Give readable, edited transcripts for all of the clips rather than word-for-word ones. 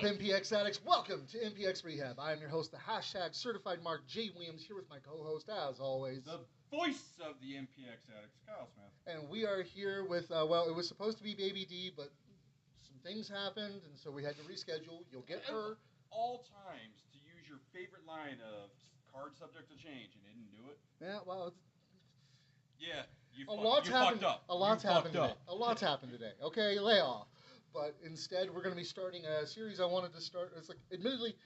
up, MPX addicts? Welcome to MPX Rehab. I am your host, the hashtag Certified Mark J. Williams, here with my co-host, as always, the voice of the MPX addicts, Kyle Smith. And we are here with, well, it was supposed to be Baby D, but some things happened, and so we had to reschedule. You'll get her. All times to use your favorite line of card subject to change, and didn't do it. Yeah, well, yeah, you fucked up. A lot's happened today. A lot's happened today. Okay, lay off. But instead, we're going to be starting a series I wanted to start. It's like, admittedly,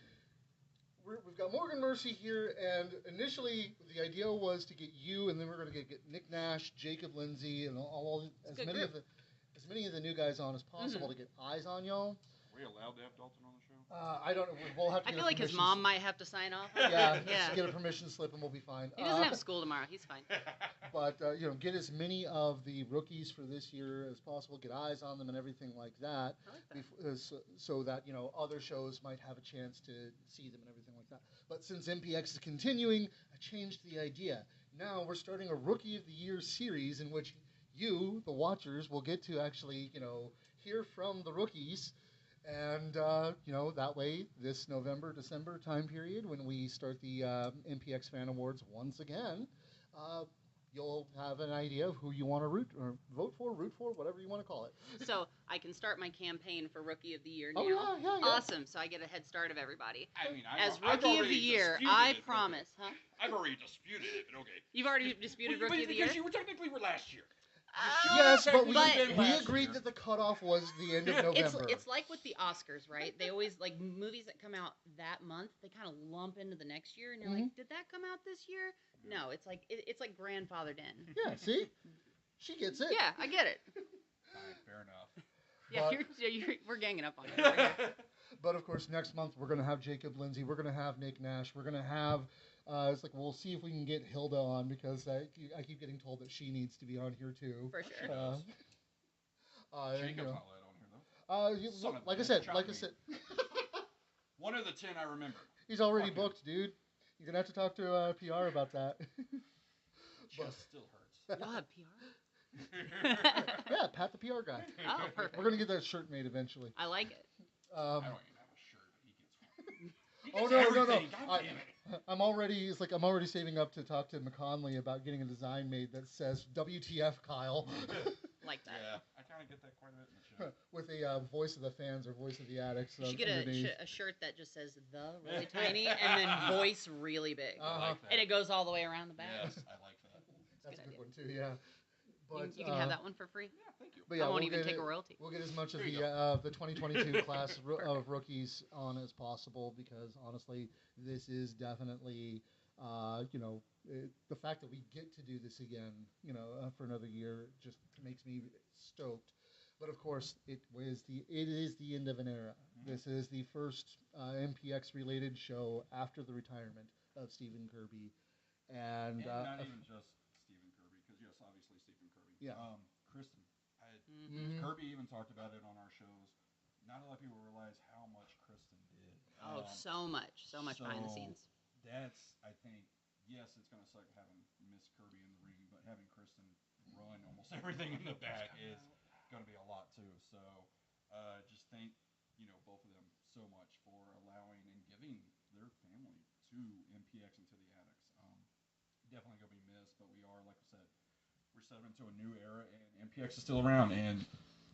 we've got Morgan Mercy here, and initially the idea was to get you, and then we're going to get Nick Nash, Jacob Lindsay, and as many of the new guys on as possible to get eyes on y'all. Are we allowed to have Dalton on the show? I don't know. We'll have to. I feel like his mom might have to sign off. Yeah, just get a permission slip and we'll be fine. He doesn't have school tomorrow. He's fine. But get as many of the rookies for this year as possible. Get eyes on them and everything like that. I like that. So that other shows might have a chance to see them and everything like that. But since MPX is continuing, I changed the idea. Now we're starting a Rookie of the Year series in which you, the watchers, will get to actually hear from the rookies. And, that way, this November, December time period, when we start the MPX Fan Awards once again, you'll have an idea of who you want to root for, whatever you want to call it. So I can start my campaign for Rookie of the Year now. Oh, yeah. Awesome. So I get a head start of everybody. I mean, as Rookie of the Year, I promise, huh? I've already disputed it, but okay. You've already disputed Rookie of the Year? Because you were technically last year. Yes, but we agreed that the cutoff was the end of November. It's like with the Oscars, right? They always, like, movies that come out that month, they kind of lump into the next year, and you're like, did that come out this year? No, it's like grandfathered in. Yeah, see? She gets it. Yeah, I get it. Fine, fair enough. Yeah, we're ganging up on you. But, of course, next month we're going to have Jacob Lindsay. We're going to have Nick Nash. We're going to have... it's like, we'll see if we can get Hilda on, because I keep getting told that she needs to be on here, too. For sure. Jacob's not let on here, though. Like I said. One of the 10 I remember. He's already booked, dude. You're going to have to talk to PR about that. Just still hurts. Y'all have PR? Yeah, Pat the PR guy. Oh, perfect. We're going to get that shirt made eventually. I like it. I don't even have a shirt, but he gets one. No. I'm already saving up to talk to McConley about getting a design made that says WTF Kyle. Like that. Yeah, I kind of get that quite a bit in the show. With a voice of the fans or voice of the addicts. You should get a shirt that just says "the" really tiny and then "voice" really big. I like that. And it goes all the way around the back. Yes, I like that. That's a good one too. Yeah. But you can have that one for free. Yeah, thank you. But yeah, I won't even take a royalty. We'll get as much of the 2022 class of rookies on as possible, because honestly, this is definitely, the fact that we get to do this again, for another year just makes me stoked. But of course, it is the end of an era. Mm-hmm. This is the first MPX related show after the retirement of Stephen Kirby, and not even just Stephen Kirby, because yes, obviously Stephen Kirby. Yeah. Kristen. Mm-hmm. Kirby even talked about it on our shows. Not a lot of people realize how much Kristen did. Oh, so much behind the scenes. That's, I think, yes, it's going to suck having Miss Kirby in the ring, but having Kristen run almost everything in the back is going to be a lot too. So, just thank both of them so much for allowing and giving their family to MPX and to the addicts. Definitely going to be missed, but we are, like I said, we're stepping into a new era, and MPX is still around. And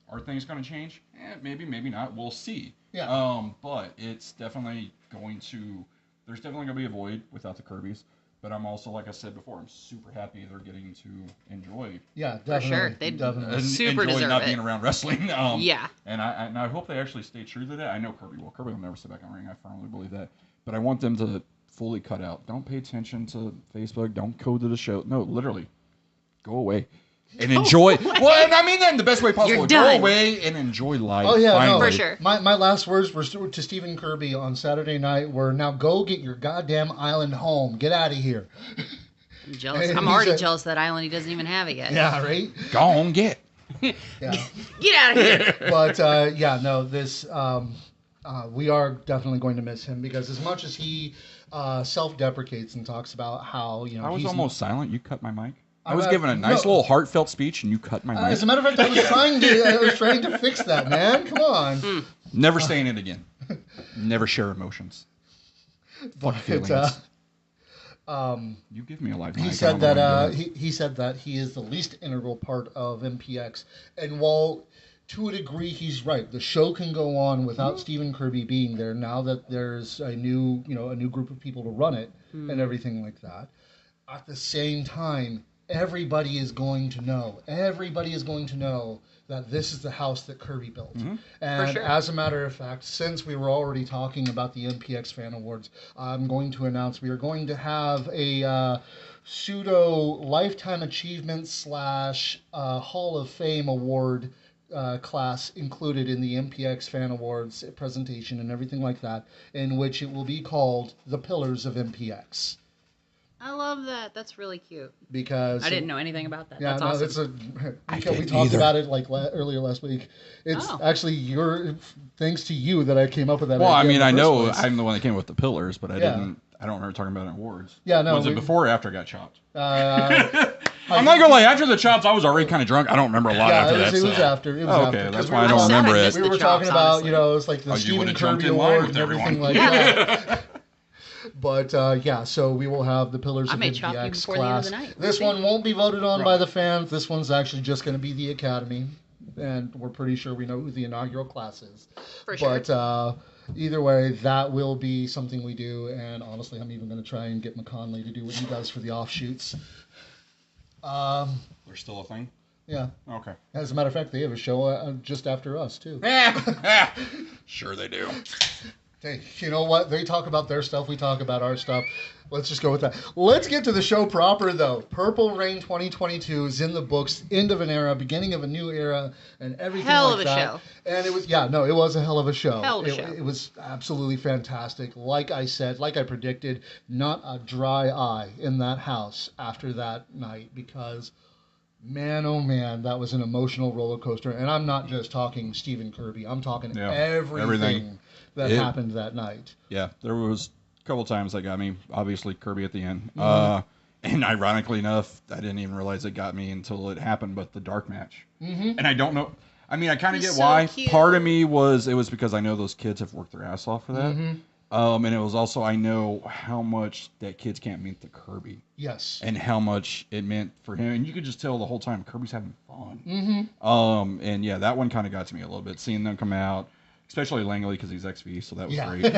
are things going to change? Maybe, maybe not. We'll see. Yeah. But it's definitely there's definitely going to be a void without the Kirbys. But I'm also, like I said before, I'm super happy they're getting to enjoy. Yeah, definitely. For sure. They definitely super enjoy deserve not it. being around wrestling. Yeah. And I hope they actually stay true to that. I know Kirby will. Kirby will never sit back in the ring. I firmly believe that. But I want them to fully cut out. Don't pay attention to Facebook. Don't code to the show. No, literally. Go away. And enjoy. Well, and I mean that in the best way possible. Go away and enjoy life. Oh, yeah, finally. no. For sure. My last words were to Stephen Kirby on Saturday night were, now go get your goddamn island home. Get out of here. I'm jealous. I'm already jealous that island. He doesn't even have it yet. Yeah, right? Go on, get. Yeah. Get out of here. But, this, we are definitely going to miss him, because as much as he self-deprecates and talks about how, I was almost silent. You cut my mic. I was giving a nice little heartfelt speech, and you cut my mic. As a matter of fact, I was trying to fix that, man. Come on. Never saying it again. Never share emotions. But, Fuck feelings. You give me a lifeline. he said that he said that he is the least integral part of MPX, and while to a degree he's right, the show can go on without Stephen Kirby being there. Now that there's a new group of people to run it and everything like that. At the same time, everybody is going to know. Everybody is going to know that this is the house that Kirby built. And as a matter of fact, since we were already talking about the MPX Fan Awards, I'm going to announce we are going to have a pseudo Lifetime Achievement / Hall of Fame award class included in the MPX Fan Awards presentation and everything like that, in which it will be called The Pillars of MPX. I love that. That's really cute. Because I didn't know anything about that. Yeah, that's awesome. We talked about it like earlier last week. It's actually thanks to you that I came up with that. Well, idea I mean, I know place. I'm the one that came up with the pillars, but I didn't. I don't remember talking about it in awards. Yeah, no. Was it before or after I got chopped? I'm not gonna lie. After the chops, I was already kind of drunk. I don't remember a lot after that. It was after. It was okay, after. that's why I don't remember it. We were talking about, it's like the Stephen Kirby Award and everything like that. But so we will have the Pillars of MPX class. This one won't be voted on by the fans. This one's actually just going to be the Academy, and we're pretty sure we know who the inaugural class is. For sure. But either way, that will be something we do. And honestly, I'm even going to try and get McConley to do what he does for the offshoots. There's still a thing? Yeah. Okay. As a matter of fact, they have a show just after us, too. Sure they do. Hey, you know what? They talk about their stuff, we talk about our stuff. Let's just go with that. Let's get to the show proper, though. Purple Rain 2022 is in the books. End of an era, beginning of a new era, and everything hell like that. Hell of a show. And it was, it was a hell of a show. Hell of a show. It was absolutely fantastic. Like I said, like I predicted, not a dry eye in that house after that night, because man, oh man, that was an emotional roller coaster. And I'm not just talking Stephen Kirby. I'm talking everything that happened that night. Yeah, there was a couple times that got me. Obviously, Kirby at the end. And ironically enough, I didn't even realize it got me until it happened, but the dark match. And I don't know. I mean, I kind of get why. Cute. Part of me was because I know those kids have worked their ass off for that. And it was also, I know how much that kids can't mean to Kirby. Yes. And how much it meant for him. And you could just tell the whole time Kirby's having fun. And yeah, that one kind of got to me a little bit, seeing them come out. Especially Langley because he's XV, so that was great.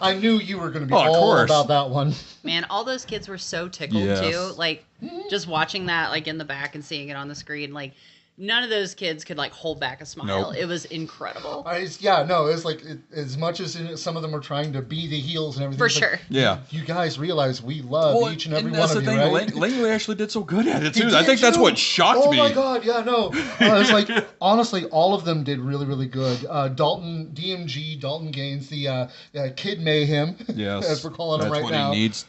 I knew you were going to be all about that one. Man, all those kids were so tickled too. Like just watching that, like in the back and seeing it on the screen, like none of those kids could like hold back a smile. Nope. It was incredible. It's like as much as some of them are trying to be the heels and everything. For sure. Yeah. You guys realize we love each and every one of you, right? Langley actually did so good at it too. I think that's what shocked me. Oh my god, yeah, no. It's like honestly, all of them did really, really good. Dalton, DMG, Dalton Gaines, the Kid Mayhem, as we're calling him right now. That's what he needs.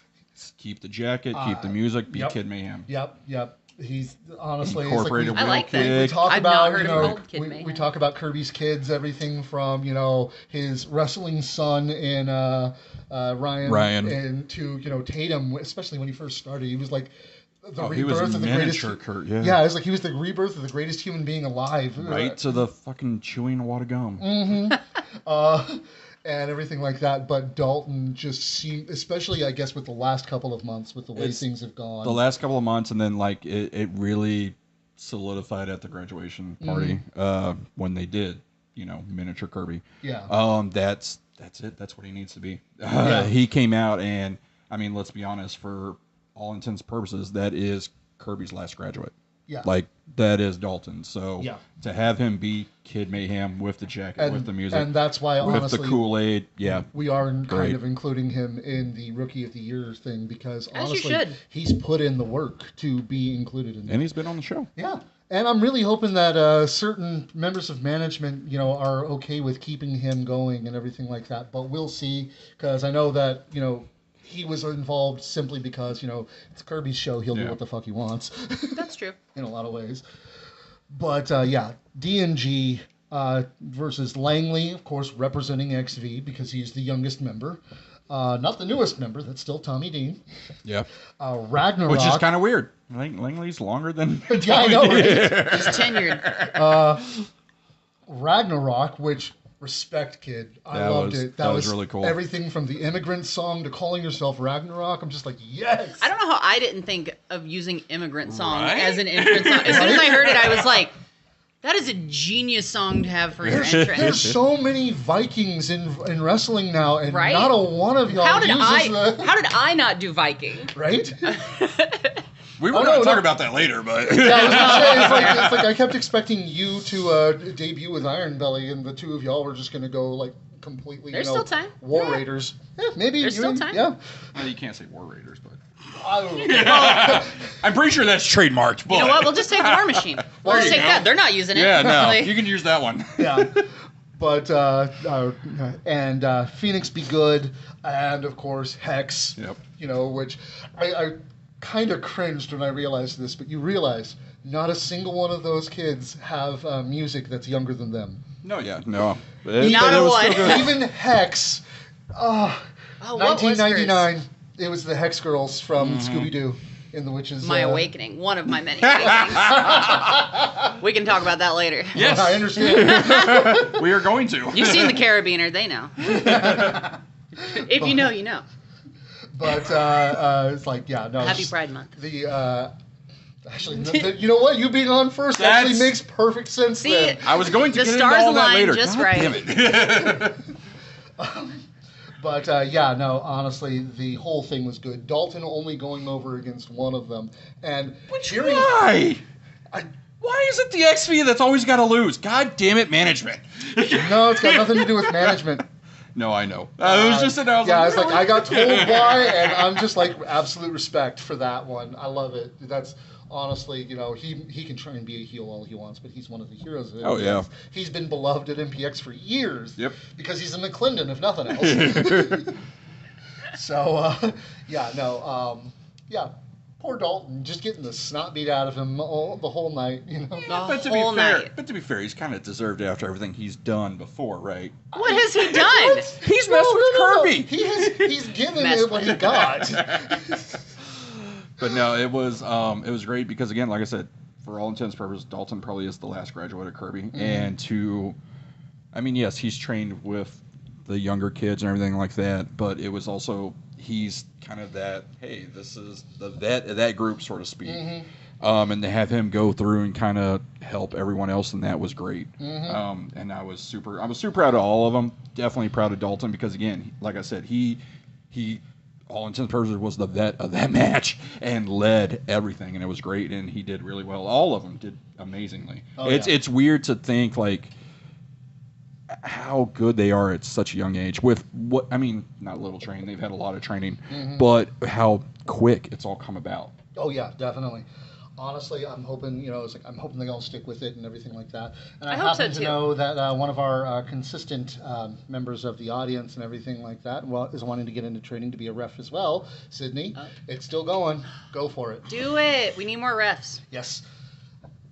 Keep the jacket, keep the music, be Kid Mayhem. Yep. He's honestly incorporated. I like that. We talk I've about not heard him called Kid we talk about Kirby's kids, everything from his wrestling son in Ryan, and to Tatum, especially when he first started. He was like the rebirth of the greatest. Yeah, it's like he was the rebirth of the greatest human being alive. Right to the fucking chewing a wad of gum. And everything like that, but Dalton just seemed, especially I guess with the last couple of months, with the way things have gone. The last couple of months, and then like it really solidified at the graduation party when they did, miniature Kirby. Yeah. That's it. That's what he needs to be. He came out, and I mean, let's be honest, for all intents and purposes, that is Kirby's last graduate. Yeah. Like that is Dalton. So to have him be Kid Mayhem with the jacket, with the music, and that's why with honestly the Kool-Aid, we are kind of including him in the Rookie of the Year thing because honestly, he's put in the work to be included in that. And he's been on the show. Yeah. And I'm really hoping that certain members of management, are okay with keeping him going and everything like that. But we'll see, because I know that, he was involved simply because, it's Kirby's show. He'll do what the fuck he wants. That's true. In a lot of ways. But, D&G versus Langley, of course, representing XV because he's the youngest member. Not the newest member. That's still Tommy Dean. Yeah. Ragnarok. Which is kind of weird. Langley's longer than I know, right? He's tenured. Ragnarok, which respect, kid. I That loved was- it. that was really cool. Everything from the immigrant song to calling yourself Ragnarok. I'm just like, yes. I don't know how I didn't think of using Immigrant Song Right? as an entrance song. As soon as I heard it, I was like, that is a genius song to have for your There's entrance. so many Vikings in wrestling now, and Right? not a one of y'all How did uses how did I not do Viking? right? We were Oh, going to no, talk no. about that later, but Yeah, I was gonna say, it's like I kept expecting you to debut with Iron Belly, and the two of y'all were just gonna go like completely. There's you know, still time. War Yeah. Raiders. Yeah, maybe. There's still time. Yeah. well, you can't say War Raiders, but I- I'm pretty sure that's trademarked. But You know what? We'll just take War Machine. We'll There just you take go. that. They're not using it. yeah, no, Like- you can use that one. yeah. But Phoenix Be Good, and of course Hex. Yep. You know, which I kind of cringed when I realized this, but you realize not a single one of those kids have music that's younger than them. No, yeah, no. Not a was one. still good. Even Hex. Oh, what was hers? 1999. It was the Hex Girls from Mm-hmm. Scooby Doo in the Witches. My awakening. One of my many awakenings. We can talk about that later. Yes. I understand. We are going to. You've seen the Carabiner. They know. If you know, you know. But it's like, yeah, no. Happy just Pride Month. The actually, you know what? You being on first actually That's- makes perfect sense. See, then. I was going to The get into stars all that aligned later. just God right. damn it. But yeah, no. Honestly, the whole thing was good. Dalton only going over against one of them, and hearing. Why? I- Why is it the XP that's always got to lose? God damn it, management. No, it's got nothing to do with management. No, I know. I was just sitting there. Yeah, I it's was like I got told why, and I'm just like absolute respect for that one. I love it. That's honestly, you know, he can try and be a heel all he wants, but he's one of the heroes of MPX. Oh, yeah. He's been beloved at MPX for years. Yep. Because he's a McClendon, if nothing else. So, yeah, no, yeah. Poor Dalton, just getting the snot beat out of him the whole night, you know. But to whole be fair, night. he's kind of deserved after everything he's done before, right? What has he done? He's messed with Kirby. He's given Messed it what he with got. But no, it was great because again, like I said, for all intents and purposes, Dalton probably is the last graduate of Kirby, and I mean, yes, he's trained with the younger kids and everything like that, but it was also he's kind of that. Hey, this is the vet of that group, so to speak. And to have him go through and kind of help everyone else, and that was great. And I was super proud of all of them. Definitely proud of Dalton because again, like I said, he all intents and purposes was the vet of that match and led everything, and it was great, and he did really well. All of them did amazingly. It's weird to think like how good they are at such a young age with what I mean, not little training, they've had a lot of training, but how quick it's all come about. Oh yeah, definitely. Honestly, I'm hoping, you know, it's like I'm hoping they all stick with it and everything like that. And I hope so, happen to too. know that one of our consistent members of the audience and everything like that is wanting to get into training to be a ref as well. Sydney, it's still going. Go for it. Do it. We need more refs. Yes.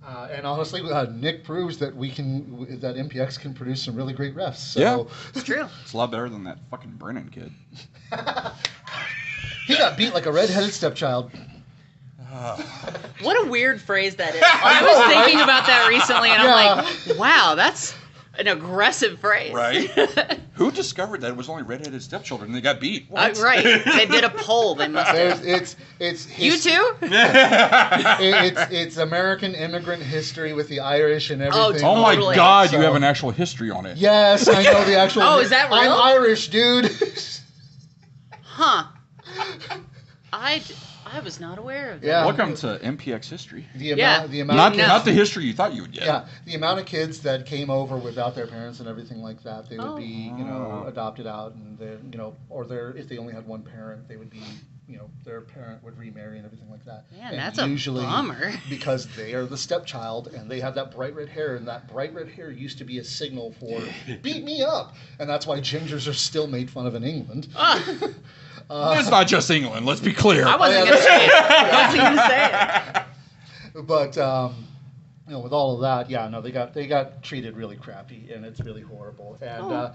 And honestly, Nick proves that that MPX can produce some really great refs. So. Yeah. It's true. It's a lot better than that fucking Brennan kid. He got beat like a red-headed stepchild. What a weird phrase that is. I was thinking about that recently, and I'm like, wow, that's an aggressive phrase. Right? Who discovered that it was only redheaded stepchildren and they got beat? Right. They did a poll. They must have. It's You too? it's American immigrant history with the Irish and everything. Oh my Totally. God, So- you have an actual history on it. Yes, I know the actual. Oh, is that real? I'm Irish, dude. Huh. I was not aware of that. Yeah. Welcome to MPX history. The amount, Yeah. the amount. Not, No. not the history you thought you would get. Yeah, the amount of kids that came over without their parents and everything like that, they would Oh. be, you know, adopted out, and they, you know, or if they only had one parent, they would be, you know, their parent would remarry and everything like that. Man, And that's usually, a bummer. because they are the stepchild and they have that bright red hair, and that bright red hair used to be a signal for beat me up, and that's why gingers are still made fun of in England. Ah, It's not just England, let's be clear. I wasn't yeah, going to say it. I wasn't going to say it. But you know, with all of that, yeah, no, they got treated really crappy, and it's really horrible. And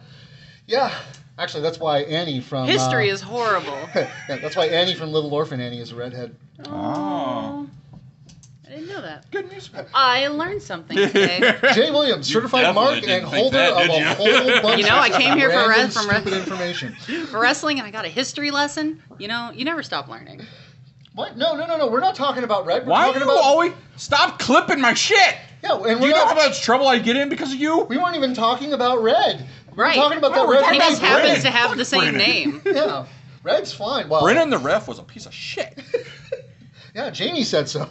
yeah, actually, that's why Annie from History is horrible. yeah, that's why Annie from Little Orphan Annie is a redhead. Oh. I I didn't know that. Good news. I learned something today. Jay Williams, You certified definitely mark and didn't think holder that, of did a you? whole bunch You know, I of came here for random from stupid information. For wrestling, and I got a history lesson. You know, you never stop learning. What? No. We're not talking about Red. We're Why talking do you about always stop clipping my shit? Yeah, and Do we're you know not. how much trouble I get in because of you? We weren't even talking about Red. We're Right. talking about that we're Red. talking He about just Brennan. happens to have Fuck the same Brennan. name. Yeah, Red's fine. Well, Brennan the ref was a piece of shit. Yeah, Jamie said so.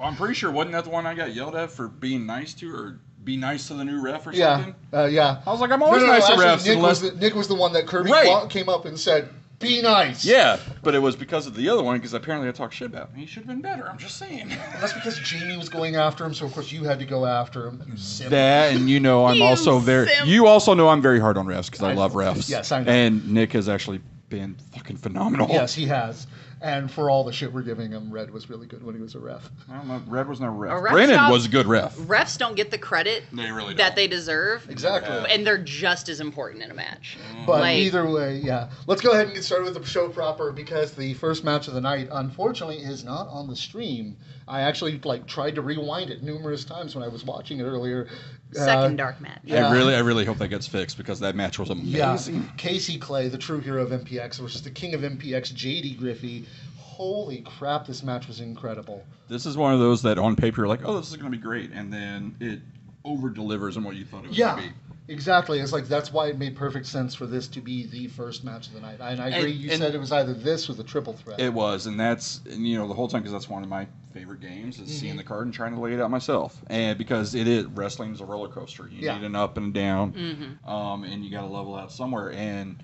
I'm pretty sure wasn't that the one I got yelled at for being nice to, or be nice to the new ref or Yeah, something? yeah. I was like, I'm always nice to actually, refs unless. Nick was the one that Kirby Right. came up and said, "Be nice." Yeah, but it was because of the other one, because apparently I talked shit about him. He should have been better. I'm just saying. And that's because Jamie was going after him, so of course you had to go after him. You simp. That, and you know, I'm You also very. simp. You also know I'm very hard on refs because I I love know. refs. Yes, I know. And Nick has actually been fucking phenomenal. Yes, he has. And for all the shit we're giving him, Red was really good when he was a ref. I don't know. Red was never A ref. ref Brennan shop- was a good ref. Refs don't get the credit They really that don't. they deserve, Exactly. Yeah. and they're just as important in a match. But Like- either way, yeah. Let's go ahead and get started with the show proper because the first match of the night, unfortunately, is not on the stream. I actually tried to rewind it numerous times when I was watching it earlier. Second dark match. Yeah. I really hope that gets fixed because that match was amazing. Yeah, Casey Clay, the true hero of MPX, versus the king of MPX, JD Griffey. Holy crap, this match was incredible. This is one of those that on paper you're like, oh, this is going to be great, and then it over delivers on what you thought it was Yeah, going to be. exactly. It's like that's why it made perfect sense for this to be the first match of the night. And I agree. You and- said it was either this or the triple threat. It was, and that's, and, you know, the whole time, because that's one of my favorite games is seeing the card and trying to lay it out myself. And because wrestling is a roller coaster. You Yeah. need an up and a down, Mm-hmm. and you got to level out somewhere. And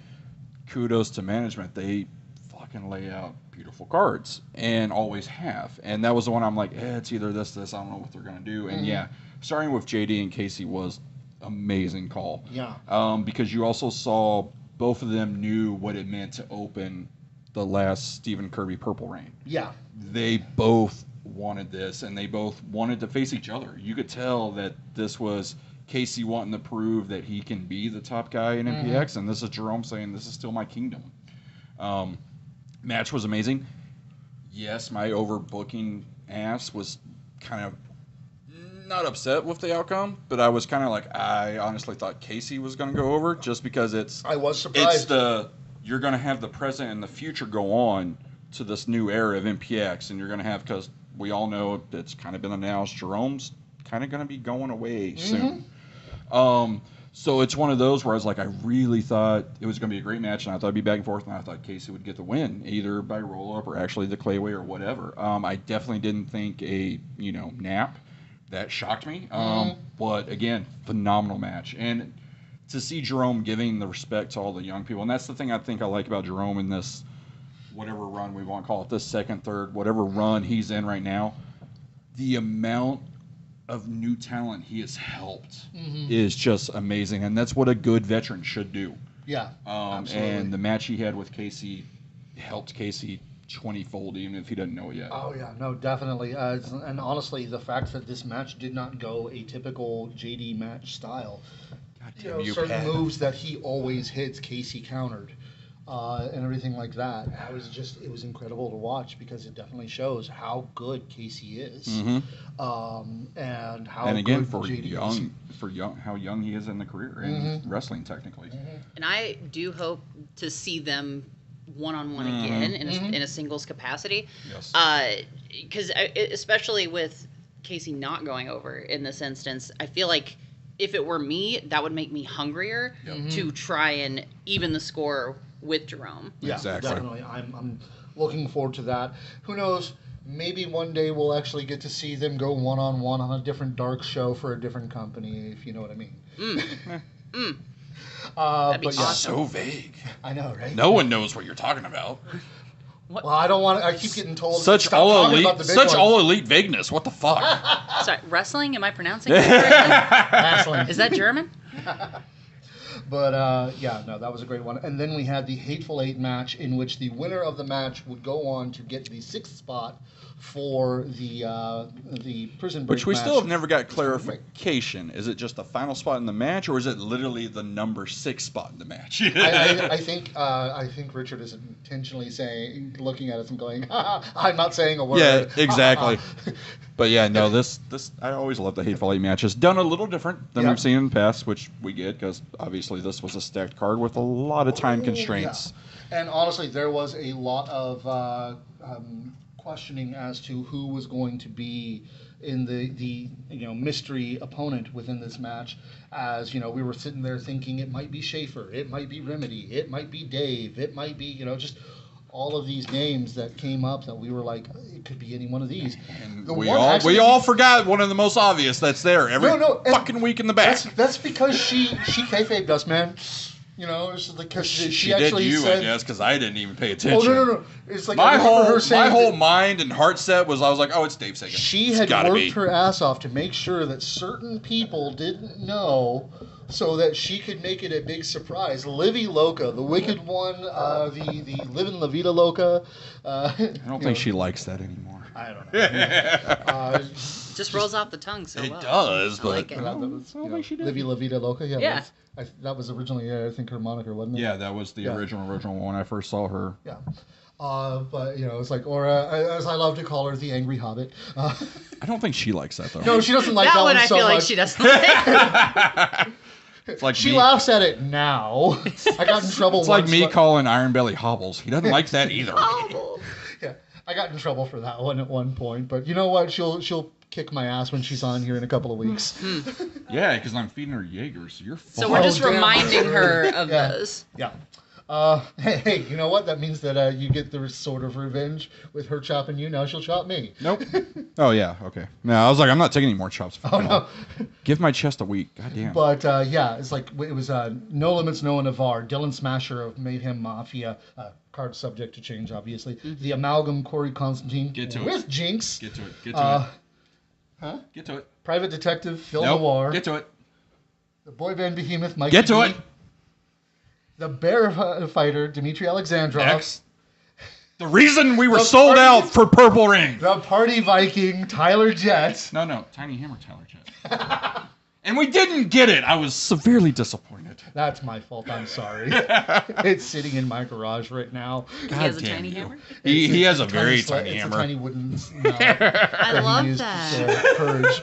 kudos to management. They fucking lay out beautiful cards and always have. And that was the one I'm like, it's either this. I don't know what they're going to do. And yeah, starting with JD and Casey was amazing call. Yeah. Because you also saw both of them knew what it meant to open the last Stephen Kirby Purple Rain. Yeah. They both wanted this, and they both wanted to face each other. You could tell that this was Casey wanting to prove that he can be the top guy in MPX, and this is Jerome saying, this is still my kingdom. Match was amazing. Yes, my overbooking ass was kind of not upset with the outcome, but I was kind of like, I honestly thought Casey was going to go over just because I was surprised. you're going to have the present and the future go on to this new era of MPX, and you're going to have, because we all know it's kind of been announced, Jerome's kind of going to be going away soon. So it's one of those where I was like, I really thought it was going to be a great match, and I thought it'd be back and forth, and I thought Casey would get the win, either by roll-up or actually the clayway or whatever. I definitely didn't think a, nap. That shocked me. But again, phenomenal match. And to see Jerome giving the respect to all the young people, and that's the thing I think I like about Jerome in this, whatever run we want to call it, this second, third, whatever run he's in right now, the amount of new talent he has helped is just amazing. And that's what a good veteran should do. Yeah. Absolutely. And the match he had with Casey helped Casey 20-fold, even if he doesn't know it yet. Oh yeah, no, definitely. And honestly, the fact that this match did not go a typical JD match style, damn you, certain Pat. moves that he always hits, Casey countered, and everything like that. It was incredible to watch because it definitely shows how good Casey is, and how And again, good for JD is. how young he is in the career in wrestling, technically. And I do hope to see them one-on-one again in a singles capacity. Yes. Because especially with Casey not going over in this instance, I feel like if it were me, that would make me hungrier to try and even the score with Jerome. Yeah, Exactly. definitely. I'm looking forward to that. Who knows? Maybe one day we'll actually get to see them go one-on-one on a different dark show for a different company, if you know what I mean. That'd be But yeah, awesome. So vague. I know, right? No one knows what you're talking about. Well, I don't want to. I keep getting told Such stop all talking elite, about the big such ones. all elite vagueness. What the fuck? Sorry, wrestling? Am I pronouncing it correctly? Wrestling. Is that German? But yeah, no, that was a great one. And then we had the Hateful Eight match, in which the winner of the match would go on to get the 6th spot for the prison break Which we match. still have never got clarification. Is it just the final spot in the match, or is it literally the number 6 spot in the match? I think Richard is intentionally looking at us and going, I'm not saying a word. Yeah, exactly. But yeah, no, this I always love the Hateful Eight matches. Done a little different than we've seen in the past, which we get because obviously this was a stacked card with a lot of time constraints. Yeah. And honestly, there was a lot of questioning as to who was going to be in the mystery opponent within this match. As we were sitting there thinking it might be Schaefer, it might be Remedy, it might be Dave, it might be just all of these names that came up that we were like, it could be any one of these. And we all forgot one of the most obvious that's there every fucking week in the back. That's because she kayfabed us, man. It's because she actually did you, said, I guess, because I didn't even pay attention. Oh no! It's like my whole that mind and heart set was I was like, oh, it's Dave Sagan. She had worked her ass off to make sure that certain people didn't know, so that she could make it a big surprise. Livy Loca, the Wicked One, the Livin' La Vida Loca. I don't think she likes that anymore. I don't know. Just rolls off the tongue so well. It does, but I like it. I don't think she did. Livy La Vida Loca, Yeah. That was originally, I think, her moniker, wasn't it? Yeah, that was the original one when I first saw her. Yeah. But, it's like, or as I love to call her, the Angry Hobbit. I don't think she likes that, though. No, she doesn't like that one I so feel much. like she doesn't like. It's like she laughs at it now. I got in trouble It's once. like me calling Iron Belly Hobbles. He doesn't like that either. Yeah, I got in trouble for that one at one point. But you know what? She'll kick my ass when she's on here in a couple of weeks. Yeah, because I'm feeding her Jaegers. So you're So we're just reminding her of Yeah. those. Yeah. Hey, you know what? That means that you get the sort of revenge with her chopping you. Now she'll chop me. Nope. Oh, yeah. Okay. No, I was like, I'm not taking any more chops. Oh, no. Give my chest a week. God damn. But, yeah, it's like, it was No Limits, Noah Navarre, Dylan Smasher of Mayhem Mafia, card subject to change, obviously. The Amalgam, Corey Constantine. Get to with it. Jinx. Get to it. Get to it. Huh? Get to it. Private Detective, Phil Nope. Noir. Get to it. The boy band behemoth, Mike. Get to it. The bear fighter, Dmitry Alexandrov. X. The reason we were sold out for Purple Ring. The party Viking, Tyler Jett. No. Tiny Hammer Tyler Jet. And we didn't get it. I was severely disappointed. That's my fault. I'm sorry. It's sitting in my garage right now. He has a tiny hammer? He has a very It's tiny hammer. a tiny wooden I love he used that. to purge.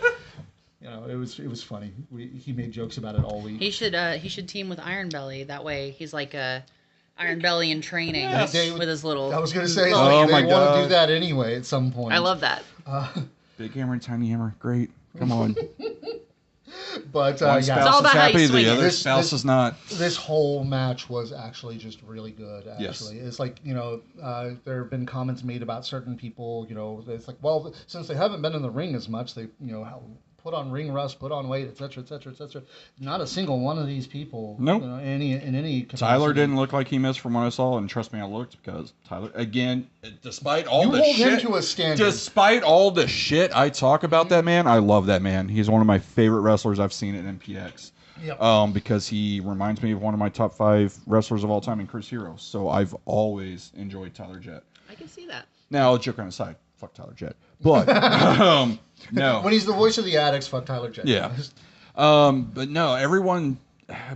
It was funny. He made jokes about it all week. He should team with Iron Belly. That way he's like a Iron Belly in training They- with his little. I was going to say, Oh they my want to God. do that anyway at some point. I love that. Big hammer and tiny hammer. Great. Come on. But One yeah, spouse all is about how you happy, swing the it. other This- spouse this- is not. this whole match was actually just really good. Yes. Actually, it's like there have been comments made about certain people. It's like, well, since they haven't been in the ring as much, they put on ring rust, put on weight, etc., etc., etc. Not a single one of these people. Nope. In any capacity. Tyler didn't look like he missed from what I saw, and trust me, I looked because Tyler, again, despite all You the hold shit, him to a standard. despite all the shit I talk about that man, I love that man. He's one of my favorite wrestlers I've seen at MPX. Yep. Because he reminds me of one of my top 5 wrestlers of all time in Chris Hero. So I've always enjoyed Tyler Jett. I can see that. Now, joke on the side, fuck Tyler Jett, but no. When he's the voice of the Addicts, fuck Tyler Jett. Yeah. But no, everyone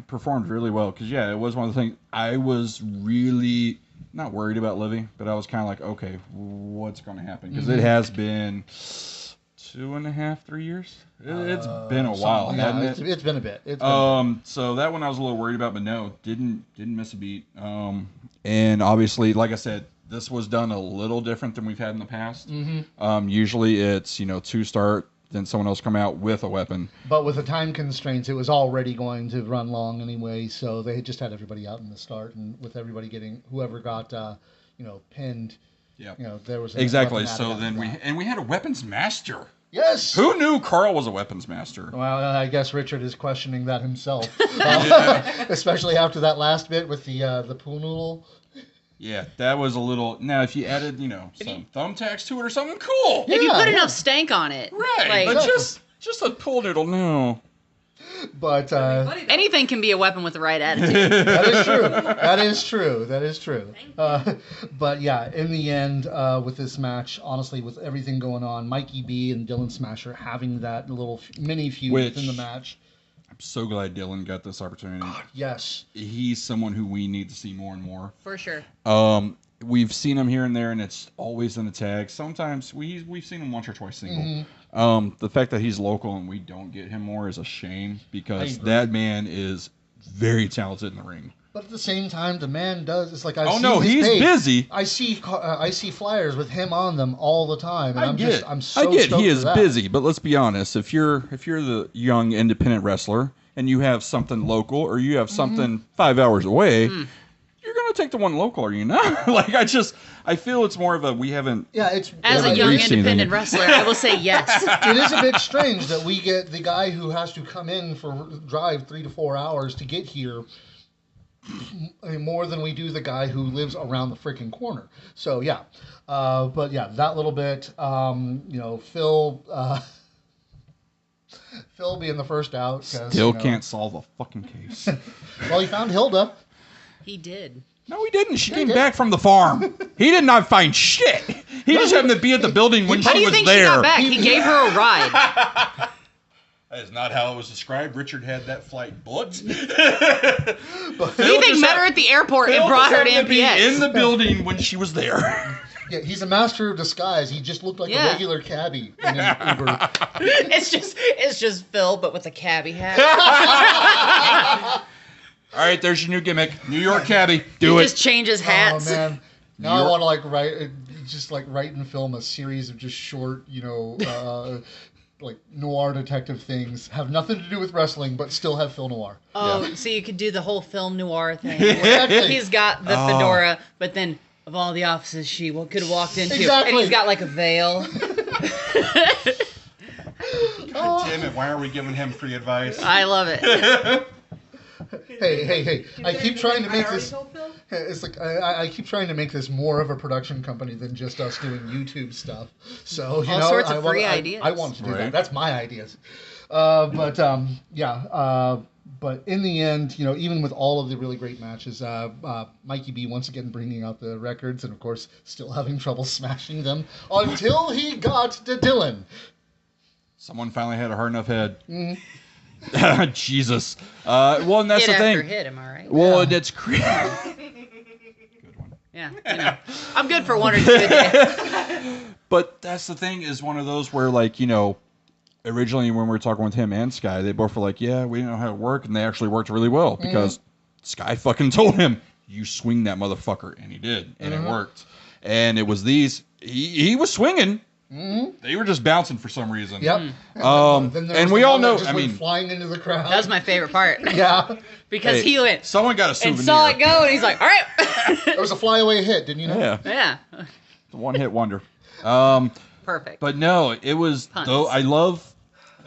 performed really well because it was one of the things I was really not worried about Livy, but I was kind of like, okay, what's going to happen? Because it has been 2.5, 3 years. It's been a while, hasn't it? It's been a bit. It's been a bit. So that one I was a little worried about, but no, didn't miss a beat. And obviously, like I said, this was done a little different than we've had in the past. Usually it's 2 start, then someone else come out with a weapon. But with the time constraints, it was already going to run long anyway, so they just had everybody out in the start, and with everybody getting whoever got pinned. Yeah. There was Exactly. weapon So added then after that. we had a weapons master. Yes. Who knew Carl was a weapons master? Well, I guess Richard is questioning that himself, especially after that last bit with the pool noodle. Yeah, that was a little. Now, if you added, some thumbtacks to it or something, cool. If you put Yeah. enough stank on it, Right, like, but just a pool noodle, no. But Anything can be a weapon with the right attitude. that is true. That is true. That is true. But yeah, in the end, with this match, honestly, with everything going on, Mikey B and Dylan Smasher having that little mini feud within the match. I'm so glad Dylan got this opportunity. God, yes. He's someone who we need to see more and more. For sure. We've seen him here and there, and it's always in the tag. Sometimes we've seen him once or twice single. Mm-hmm. The fact that he's local and we don't get him more is a shame because that man is very talented in the ring. But at the same time, the man does. It's like he's busy. I see flyers with him on them all the time, and I'm so he stoked is for that. busy. But let's be honest: if you're the young independent wrestler and you have something local or you have something 5 hours away. You're gonna take the one local, are you not? I feel it's more of a we haven't. Yeah, it's as a young independent wrestler, I will say yes. It is a bit strange that we get the guy who has to come in for drive 3 to 4 hours to get here more than we do the guy who lives around the freaking corner. So yeah, but yeah, that little bit, Phil being the first out. Still can't solve a fucking case. Well, he found Hilda. He did. No, he didn't. She came back from the farm. He did not find shit. He just happened to be at the building when she was there. How do you think she got back? He gave her a ride. That is not how it was described. Richard had that flight booked. He met her at the airport and brought her to MPX. In the building when she was there. Yeah, he's a master of disguise. He just looked like a regular cabbie in an Uber. It's just Phil, but with a cabbie hat. All right, there's your new gimmick. New York cabbie. Do it. Just changes hats. Oh, man. Now I want to write and film a series of just short, noir detective things. Have nothing to do with wrestling, but still have Phil Noir. Oh, so you could do the whole film noir thing. Exactly. He's got the fedora, but then of all the offices she could have walked into, exactly. And he's got like a veil. God damn it, why are we giving him free advice? I love it. Hey! I keep trying to make this. It's like I keep trying to make this more of a production company than just us doing YouTube stuff. So all sorts of free ideas. I want to do that. That's my ideas. But in the end, even with all of the really great matches, Mikey B once again bringing out the records and of course still having trouble smashing them until he got to Dylan. Someone finally had a hard enough head. Mm-hmm. Jesus. Well, and that's hit the thing. After hit, am I right? Well, and it's crazy. Good one. Yeah, I'm good for 1 or 2 a day. But that's the thing is one of those where, originally when we were talking with him and Sky, they both were like, yeah, we didn't know how to work, and they actually worked really well because Sky fucking told him, you swing that motherfucker, and he did, and it worked. And it was he was swinging. Mm-hmm. They were just bouncing for some reason. Yep. And we all know. Went flying into the crowd. That was my favorite part. Yeah. Because he went. Someone got a souvenir. And saw it go, and he's like, "All right." It was a flyaway hit, didn't you know? Yeah. It's a one-hit wonder. Perfect. But no, it was. Puns. Though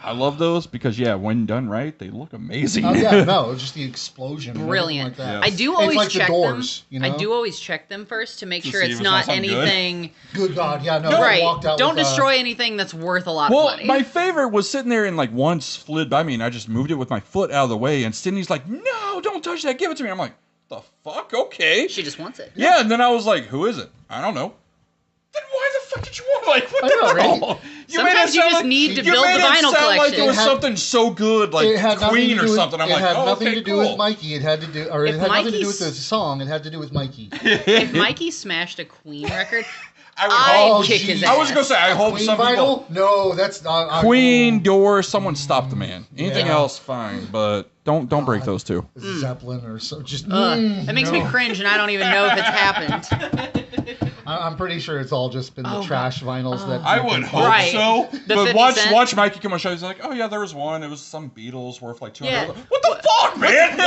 I love those because when done right, they look amazing. Oh yeah, no, just the explosion. Brilliant. Like that. Yes. I do always like check the doors, them. I do always check them first to make sure it's not anything. Good God, yeah, no. Right. Walked out Don't with, destroy anything that's worth a lot of money. My favorite was sitting there and one slid by me and I just moved it with my foot out of the way and Sydney's like, "No, don't touch that. Give it to me." I'm like, "The fuck? Okay." She just wants it. Yeah, and then I was like, "Who is it?" "I don't know." Then why the fuck did you want what the hell? Sometimes you just need to build the vinyl collection. Like it was something so good, like Queen or something. I'm like, it had oh, nothing okay, to do with Mikey. It had to do, or it had nothing to do with the song. It had to do with Mikey. If Mikey smashed a Queen record, I'd kick his ass. I was gonna say, I hope Queen some vinyl? people. No, that's not. Queen, Doors, someone stop the man. Anything else, fine, but don't break those two. Zeppelin or so. Just that makes me cringe, and I don't even know if it's happened. I'm pretty sure it's all just been the trash vinyls that. I would hope so. The but 50 watch Mikey come on show. He's like, "Oh yeah, there was one. It was some Beatles worth like $200." Yeah. What the fuck, man?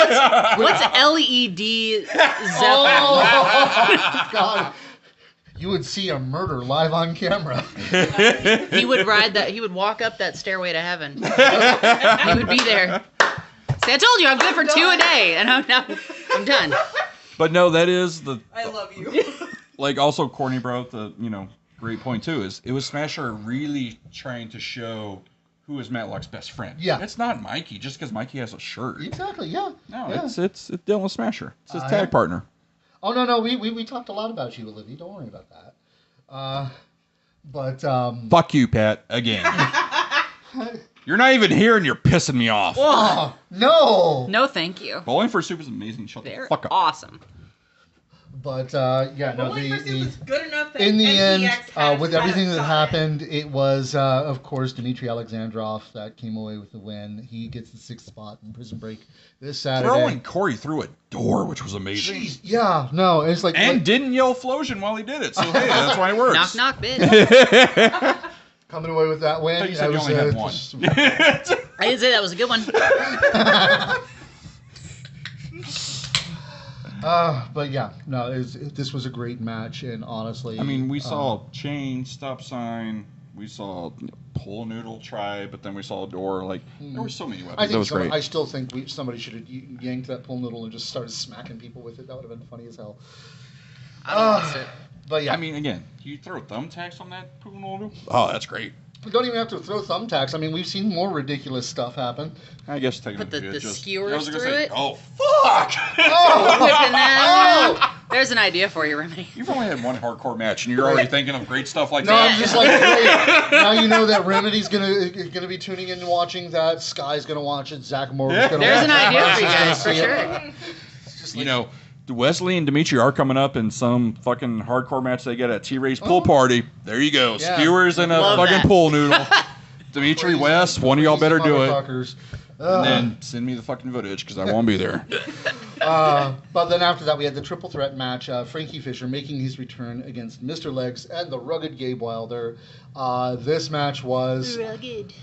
What's LED Zeppelin? Oh God. You would see a murder live on camera. He would ride that. He would walk up that stairway to heaven. He would be there. See, I told you I'm good for 2 a day, and I'm done. But no, that is the. I love you. Also, Courtney brought the great point too. Is it was Smasher really trying to show who is Matlock's best friend. Yeah. It's not Mikey, just because Mikey has a shirt. Exactly, yeah. No, yeah. it's Dylan Smasher. It's his tag partner. Oh, no, we talked a lot about you, Olivia. Don't worry about that. But Fuck you, Pat, again. You're not even here and you're pissing me off. Oh, no! No, thank you. Bowling for Soup is amazing. Shut They're the fuck up. awesome. But, yeah, no, Bowling for Soup is good enough that in the end, MPX has with everything that satisfied. happened, it was, of course, Dmitry Alexandrov that came away with the win. He gets the 6th spot in Prison Break this Saturday. Throwing Corey through a door, which was amazing. Jeez, yeah, no, it's like... And didn't yell Flosion while he did it, so hey, that's why it works. Knock, knock, bitch. Coming away with that win. I thought you said you was, only had one. I didn't say that was a good one. But yeah, no, this was a great match, and honestly, I mean, we saw chain, stop sign, we saw pull noodle try, but then we saw a door. Like, there were so many weapons. I That think was great. I still think somebody should have yanked that pull noodle and just started smacking people with it. That would have been funny as hell. I don't watch it. But yeah, I mean, again, you throw thumbtacks on that pull noodle? Oh, that's great. we don't even have to throw thumbtacks. I mean, we've seen more ridiculous stuff happen. I guess taking Put the just, skewers I was gonna through say, it? oh, fuck! Whipping that. There's an idea for you, Remy. You've only had one hardcore match, and you're already thinking of great stuff like No, that. I'm just like, great. Now you know that Remedy's gonna be tuning in and watching that. Sky's gonna watch it. Zach Morgan's gonna There's watch an it. idea for you He's gonna guys, for see it. sure. It's just You like- know, Wesley and Dimitri are coming up in some fucking hardcore match they get at T-Ray's pool party. There you go. Yeah. Skewers and a Love fucking that. pool noodle. Dimitri, Crazy- Wes, one of y'all better do it. motherfuckers. And then send me the fucking footage, because I won't be there. But then after that, we had the triple threat match. Frankie Fisher making his return against Mr. Legs and the rugged Gabe Wilder. This match was... Rugged.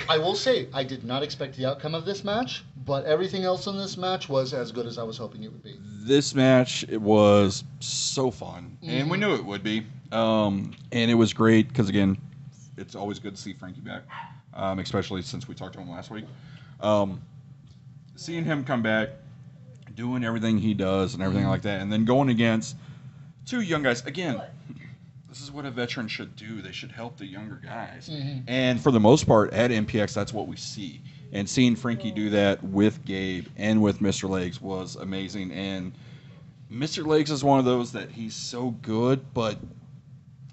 I will say, I did not expect the outcome of this match, but everything else in this match was as good as I was hoping it would be. This match, it was so fun. And we knew it would be. And it was great, because again, it's always good to see Frankie back. Especially since we talked to him last week. Seeing him come back, doing everything he does and everything like that, and then going against two young guys. Again, this is what a veteran should do. They should help the younger guys. And for the most part, at MPX, that's what we see. And seeing Frankie do that with Gabe and with Mr. Legs was amazing. And Mr. Legs is one of those that he's so good, but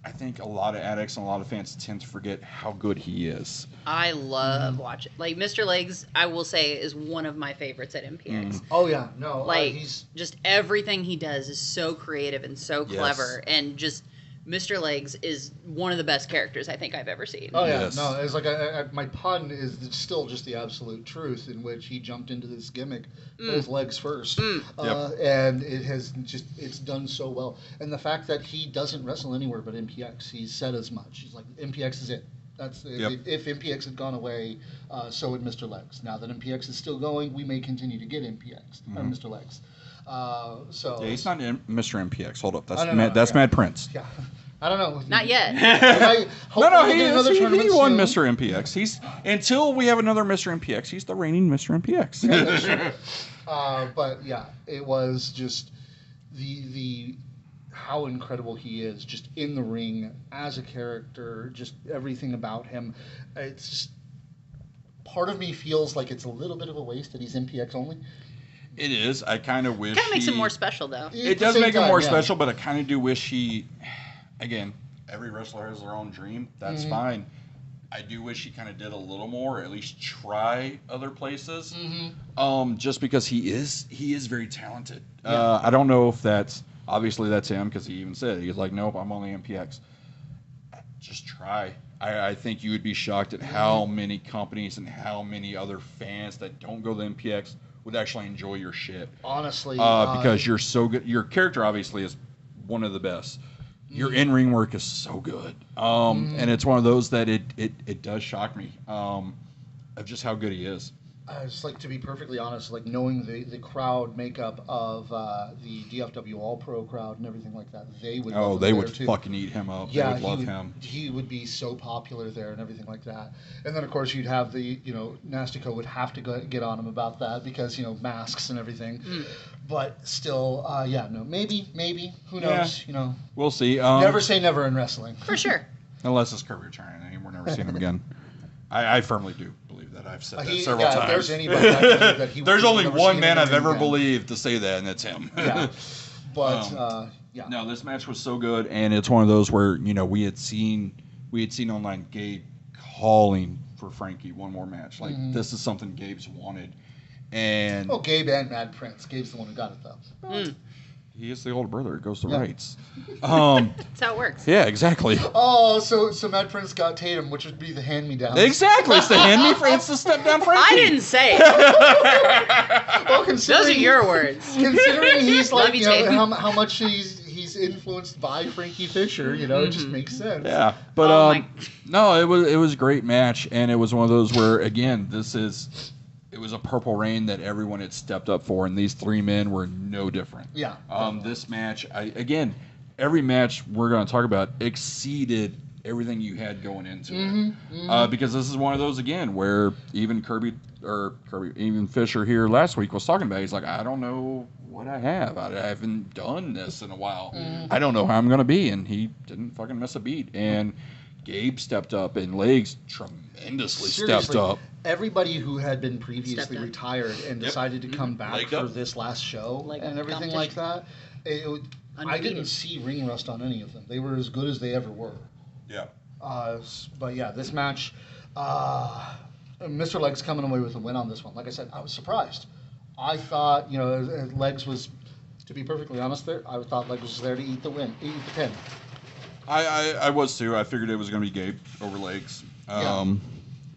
I think a lot of addicts and a lot of fans tend to forget how good he is. I love watching. Like, Mr. Legs, I will say, is one of my favorites at MPX. Oh, yeah. No, Like, he's... just everything he does is so creative and so Yes. clever. And just, Mr. Legs is one of the best characters I think I've ever seen. Oh, yeah. Yes. No, it's like my pun is still just the absolute truth in which he jumped into this gimmick both legs first. And it has just, it's done so well. And the fact that he doesn't wrestle anywhere but MPX, he's said as much. He's like, MPX is it. That's if MPX had gone away, so would Mr. Legs. Now that MPX is still going, we may continue to get MPX, Mr. Legs. So Yeah, he's not Mr. MPX. Hold up. That's Oh, no, Mad, no, that's yeah. Mad Prince. yeah, I don't know. Not yet. No, Hopefully he we'll get another he tournament won soon. Mr. MPX. He's until we have another Mr. MPX. He's the reigning Mr. MPX. But yeah, it was just the how incredible he is just in the ring as a character, just everything about him. It's just, part of me feels like it's a little bit of a waste that he's MPX only. It is. I kind of wish. Kind of makes he, him more special, though. At It the does same make him time, more yeah. special, but I kind of do wish he. Again, every wrestler has their own dream. That's fine. I do wish he kind of did a little more, or at least try other places. Just because he is very talented. I don't know if that's obviously that's him, because he even said he's like, nope, I'm only MPX. Just try. I think you would be shocked at how many companies and how many other fans that don't go to MPX would actually enjoy your shit. Honestly, Because you're so good. Your character obviously is one of the best. Your in-ring work is so good. And it's one of those that it does shock me of just how good he is. Just like, to be perfectly honest, like knowing the crowd makeup of the DFW All Pro crowd and everything like that, they would. Oh, love him they there would too. fucking eat him up. Yeah, they would love him. He would be so popular there and everything like that. And then of course you'd have the Nastico would have to get on him about that because masks and everything. But still, maybe who knows? We'll see. Never say never in wrestling. For sure. Unless it's Kirby returning, and we're never seeing him again. I firmly do believe that. I've said that several If times. there's anybody I believe that he There's will only never one see man him I've ever again. believed to say that, and it's him. Yeah. But yeah. No, this match was so good, and it's one of those where we had seen online Gabe calling for Frankie one more match. Like this is something Gabe's wanted, and Gabe and Mad Prince. Gabe's the one who got it though. he is the older brother. It goes to Yeah. rights. That's how it works. Yeah, exactly. Oh, so Mad Prince got Tatum, which would be the hand-me-down. Exactly. It's the it's the step down Frankie. I didn't say it. Well, Those are your words. Considering he's Love like, you, you know, Tatum. how much he's influenced by Frankie Fisher, it just makes sense. Yeah, but Oh my- no, it was a great match, and it was one of those where again, it was a Purple Rain that everyone had stepped up for, and these three men were no different. Yeah. This match, every match we're going to talk about exceeded everything you had going into it, because this is one of those again where even even Fisher here last week was talking about. He's like, I don't know what I have. I haven't done this in a while. I don't know how I'm going to be, and he didn't fucking miss a beat. And Gabe stepped up, and Legs tremendously stepped up. Everybody who had been previously Stepped up. retired and decided to come back Legged for up. this last show Leg and up everything like that, I Undefeated. didn't see ring rust on any of them. They were as good as they ever were. Yeah. But yeah, this match, Mr. Legs coming away with a win on this one. Like I said, I was surprised. I thought, Legs was, to be perfectly honest, I thought Legs was there to eat the pin. I was too. I figured it was going to be Gabe over Legs.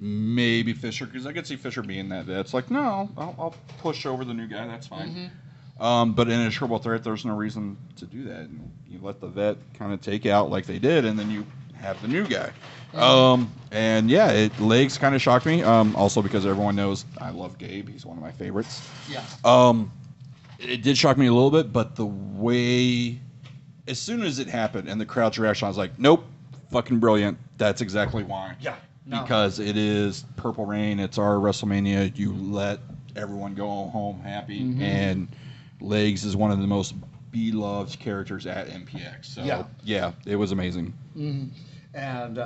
Maybe Fisher, because I could see Fisher being that. It's like, no, I'll push over the new guy. That's fine. But in a triple threat, there's no reason to do that. And you let the vet kind of take out like they did, and then you have the new guy. And yeah, Legs kind of shocked me. Also because everyone knows I love Gabe. He's one of my favorites. Yeah. It did shock me a little bit, but the way, as soon as it happened and the crowd's reaction, I was like, nope, fucking brilliant. That's exactly why. Yeah. No. Because it is Purple Rain. It's our WrestleMania. You let everyone go home happy, and Legs is one of the most beloved characters at MPX. So yeah, it was amazing. And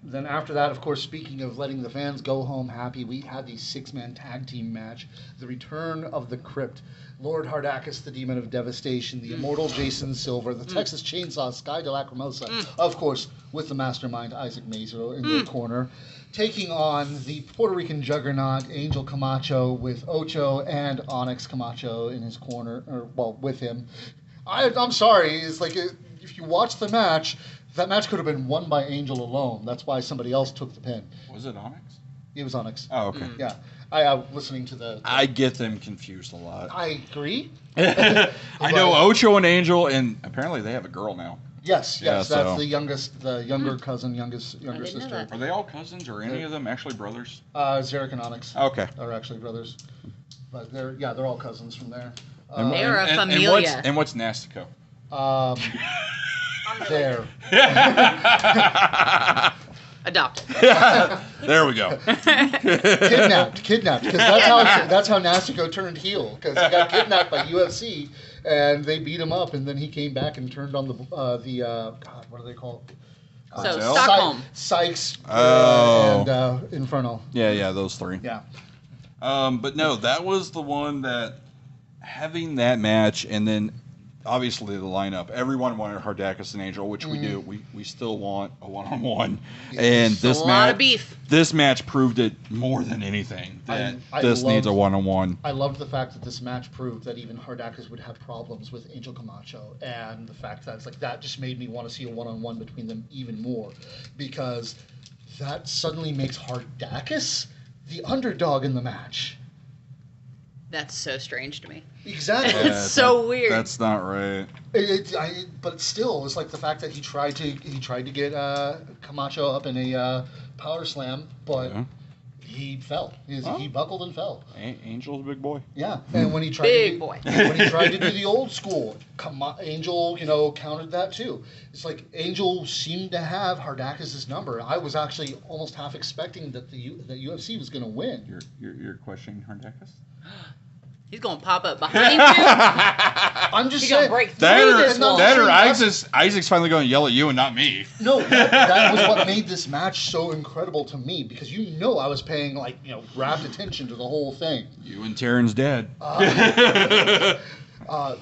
then after that, of course, speaking of letting the fans go home happy, we had the 6-man tag team match, the return of the Crypt, Lord Hardacus, the Demon of Devastation, the Immortal Jason Silver, the Texas Chainsaw, Sky de Lacrimosa, of course, with the mastermind Isaac Mazer in their corner, taking on the Puerto Rican juggernaut Angel Camacho with Ocho and Onyx Camacho in his corner, with him. I'm sorry, it's like if you watch the match, that match could have been won by Angel alone. That's why somebody else took the pin. Was it Onyx? It was Onyx. Oh, okay. Yeah. I listening to the... I get them confused a lot. I agree. I know Ocho and Angel, and apparently they have a girl now. Yes, Yeah, that's so- the younger cousin, younger didn't know sister. that. Are they all cousins, or any of them actually brothers? Zarek and Onyx Okay. are actually brothers. But they're all cousins from there. They are a And familia. what's Nastico? There. Adopted. There we go. Kidnapped, because that's how Nastico turned heel, because he got kidnapped by UFC, and they beat him up, and then he came back and turned on the God, what do they call it? So Cartel? Stockholm. Sykes Oh. and Inferno. Yeah, those three. Yeah. But no, that was the one that having that match, and then obviously the lineup. Everyone wanted Hardacus and Angel, which we do. We still want a one-on-one, and this a lot match, of beef. This match proved it more than anything that I this needs a loved- one-on-one. I loved the fact that this match proved that even Hardacus would have problems with Angel Camacho, and the fact that it's like that just made me want to see a one-on-one between them even more, because that suddenly makes Hardacus the underdog in the match. That's so strange to me. Exactly. It's so weird. That's not right. But still, it's like the fact that he tried to get Camacho up in a power slam, but Yeah. he fell. He buckled and fell. Angel's a big boy. Yeah, and when he tried Big boy. when he tried to do the old school, Angel, countered that too. It's like Angel seemed to have Hardacus' number. I was actually almost half expecting that that UFC was going to win. You're questioning Hardacus? He's gonna pop up behind you. I'm just He's gonna saying. break through this wall. That or Isaac's finally going to yell at you and not me. No, that was what made this match so incredible to me because I was paying rapt attention to the whole thing. You and Taryn's dad.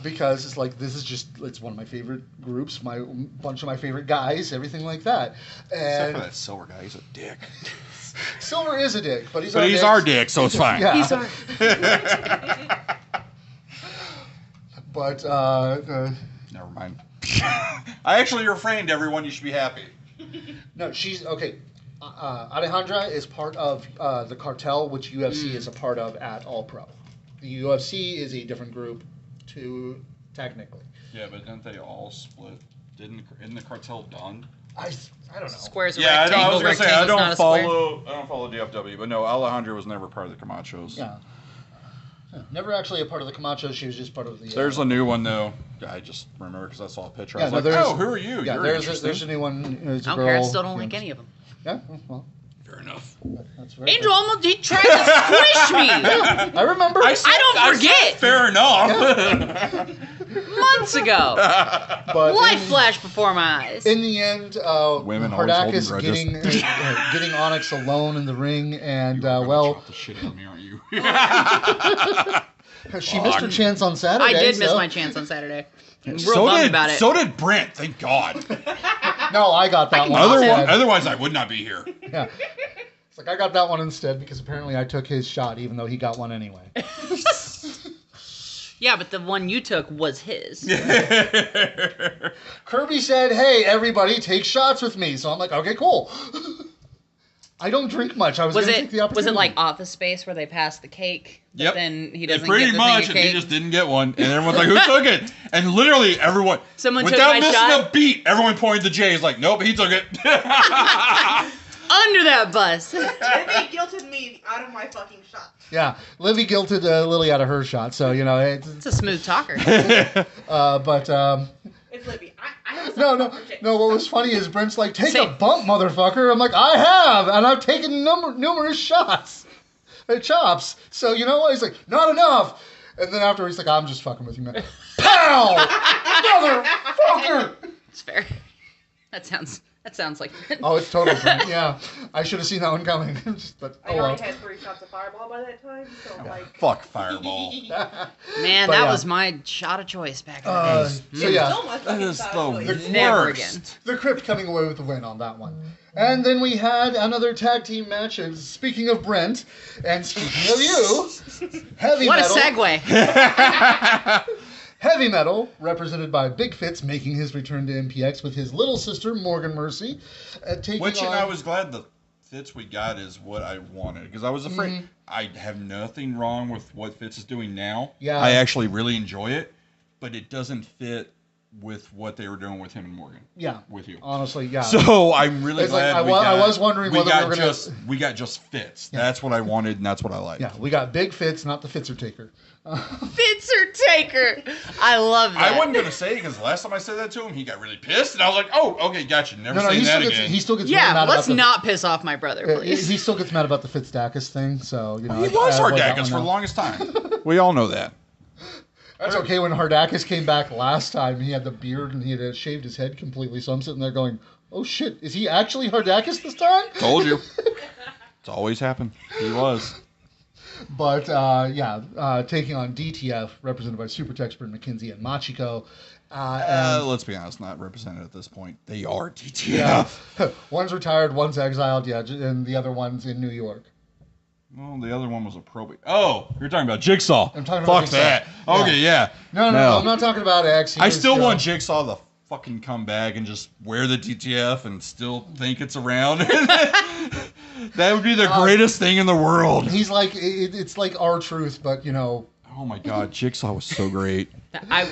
Because it's like it's one of my favorite groups, bunch of my favorite guys, everything like that. Except And for that Silver guy, he's a dick. Silver is a dick, but he's our dick, so it's fine. Yeah. He's our... But Never mind. I actually refrained, everyone. You should be happy. no, she's okay. Alejandra is part of the cartel, which UFC is a part of at All Pro. The UFC is a different group, too, technically. Yeah, but didn't they all split? Isn't the cartel done? I don't know. Square's a Yeah, I rectangle. was gonna say I Rectangle's not a square. don't follow DFW, but no, Alejandra was never part of the Camachos. Yeah. Never actually a part of the Camacho. She was just part of the. There's a new one though. I just remember because I saw a picture. Yeah, I was like, oh, who are you? Yeah, You're there's a new one. There's a I don't girl, care. I still don't like any of them. Yeah, well, Fair enough. that's very Angel almost he tried to squish me I remember. I don't forget. Fair enough. months ago. But Life flashed before my eyes. in the end, Women always Hardakis holding grudges. getting Onyx alone in the ring, and You're gonna well, chop the shit out of me, aren't you? she missed her chance on Saturday. I did miss so- my chance on Saturday. I'm real bummed about it. So did Brent. Thank God. No, I got that one. Other instead. Otherwise, I would not be here. Yeah. It's like I got that one instead because apparently I took his shot, even though he got one anyway. Yeah, but the one you took was his. Kirby said, "Hey, everybody, take shots with me." So I'm like, "Okay, cool." I don't drink much. I was going to take the opportunity. Was it like Office Space where they passed the cake? But Yep. then he doesn't Pretty get the much, thing of and he cake? just didn't get one. And everyone's like, who took it? And literally everyone, Someone took without my missing shot? a beat, everyone pointed to Jay. He's like, nope, he took it. Under that bus. They guilted me out of my fucking shot. Yeah, Livy guilted Lily out of her shot, so It's a smooth talker. but It's Libby. I have a no. What was funny is Brent's like, "Take a bump, motherfucker." I'm like, "I have, and I've taken numerous shots, chops." So you know what? He's like, "Not enough." And then after he's like, "I'm just fucking with you, man." Pow, motherfucker. It's fair. That sounds like Oh, it's total Brent. Yeah, I should have seen that one coming. But I oh well. already had 3 shots of Fireball by that time, so I'm like... Fuck Fireball. Man, But that yeah. was my shot of choice back in the day. So yeah, Still my That fucking is shot the of choice. worst. Never again. the Crypt coming away with the win on that one. And then we had another tag team match. Speaking of Brent, and speaking of you, Heavy What a Metal. segue. Heavy Metal, represented by Big Fitz, making his return to MPX with his little sister, Morgan Mercy, taking Which, on... and I was glad the Fitz we got is what I wanted. Because I was afraid. I have nothing wrong with what Fitz is doing now. Yeah. I actually really enjoy it. But it doesn't fit with what they were doing with him and Morgan. Yeah. With you. Honestly, yeah. So I'm really It's like, glad I was wondering whether we were going to... we got just Fitz. That's what I wanted, and that's what I like. Yeah, we got Big Fitz, not the Fitzer Taker. Fitzer Taker. I love that. I wasn't going to say it because last time I said that to him, he got really pissed, and I was like, oh, okay, gotcha. Never saying that again. He still gets really Yeah, mad let's about not piss off my brother, the... please. He still gets mad about the Fitzdakis thing, so, you know... He was I avoid that Hardakis one for the now. longest time. We all know that. That's okay. When Hardakis came back last time, he had the beard and he had shaved his head completely. So I'm sitting there going, "Oh shit, is he actually Hardakis this time?" Told you. It's always happened. He was. But taking on DTF, represented by Super Expert McKinsey and Machiko. Let's be honest, not represented at this point. They are DTF. Yeah, one's retired, one's exiled, and the other one's in New York. Well, the other one was a probate. Oh, you're talking about Jigsaw. I'm talking about Fuck Jigsaw. that. Yeah. Okay, yeah. No, I'm not talking about X. I still want Jigsaw to fucking come back and just wear the DTF and still think it's around. That would be the greatest thing in the world. He's like, it's like R-Truth, but Oh my god, Jigsaw was so great.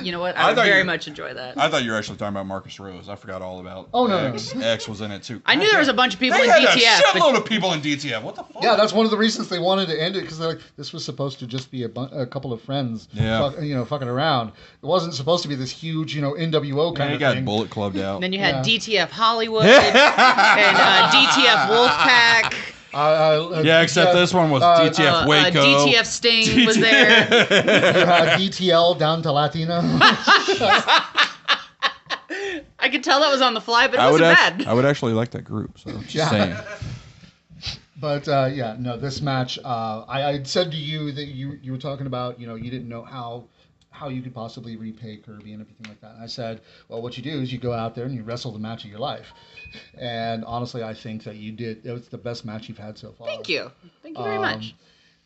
You know what? I I would thought very you- much enjoy that. I thought you were actually talking about Marcus Rose. I forgot all about Oh, no, X. X was in it too. I knew there was a bunch of people They in had DTF. a but shitload of people in DTF. What the fuck? Yeah, that's one of the reasons they wanted to end it, because they're like, this was supposed to just be a couple of friends, fucking around. It wasn't supposed to be this huge, NWO kind He of got thing. Bullet Clubbed out. And then you had Yeah. DTF Hollywood and DTF Wolfpack. Yeah, except this one was DTF Waco. DTF Sting was there. You had DTL down to Latino. I could tell that was on the fly, but it wasn't bad. I would actually like that group. So just saying. But no, this match. I had said to you that you were talking about, you didn't know how you could possibly repay Kirby and everything like that. And I said, well, what you do is you go out there and you wrestle the match of your life. And honestly, I think that you did. It was the best match you've had so far. Thank you very much.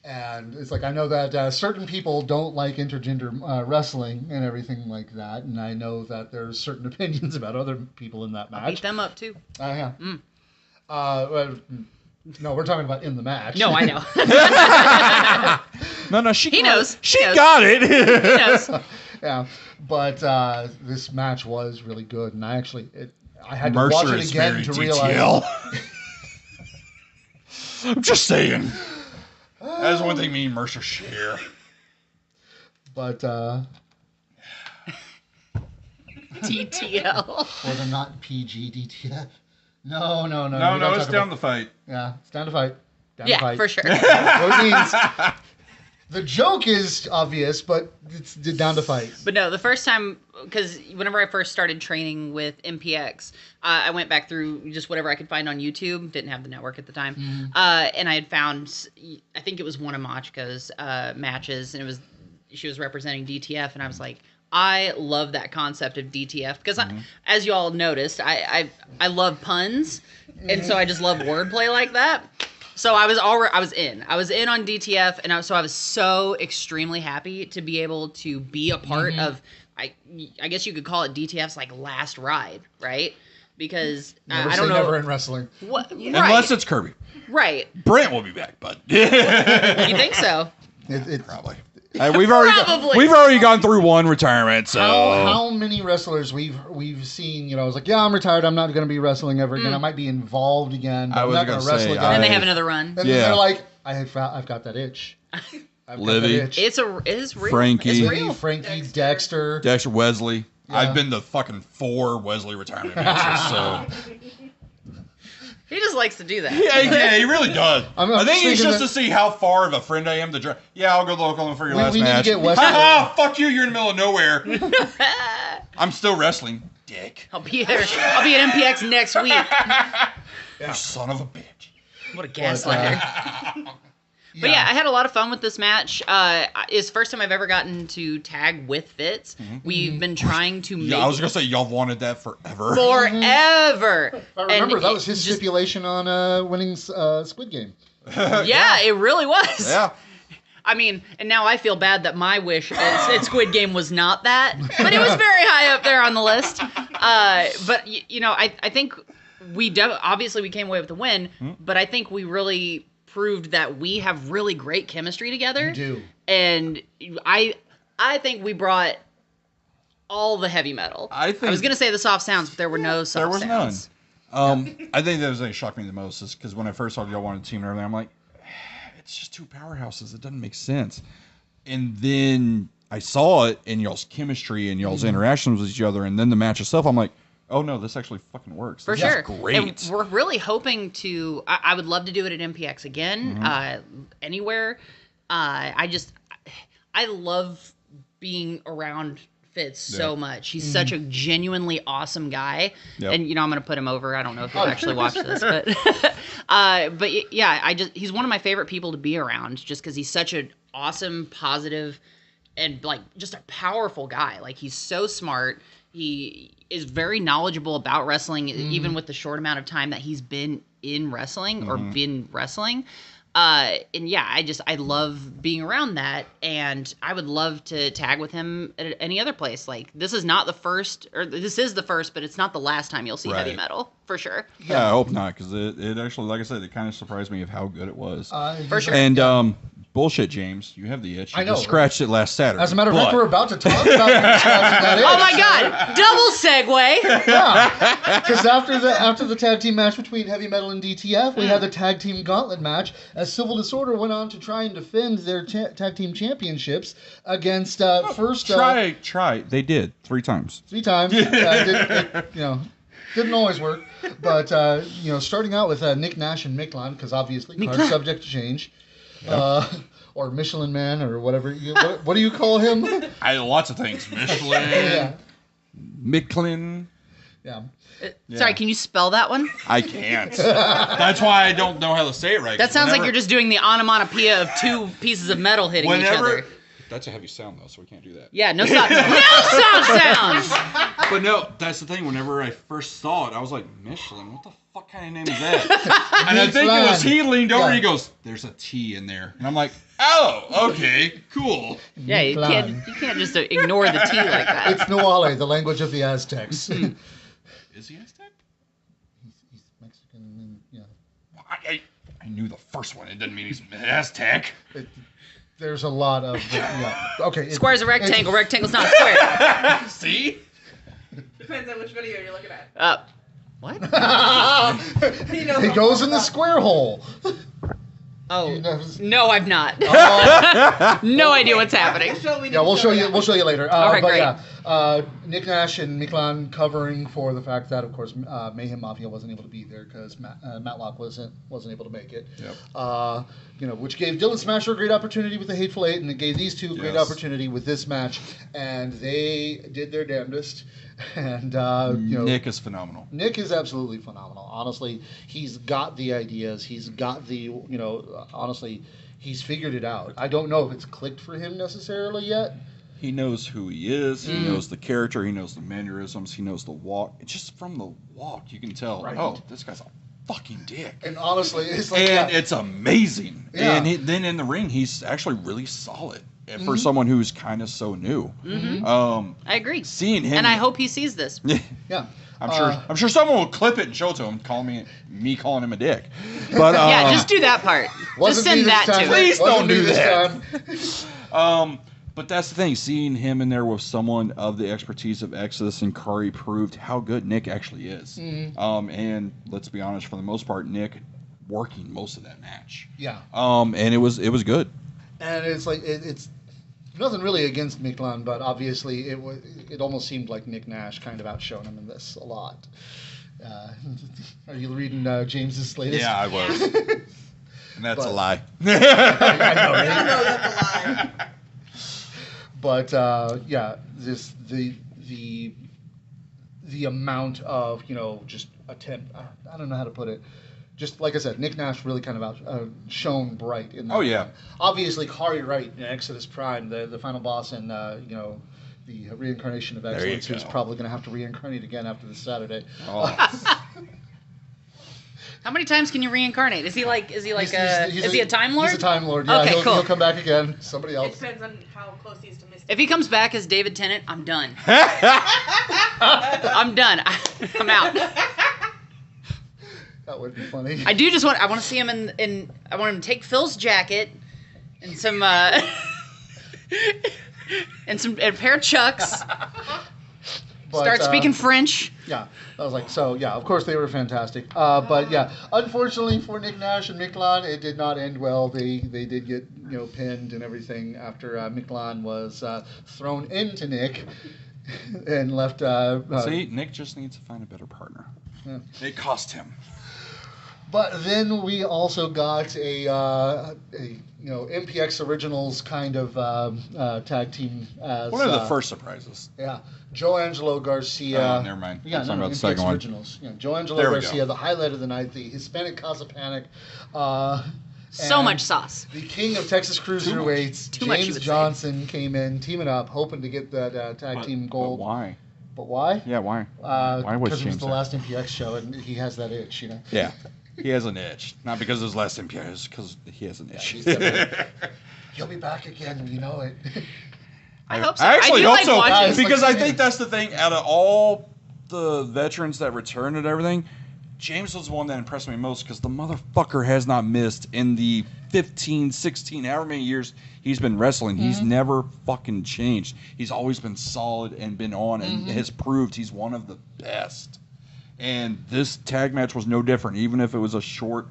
And it's like, I know that certain people don't like intergender wrestling and everything like that. And I know that there's certain opinions about other people in that match. I'll beat them up, too. Yeah. No, we're talking about in the match. No, I know. No, he knows. She got it. He knows. Yeah, but this match was really good. And I had to watch it again to realize. I'm just saying. That's one thing me and Mercer share. But DTL. Or the not PG DTF. No. No, it's down the fight. Yeah, it's down to fight. Yeah, for sure. What it means. The joke is obvious, but it's down to fight. But no, the first time, because whenever I first started training with MPX, I went back through just whatever I could find on YouTube. Didn't have the network at the time. Mm-hmm. And I had found, I think it was one of Machka's matches, and she was representing DTF, and I was like, I love that concept of DTF, because as you all noticed, I love puns, and so I just love wordplay like that. So I was in on DTF, and I was so extremely happy to be able to be a part of, I guess you could call it DTF's like last ride, right? Because I don't know. Never in wrestling. What? Right. Unless it's Kirby. Right. Brent will be back, bud. You think so? Probably. We've already gone through one retirement. So how many wrestlers we've seen? I was like, yeah, I'm retired. I'm not going to be wrestling ever again. I might be involved again, but I'm not going to wrestle again. And then they have another run. And then they're like, I've got that itch. Livy, it is real. Frankie, it's real. Frankie, Dexter, Wesley. Yeah. I've been to fucking 4 Wesley retirement matches. So. He just likes to do that. Yeah, he really does. I think it's just to see how far of a friend I am to drive. Yeah, I'll go local for your last match. Need to get Wesley. Fuck you, you're in the middle of nowhere. I'm still wrestling, dick. I'll be at MPX next week. You son of a bitch. What a gaslighter. But yeah, I had a lot of fun with this match. It's the first time I've ever gotten to tag with Fitz. We've been trying to make... I was going to say, y'all wanted that forever. Forever! I remember, that was his stipulation on winning Squid Game. Yeah, it really was. Yeah. I mean, and now I feel bad that my wish at Squid Game was not that. But it was very high up there on the list. But, I think obviously we came away with the win, but I think we really... proved that we have really great chemistry together. You do. And I think we brought all the heavy metal. I was going to say the soft sounds, but there were no soft sounds. None. I think that was what shocked me the most is because when I first saw y'all wanted a team and everything, I'm like, it's just 2 powerhouses. It doesn't make sense. And then I saw it in y'all's chemistry and y'all's interactions with each other, and then the match itself, I'm like, oh no, this actually fucking works. For this sure. is great. And we're really hoping to. I would love to do it at MPX again, anywhere. I love being around Fitz so much. He's such a genuinely awesome guy, and I'm gonna put him over. I don't know if he'll actually watch this, but yeah, he's one of my favorite people to be around, just because he's such an awesome, positive, and like just a powerful guy. Like he's so smart. He is very knowledgeable about wrestling, even with the short amount of time that he's been in wrestling or been wrestling. And yeah, I love being around that, and I would love to tag with him at any other place. Like this is not the first, or this is the first, but it's not the last time you'll see heavy metal for sure. Yeah, I hope not, because it actually, like I said, it kind of surprised me of how good it was. For sure. And bullshit, James, you have the itch. You just scratched it last Saturday. As a matter of fact, we're about to talk about that itch. Oh my god, double segue. Yeah, because after the tag team match between Heavy Metal and DTF, we had the tag team gauntlet match as Civil Disorder went on to try and defend their tag team championships against Try. They did 3 times. 3 times. Didn't always work, but starting out with Nick Nash and Micklon, because obviously card's subject to change, or Michelin Man or whatever. What do you call him? Lots of things. Michelin, Yeah. Micklin. Yeah. Sorry, can you spell that one? I can't. That's why I don't know how to say it right. That sounds like you're just doing the onomatopoeia of two pieces of metal hitting each other. That's a heavy sound though, so we can't do that. Yeah, no stop. No stop sounds. But no, that's the thing. Whenever I first saw it, I was like, Michelin, what the fuck kind of name is that? And I think it was he leaned over and he goes, "There's a T in there," and I'm like, "Oh, okay, cool." Yeah, you can't just ignore the T like that. It's Nuale, the language of the Aztecs. Is he Aztec? He's Mexican, and, yeah. I knew the first one. It doesn't mean he's Aztec. There's a lot of okay. Square's a rectangle. Rectangle's not a square. See? Depends on which video you're looking at. What? He knows He what goes I'm in the talking square hole. Oh, You never- no, I've not. No idea what's happening. Yeah, we'll show you. We'll show you later. Okay, but great. yeah, Nick Nash and Micklon covering for the fact that, of course, Mayhem Mafia wasn't able to be there because Matlock wasn't able to make it. Yep. Which gave Dylan Smasher a great opportunity with the Hateful Eight, and it gave these two a great Yes. opportunity with this match, and they did their damnedest. And Nick is phenomenal. Nick is absolutely phenomenal. Honestly, he's got the ideas. He's got the, honestly, he's figured it out. I don't know if it's clicked for him necessarily yet. He knows who he is. He knows the character. He knows the mannerisms. He knows the walk. Just from the walk, you can tell, Right. oh, this guy's a fucking dick. And honestly, it's like, And it's amazing. Yeah. And then in the ring, he's actually really solid for someone who's kind of so new. I agree. Seeing him, And I hope he sees this. yeah. I'm sure someone will clip it and show it to him, me calling him a dick. But Yeah, just do that part. Just Wasn't me send this that time. to him. Please Wasn't don't me do this that. time. But that's the thing, seeing him in there with someone of the expertise of Exodus and Kari proved how good Nick actually is. And let's be honest, for the most part, Nick working most of that match. Yeah. And it was good. And it's like it's nothing really against Micklon, but obviously it almost seemed like Nick Nash kind of outshone him in this a lot. Are you reading James's latest? Yeah, I was. And that's a lie. I know, right? I know that's a lie. But the amount of just attempt. I don't know how to put it. Just like I said, Nick Nash really kind of shone bright in that. Oh, yeah. one. Obviously, Kari Wright in Exodus Prime, the final boss, and the reincarnation of you excellence, who's go. probably going to have to reincarnate again after this Saturday. Oh. How many times can you reincarnate? Is he a Time Lord? He's a Time Lord. Yeah, Okay, he'll, cool. he'll come back again. Somebody It else. depends on how close he is to Mystic. If he comes back as David Tennant, I'm done. I'm done. I'm out. That would be funny. I do just want. I want to see him in. I want him to take Phil's jacket and some and a pair of Chucks. But, Start speaking French. Yeah, I was like, so yeah, of course they were fantastic. But yeah, unfortunately for Nick Nash and Micklon, it did not end well. They did get pinned and everything after Micklon was thrown into Nick and left. See, Nick just needs to find a better partner. Yeah. It cost him. But then we also got a MPX Originals kind of tag team as One of the first surprises. Yeah, Joe Angelo Garcia. Oh, never mind. Yeah, I'm talking about the MPX second one. Originals. Yeah, Joe Angelo There we Garcia, go. the highlight of the night, the Hispanic Casa Panic. So and much sauce. The king of Texas Cruiserweights, Too much, you James would say. Johnson, came in, teaming up, hoping to get that tag team gold. But why? But why? Yeah, why? Why was Because it was James the there? last MPX show, and he has that itch, Yeah. He has an itch. Not because of his last MPI, it's because he has an itch. he's definitely- He'll be back again, you know it. I hope so. I actually do hope like so, watching. because I think that's the thing. Out of all the veterans that returned and everything, James was the one that impressed me most because the motherfucker has not missed in the 15, 16, however many years he's been wrestling. He's never fucking changed. He's always been solid and been on and has proved he's one of the best. And this tag match was no different, even if it was a short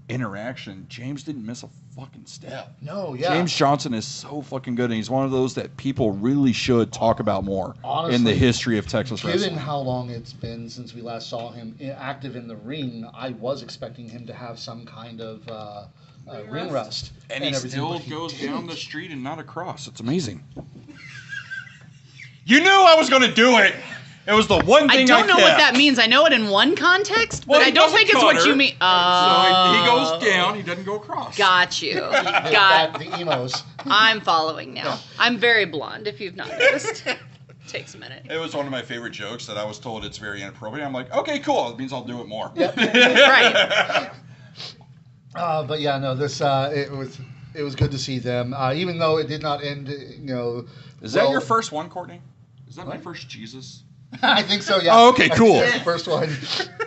interaction, James didn't miss a fucking step. No, yeah. James Johnson is so fucking good, and he's one of those that people really should talk about more Honestly, in the history of Texas given wrestling. how long it's been since we last saw him active in the ring, I was expecting him to have some kind of ring rust. And he everything, still but he goes didn't. down the street and not across. It's amazing. You knew I was going to do it. It was the one thing I don't know what kept. that means. I know it in one context, but Well, I he don't think it's what doesn't you mean. So he goes down. He doesn't go across. Got you. The Got. emos. I'm following now. I'm very blonde. If you've not noticed, takes a minute. It was one of my favorite jokes that I was told it's very inappropriate. I'm like, okay, cool. It means I'll do it more. Yep. Right. But yeah, no, this it was good to see them, even though it did not end. Is well. that your first one, Courtney? Is that my What? first Jesus? I think so. Yeah. Oh, okay, I think cool. that's the first one.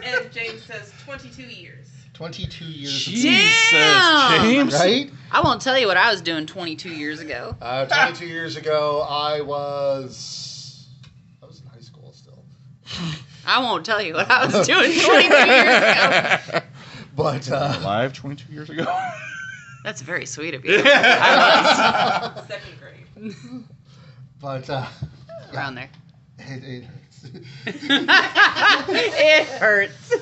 And James says 22 years. 22 years. Jesus, Damn. James. Right? I won't tell you what I was doing 22 years ago. 22 years ago, I was in high school still. I won't tell you what I was doing 22 years ago. But Alive 22 years ago. That's very sweet of you. I Second grade. but was around there. it hurts. It hurts.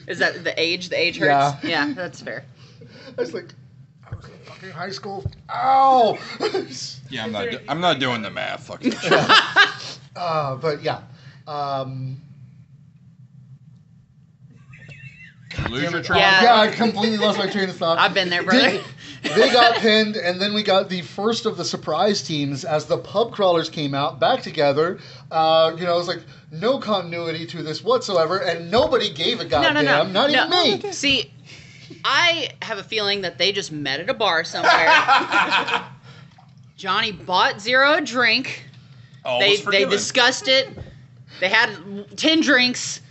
Is that the age? The age hurts? Yeah. Yeah, that's fair. I was like, I was in fucking high school. Ow! Yeah, I'm not doing the math. Fuck that shit. But yeah. You lose Damn your it. train. Yeah. I completely lost my train of thought. I've been there, brother. They got pinned, and then we got the first of the surprise teams as the pub crawlers came out back together. It was like no continuity to this whatsoever, and nobody gave a goddamn. Not even me. See, I have a feeling that they just met at a bar somewhere. Johnny bought Zero a drink. All They was forgiven. discussed it. They had 10 drinks,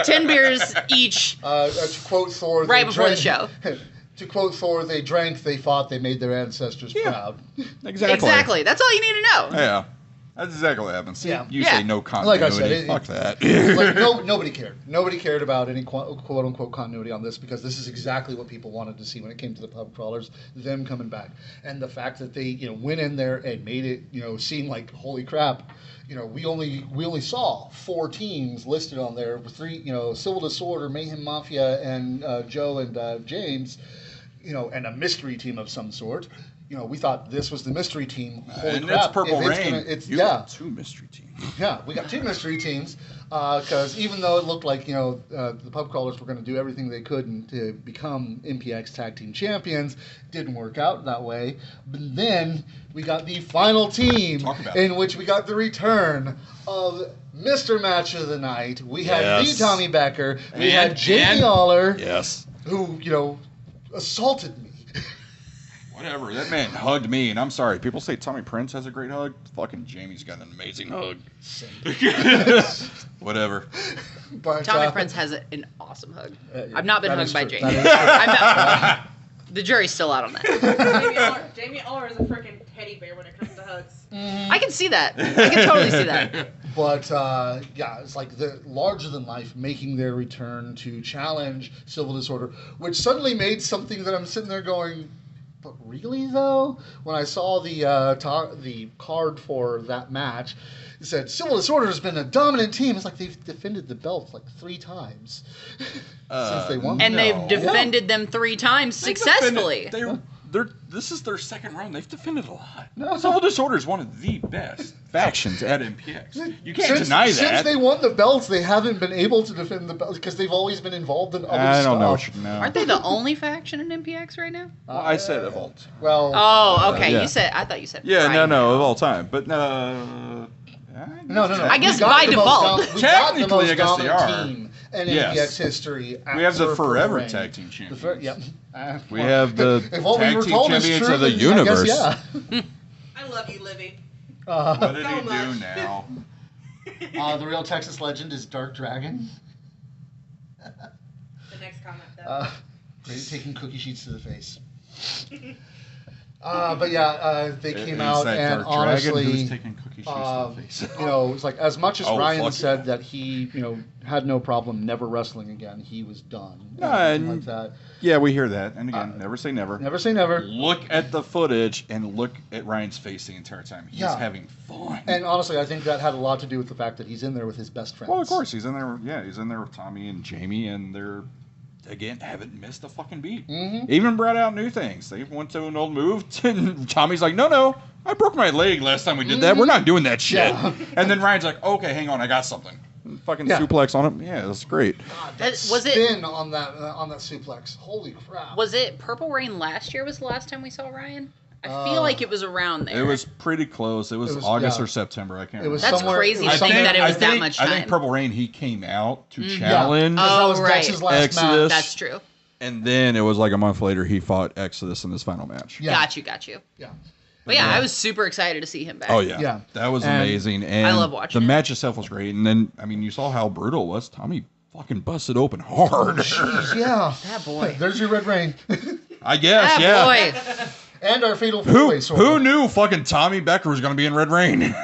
10 beers each. To quote Thor, Right they before the drank- show. To quote Thor, they drank, they fought, they made their ancestors proud. Exactly. That's all you need to know. Yeah. That's exactly what happens. Yeah. You Yeah. say no Like I continuity. said, Fuck that. Like nobody cared. Nobody cared about any quote unquote continuity on this because this is exactly what people wanted to see when it came to the pub crawlers, them coming back, and the fact that they went in there and made it seem like holy crap. We only saw 4 teams listed on there with 3 Civil Disorder, Mayhem Mafia, and Joe and James, and a mystery team of some sort. We thought this was the mystery team. Holy and crap! it's Purple if it's Rain. It's You yeah. got 2 mystery teams. Yeah, we got 2 mystery teams because even though it looked like the pub crawlers were going to do everything they could to become MPX Tag Team Champions, it didn't work out that way. But then we got the final team Talk about in which we got the return of Mr. Match of the Night. We had Yes. the Tommy Becker. We And- had Jamie and- Aller, Yes. who assaulted me. Whatever. That man hugged me, and I'm sorry. People say Tommy Prince has a great hug. Fucking Jamie's got an amazing hug. Whatever. But, Tommy Prince has an awesome hug. I've not been that hugged is by true. Jamie. That is true. The jury's still out on that. Jamie Aller is a freaking teddy bear when it comes to hugs. I can see that. I can totally see that. But it's like the larger than life making their return to challenge Civil Disorder, which suddenly made something that I'm sitting there going, but really though? When I saw the card for that match, it said Civil Disorder has been a dominant team. It's like they've defended the belt like 3 times since they won. And No. they've defended them 3 times They've successfully. defended- this is their second run. They've defended a lot. No. Civil Disorder is one of the best factions at MPX. You can't Since deny that. Since they won the belts, they haven't been able to defend the belts because they've always been involved in other I don't know. stuff. Aren't they the only faction in MPX right now? Well, I said of all time. Well, Oh, okay. Yeah. I thought you said Yeah, right no, now. of all time. But no. I guess We got by the default. most we got the Technically, most I guess they dominant are. team in Yes. MPX history. We have the after forever Reign. tag team The champions. yep. We have the if what we tag were team told is champions true, of the then universe. I guess, I love you, Livy. yeah. What did So he do much. now? The real Texas legend is Dark Dragon. The next comment, though. Great at taking cookie sheets to the face. But yeah, they came out that and dark dragon honestly, who's taking cookie sheets to the face. it's like as much as Oh, Ryan fuck said yeah. that he, had no problem never wrestling again, he was done. And- Like that. Yeah, we hear that. And again, never say never. Never say never. Look at the footage and look at Ryan's face the entire time. He's Yeah. having fun. And honestly, I think that had a lot to do with the fact that he's in there with his best friends. Well, of course, he's in there. Yeah, he's in there with Tommy and Jamie, and they're, again, haven't missed a fucking beat. Mm-hmm. Even brought out new things. They went to an old move, and Tommy's like, no, I broke my leg last time we did that. We're not doing that shit. Yeah. And then Ryan's like, okay, hang on, I got something. Fucking Yeah. suplex on him. Yeah, that's great. God, that Was it- spin on that suplex? Holy crap! Was it Purple Rain last year? Was the last time we saw Ryan? I Uh, feel like it was around there. It was pretty close. It was was- August yeah. or September. I can't It was remember. That's somewhere- crazy it to was think somewhere- that it was I that think- much I time. think Purple Rain, he came out to Yeah, challenge. 'cause that was Oh, right. Dex's last Exodus. That's true. And then it was like a month later, he fought Exodus in his final match. Yeah. Got you. Yeah. But yeah, Yeah. I was super excited to see him back. Oh yeah, Yeah. that was And amazing. And I love watching the it. match itself was great. And then I mean, you saw how brutal it was. Tommy fucking busted open hard. Jeez, yeah. That boy. There's your red rain. I guess, That yeah. boy. And our fatal Who four-way sword. who knew fucking Tommy Becker was going to be in Red Rain?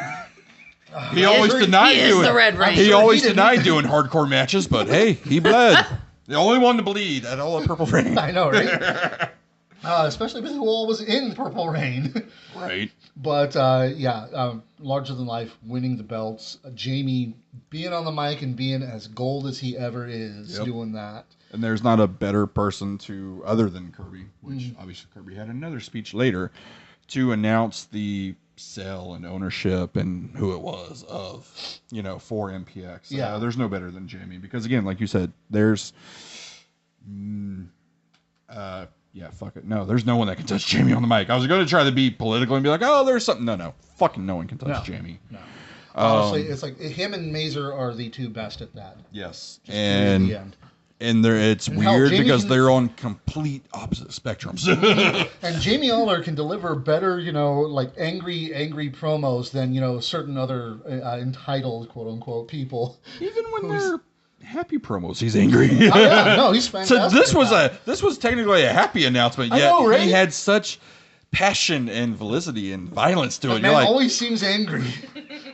He always is- denied he is doing the Red Rain. He Sure, always he didn't. denied doing hardcore matches, but hey, he bled. The only one to bleed at all of Purple Rain. I know, right? Especially with who all was in Purple Rain. Right. But larger than life, winning the belts. Jamie being on the mic and being as gold as he ever is, Yep. doing that. And there's not a better person to, other than Kirby, which Mm-hmm. obviously Kirby had another speech later, to announce the sale and ownership and who it was of, for MPX. Yeah. There's no better than Jamie because, again, like you said, there's, fuck it. No, there's no one that can touch Jamie on the mic. I was going to try to be political and be like, oh, there's something. No. Fucking no one can touch No. Jamie. No. Honestly, it's like him and Mazer are the two best at that. Yes. Just period, the end. And it's And hell, weird Jamie because can- they're on complete opposite spectrums. And Jamie Aller can deliver better, like angry promos than, certain other entitled, quote unquote, people. Even when they're happy promos, he's angry. Oh, yeah, no, he's fantastic. So this at was that. technically a happy announcement, I yet know, right? he had such passion and validity and violence to That it. man You're like, always seems angry,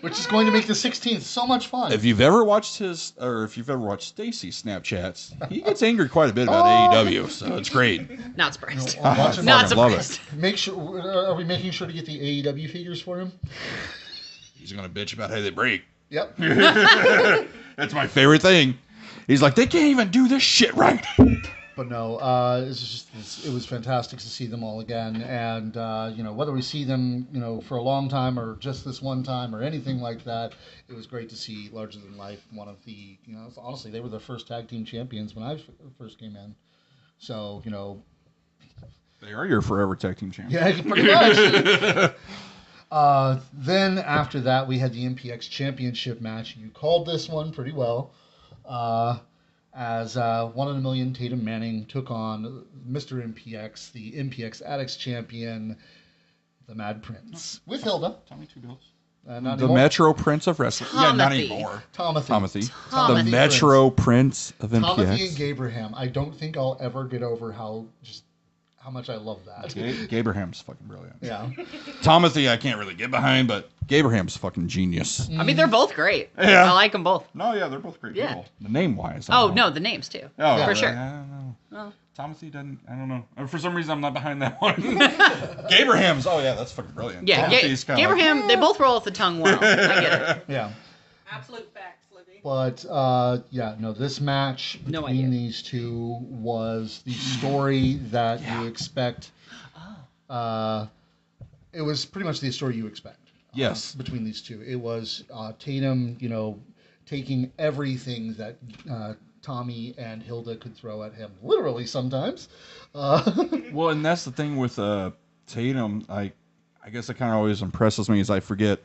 which is going to make the 16th so much fun. if you've ever watched if you've ever watched Stacy's Snapchats, he gets angry quite a bit about Oh. AEW, so it's great. Not surprised. I'm watching Not fucking love it. surprised. Make sure. Are we making sure to get the AEW figures for him? He's gonna bitch about how they break. Yep. That's my favorite thing. He's like, they can't even do this shit right. But no, it was fantastic to see them all again, and whether we see them, for a long time or just this one time or anything like that, it was great to see Larger Than Life. One of the, honestly, they were the first tag team champions when I first came in, so They are your forever tag team champions. yeah, pretty much. Then after that, we had the MPX Championship match. You called this one pretty well. As 1 in a million Tatum Manning took on Mr. MPX, the MPX Addicts champion, the Mad Prince, with Hilda. Tommy Two Bills. Not The anymore. Metro Prince of Wrestling. Yeah, not Tomothy. anymore. Tomothy. The Metro Prince of Tomothy and MPX. Gabraham. I don't think I'll ever get over how much I love that. Gabraham's fucking brilliant. Yeah. Tomothy I can't really get behind, but Gabraham's fucking genius. I mean, they're both great. Yeah. I like them both. No, yeah, they're both great Yeah. people. The name wise. Oh, no, the names too. Oh, for sure. I don't know. Oh. Tomothy doesn't. I don't know. For some reason, I'm not behind that one. Gabraham's. Oh yeah, that's fucking brilliant. Yeah, Tomothy's kinda like, Gabraham, they both roll off the tongue well. I get it. Yeah. Absolute facts, Libby. But this match No between idea. these two was the story that you expect. It was pretty much the story you expect. Yes. Between these two, it was Tatum, taking everything that Tommy and Hilda could throw at him, literally sometimes. Well, and that's the thing with Tatum. I guess it kind of always impresses me is I forget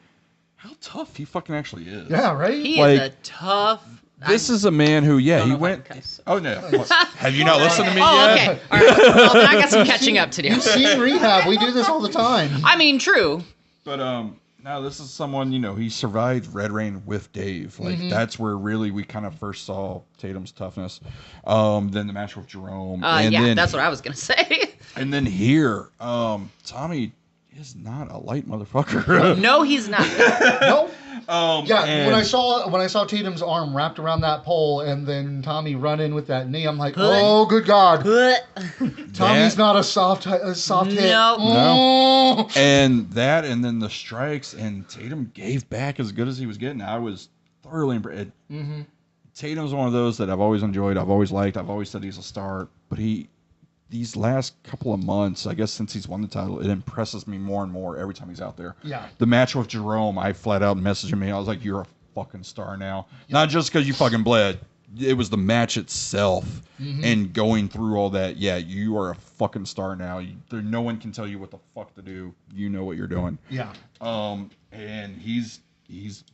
how tough he fucking actually is. Yeah, right. He Like, is a tough. This is a man who, don't he know if I went. can cuss. Oh no! Have you not listened to me Oh, yet? okay. All right. Well, then I got some catching up to do. You've seen Rehab. We do this all the time. I mean, true. But now this is someone he survived Red Rain with Dave. Like that's where really we kind of first saw Tatum's toughness. Then the match with Jerome. And Yeah, then that's what I was gonna say. And then here, Tommy is not a light motherfucker. No, he's not. No. Yeah, and when I saw Tatum's arm wrapped around that pole and then Tommy run in with that knee, I'm like, oh, good God. Tommy's not a soft hit. No. No. And that, and then the strikes, and Tatum gave back as good as he was getting. I was thoroughly impressed. Mm-hmm. Tatum's one of those that I've always enjoyed, I've always liked, I've always said he's a star, but these last couple of months, I guess since he's won the title, it impresses me more and more every time he's out there. Yeah. The match with Jerome, I flat out messaged him. I was like, you're a fucking star now. Yep. Not just because you fucking bled. It was the match itself and going through all that. Yeah, you are a fucking star now. No one can tell you what the fuck to do. You know what you're doing. Yeah. And he's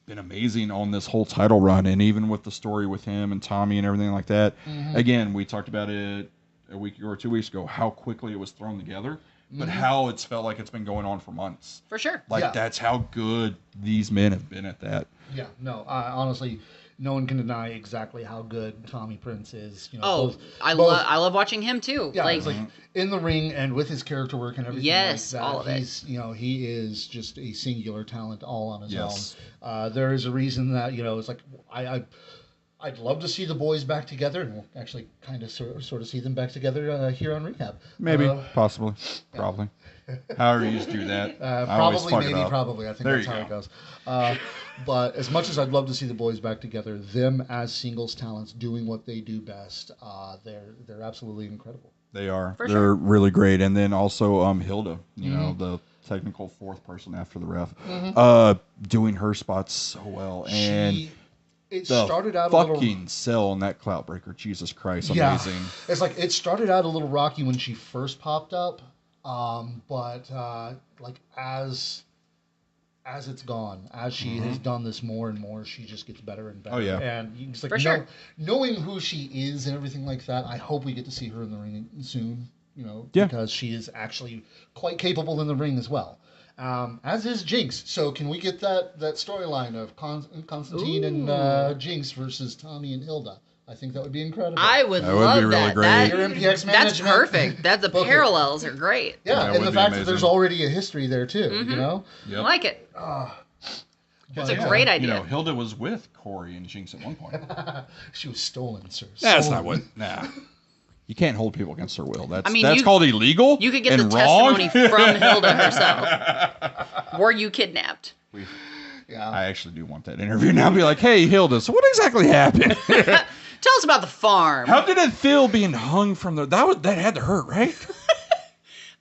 been amazing on this whole title run, and even with the story with him and Tommy and everything like that. Again, we talked about it a week or 2 weeks ago, how quickly it was thrown together, but how it's felt like it's been going on for months. For sure. Like, that's how good these men have been at that. Yeah, no, honestly, no one can deny exactly how good Tommy Prince is. You know, I love watching him too. Yeah, like in the ring and with his character work and everything. Yes, like that, all of it. He is just a singular talent all on his own. There is a reason that it's like I'd love to see the boys back together, and we'll actually kind of sort of see them back together here on Rehab. Maybe, possibly, probably. However you just do that. Probably, maybe, probably. I think that's how it goes. But as much as I'd love to see the boys back together, them as singles talents doing what they do best, they're absolutely incredible. They are. For They're sure. really great. And then also Hilda, you know, the technical fourth person after the ref, doing her spots so well. And it started out a fucking little sell on that clout breaker. Jesus Christ, amazing. It's like it started out a little rocky when she first popped up, but like as it's gone, as she has done this more and more, she just gets better and better. Oh yeah, and you just like For sure. knowing who she is and everything like that. I hope we get to see her in the ring soon. You know, Yeah. because she is actually quite capable in the ring as well. As is Jinx. So can we get that storyline of Constantine and Jinx versus Tommy and Hilda? I think that would be incredible. I would That would love be really that. great. That- Your MPX that's management. perfect. The Book it. parallels are great. Yeah, That and would the be fact that amazing. there's already a history there too. You know. I like it. It's a great idea. You know, Hilda was with Corey and Jinx at one point. She was stolen, sir. That's Stolen. not what. Nah. You can't hold people against their will. That's mean, that's you- called illegal. You could get and the wrong. testimony from Hilda herself. Were you kidnapped? Yeah. I actually do want that interview now. Be like, hey, Hilda, so what exactly happened? Tell us about the farm. How did it feel being hung from the? That had to hurt, right?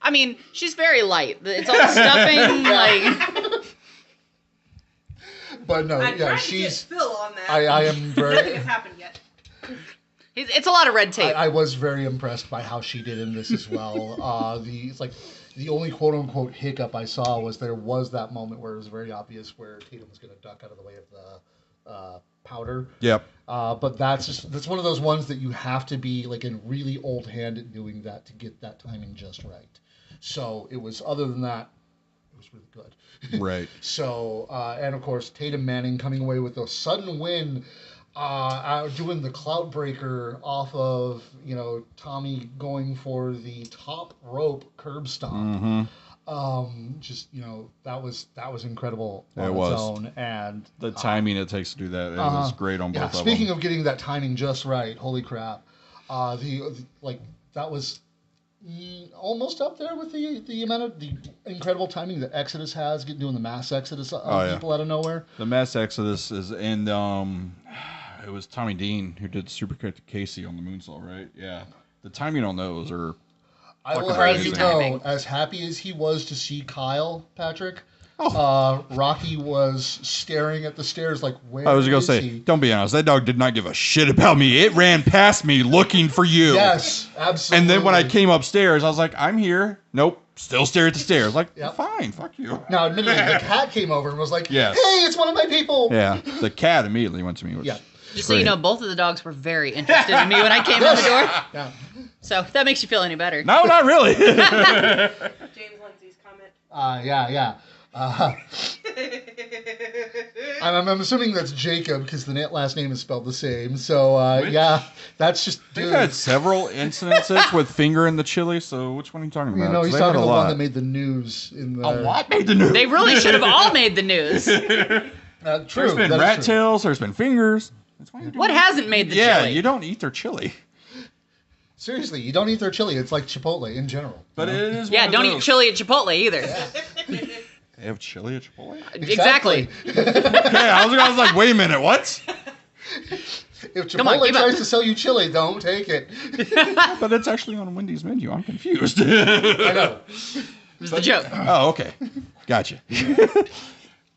I mean, she's very light. It's all stuffing, like. But no, I'm trying to she's. get Phil on that. I am Nothing very. has happened yet. It's a lot of red tape. I was very impressed by how she did in this as well. It's like the only quote unquote hiccup I saw was there was that moment where it was very obvious where Tatum was going to duck out of the way of the powder. Yep. But that's one of those ones that you have to be like a really old hand at doing that to get that timing just right. So it was, other than that, it was really good. Right. So, and of course, Tatum Manning coming away with a sudden win, doing the clout breaker off of, Tommy going for the top rope curb stomp. Just, that was incredible on its own. And The timing it takes to do that, it was great on both of them. speaking of getting that timing just right, holy crap. That was almost up there with the amount of the incredible timing that Exodus has, doing the mass exodus of people out of nowhere. The mass exodus is, and it was Tommy Dean who did Supercut to Casey on the moonsault, right? Yeah. The timing on those are. I will fucking have crazy you amazing. know, as happy as he was to see Kyle, Patrick, Rocky was staring at the stairs like, where I was gonna say, he? don't be honest. That dog did not give a shit about me. It ran past me looking for you. Yes, absolutely. And then when I came upstairs, I was like, I'm here. Nope. Still stare at the stairs. Like, Yep. fine, fuck you. Now, admittedly, the cat came over and was like, Yes. hey, it's one of my people. Yeah. The cat immediately went to me. Which Yeah. Just so you know, both of the dogs were very interested in me when I came in the door. Yeah. So if that makes you feel any better. No, not really. James Lindsay's comment. Yeah. I'm assuming that's Jacob because the last name is spelled the same. So Which? yeah, that's just. They've Dude. had several incidences with finger in the chili, so which one are you talking about? You know, he's 'Cause they've had talking a the one lot. that made the news in the. A what made the news? They really should have all made the news. True. There's been that is rat true. tails. There's been fingers. That's why you're doing What it. hasn't made the Yeah, chili? you don't eat their chili. Seriously, you don't eat their chili. It's like Chipotle in general. But it is. Yeah, one of don't eat those. chili at Chipotle either. They have chili at Chipotle? Exactly. Okay, I was like, wait a minute, what? If Come on, Chipotle keep up. tries to sell you chili, don't take it. But it's actually on Wendy's menu. I'm confused. I know. It was the joke. Oh, okay. Gotcha.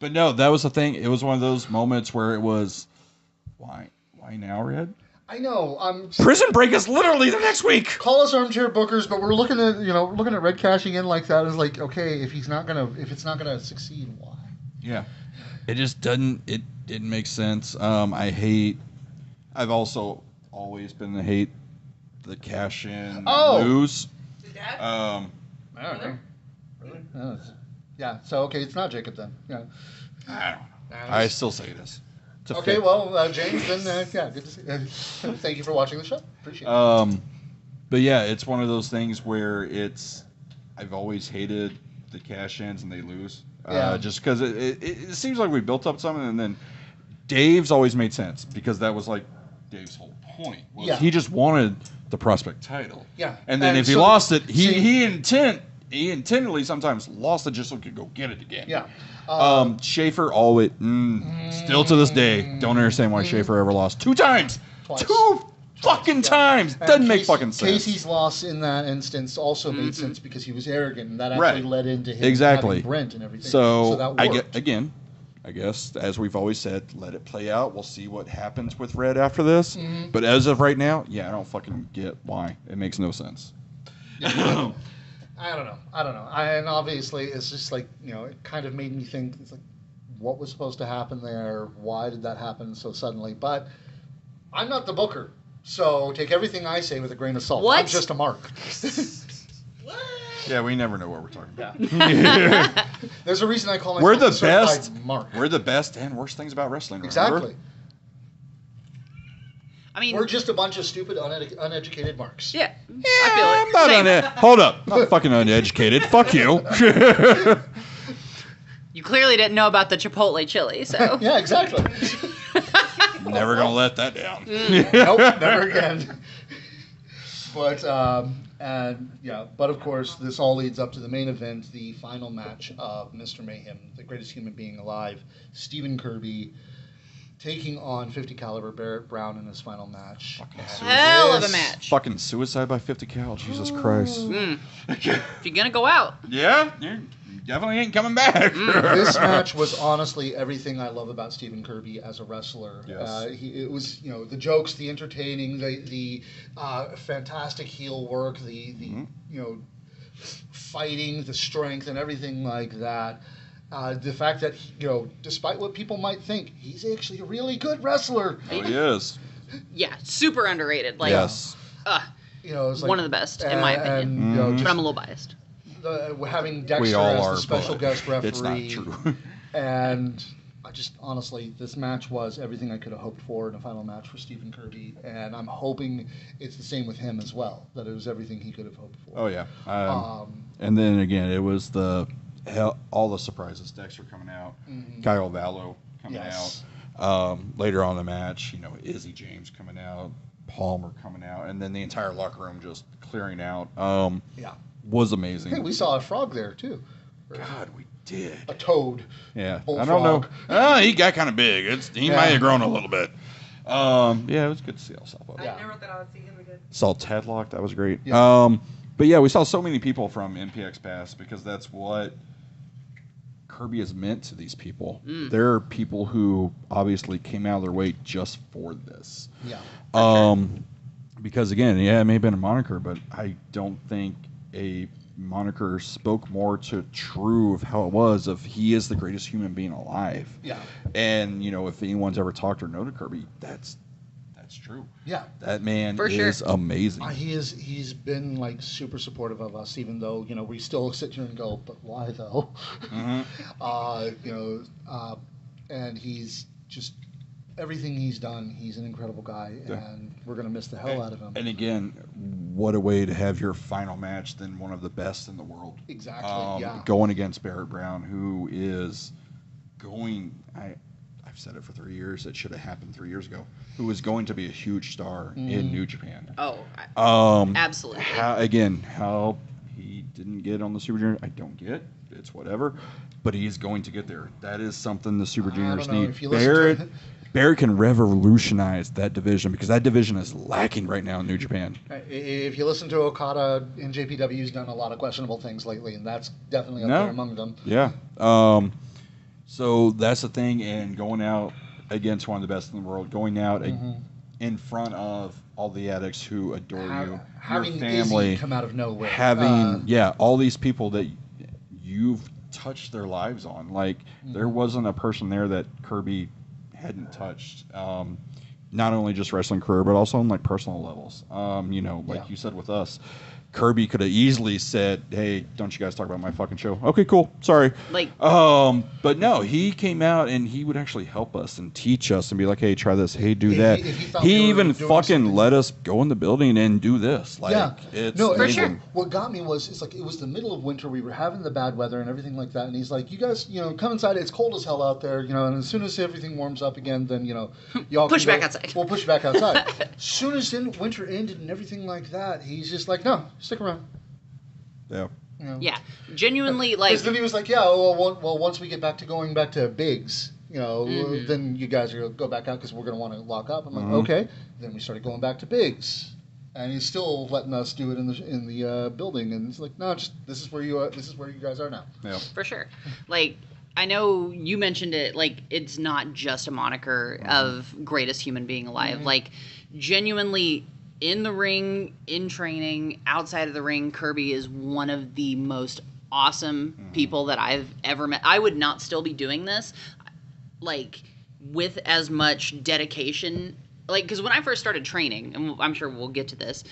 But no, that was the thing. It was one of those moments where it was, why now, Red? I know. Prison Break is literally the next week. Call us armchair bookers, but we're looking at Red cashing in like that. Is like, okay, if it's not gonna succeed, why? Yeah. It just didn't make sense. I've also always been to hate the cash in lose. Did that? I don't know. Really? Yeah. So okay, it's not Jacob then. Yeah. I don't know. I still say this. It's a Okay, fit. well, James, then yeah, good to see. Thank you for watching the show. Appreciate it. But yeah, it's one of those things where I've always hated the cash ins and they lose. Yeah. Just because it seems like we built up something, and then Dave's always made sense because that was like Dave's whole point. Was Yeah. He just wanted the prospect title. Yeah. And then And if he so- lost it, see- he intentionally sometimes lost it just so he could go get it again. Yeah. Schaefer always, still to this day, don't understand why Schaefer ever lost 2 times. Twice. 2 fucking times. And Doesn't make Casey- fucking sense. Casey's loss in that instance also made sense because he was arrogant, and that actually Right. led into him Exactly. having Brent and everything. So, that I worked. guess, as we've always said, let it play out. We'll see what happens with Red after this. Mm-hmm. But as of right now, yeah, I don't fucking get why. It makes no sense. I don't know. And obviously, it's just like, it kind of made me think, it's like, what was supposed to happen there? Why did that happen so suddenly? But I'm not the booker, so take everything I say with a grain of salt. What? I'm just a mark. What? Yeah, we never know what we're talking about. There's a reason I call myself We're the a certified best. mark. We're the best and worst things about wrestling. Remember? Exactly. I mean, We're just a bunch of stupid, uneducated marks. yeah, I I'm feel not it. Same. hold up. Not fucking uneducated. Fuck you. You clearly didn't know about the Chipotle chili, so. Yeah, exactly. Never gonna let that down. Nope, never again. But but of course, this all leads up to the main event, the final match of Mr. Mayhem, the greatest human being alive, Stephen Kirby, taking on 50 caliber Barrett Brown in his final match. Hell of a This- match. Fucking suicide by 50 cal. Jesus Christ. If you're gonna go out, Yeah, you definitely ain't coming back. This match was honestly everything I love about Stephen Kirby as a wrestler. Yes. It was, the jokes, the entertaining, the fantastic heel work, the fighting, the strength, and everything like that. The fact that despite what people might think, he's actually a really good wrestler. Oh, he is. yeah, super underrated. Like, Yes. It's like, one of the best, in my opinion. And, Mhm. But just I'm a little biased. having Dexter We all as are, the special but guest referee. it's not true. And I just honestly, this match was everything I could have hoped for in a final match for Stephen Kirby, and I'm hoping it's the same with him as well. That it was everything he could have hoped for. Oh, yeah. Um, And then again, it was all the surprises. Dexter coming out, Kyle Vallo coming Yes. out. Later on in the match, Izzy James coming out, Palmer coming out, and then the entire locker room just clearing out. yeah. Was amazing. Hey, we saw a frog there too. Or God, we did. a toad. Yeah, I Bullfrog. don't know. He got kind of big. He Yeah. might have grown a little bit. Yeah, it was good to see El Salvador. Yeah. I never thought I would see him again. Saw Tadlock. That was great. Yeah. But yeah, we saw so many people from MPX Pass because that's what Kirby has meant to these people. There are people who obviously came out of their way just for this. Yeah. Because again, yeah, it may have been a moniker, but I don't think a moniker spoke more to true of how it was of he is the greatest human being alive. Yeah. And if anyone's ever talked or known to Kirby, that's true. Yeah. That man For sure. is amazing. He's been like super supportive of us, even though we still sit here and go, but why though? Mhm. and he's just everything he's done. He's an incredible guy, Yeah. and we're gonna miss the hell out of him. And again, what a way to have your final match than one of the best in the world. Exactly. Yeah. Going against Barrett Brown, who is going. I've said it for 3 years. It should have happened 3 years ago. Who is going to be a huge star in New Japan? Oh, absolutely. How he didn't get on the Super Junior, I don't get. It's whatever, but he's going to get there. That is something the Super Juniors need. If you listen to Barrett can revolutionize that division because that division is lacking right now in New Japan. If you listen to Okada, NJPW's done a lot of questionable things lately, and that's definitely up there among them. Yeah. So that's the thing, and going out against one of the best in the world, going out in front of all the addicts who adore you, having your family, Izzy come out of nowhere, having all these people that you've touched their lives on. Like there wasn't a person there that Kirby hadn't touched, not only just wrestling career, but also on like personal levels. You said with us, Kirby could have easily said, "Hey, don't you guys talk about my fucking show?" Okay, cool. Sorry. But no, he came out and he would actually help us and teach us and be like, "Hey, try this. Hey, do that." He even fucking let us go in the building and do this. It's no, for sure. What got me was it was the middle of winter. We were having the bad weather and everything like that. And he's like, "You guys, come inside. It's cold as hell out there. And as soon as everything warms up again, then y'all push can back go. outside. We'll push back outside." As soon as winter ended and everything like that, he's just like, "No, stick around." Yeah. Yeah, genuinely, like. Because then he was like, "Yeah, well, once we get back to Biggs, then you guys are gonna go back out because we're gonna want to lock up." I'm like, "Okay." Then we started going back to Biggs, and he's still letting us do it in the building. And it's like, "No, just this is where you guys are now." Yeah. For sure. Like, I know you mentioned it. Like, it's not just a moniker of greatest human being alive. Like, genuinely. In the ring, in training, outside of the ring, Kirby is one of the most awesome people that I've ever met. I would not still be doing this, like, with as much dedication. Like, because when I first started training, and I'm sure we'll get to this,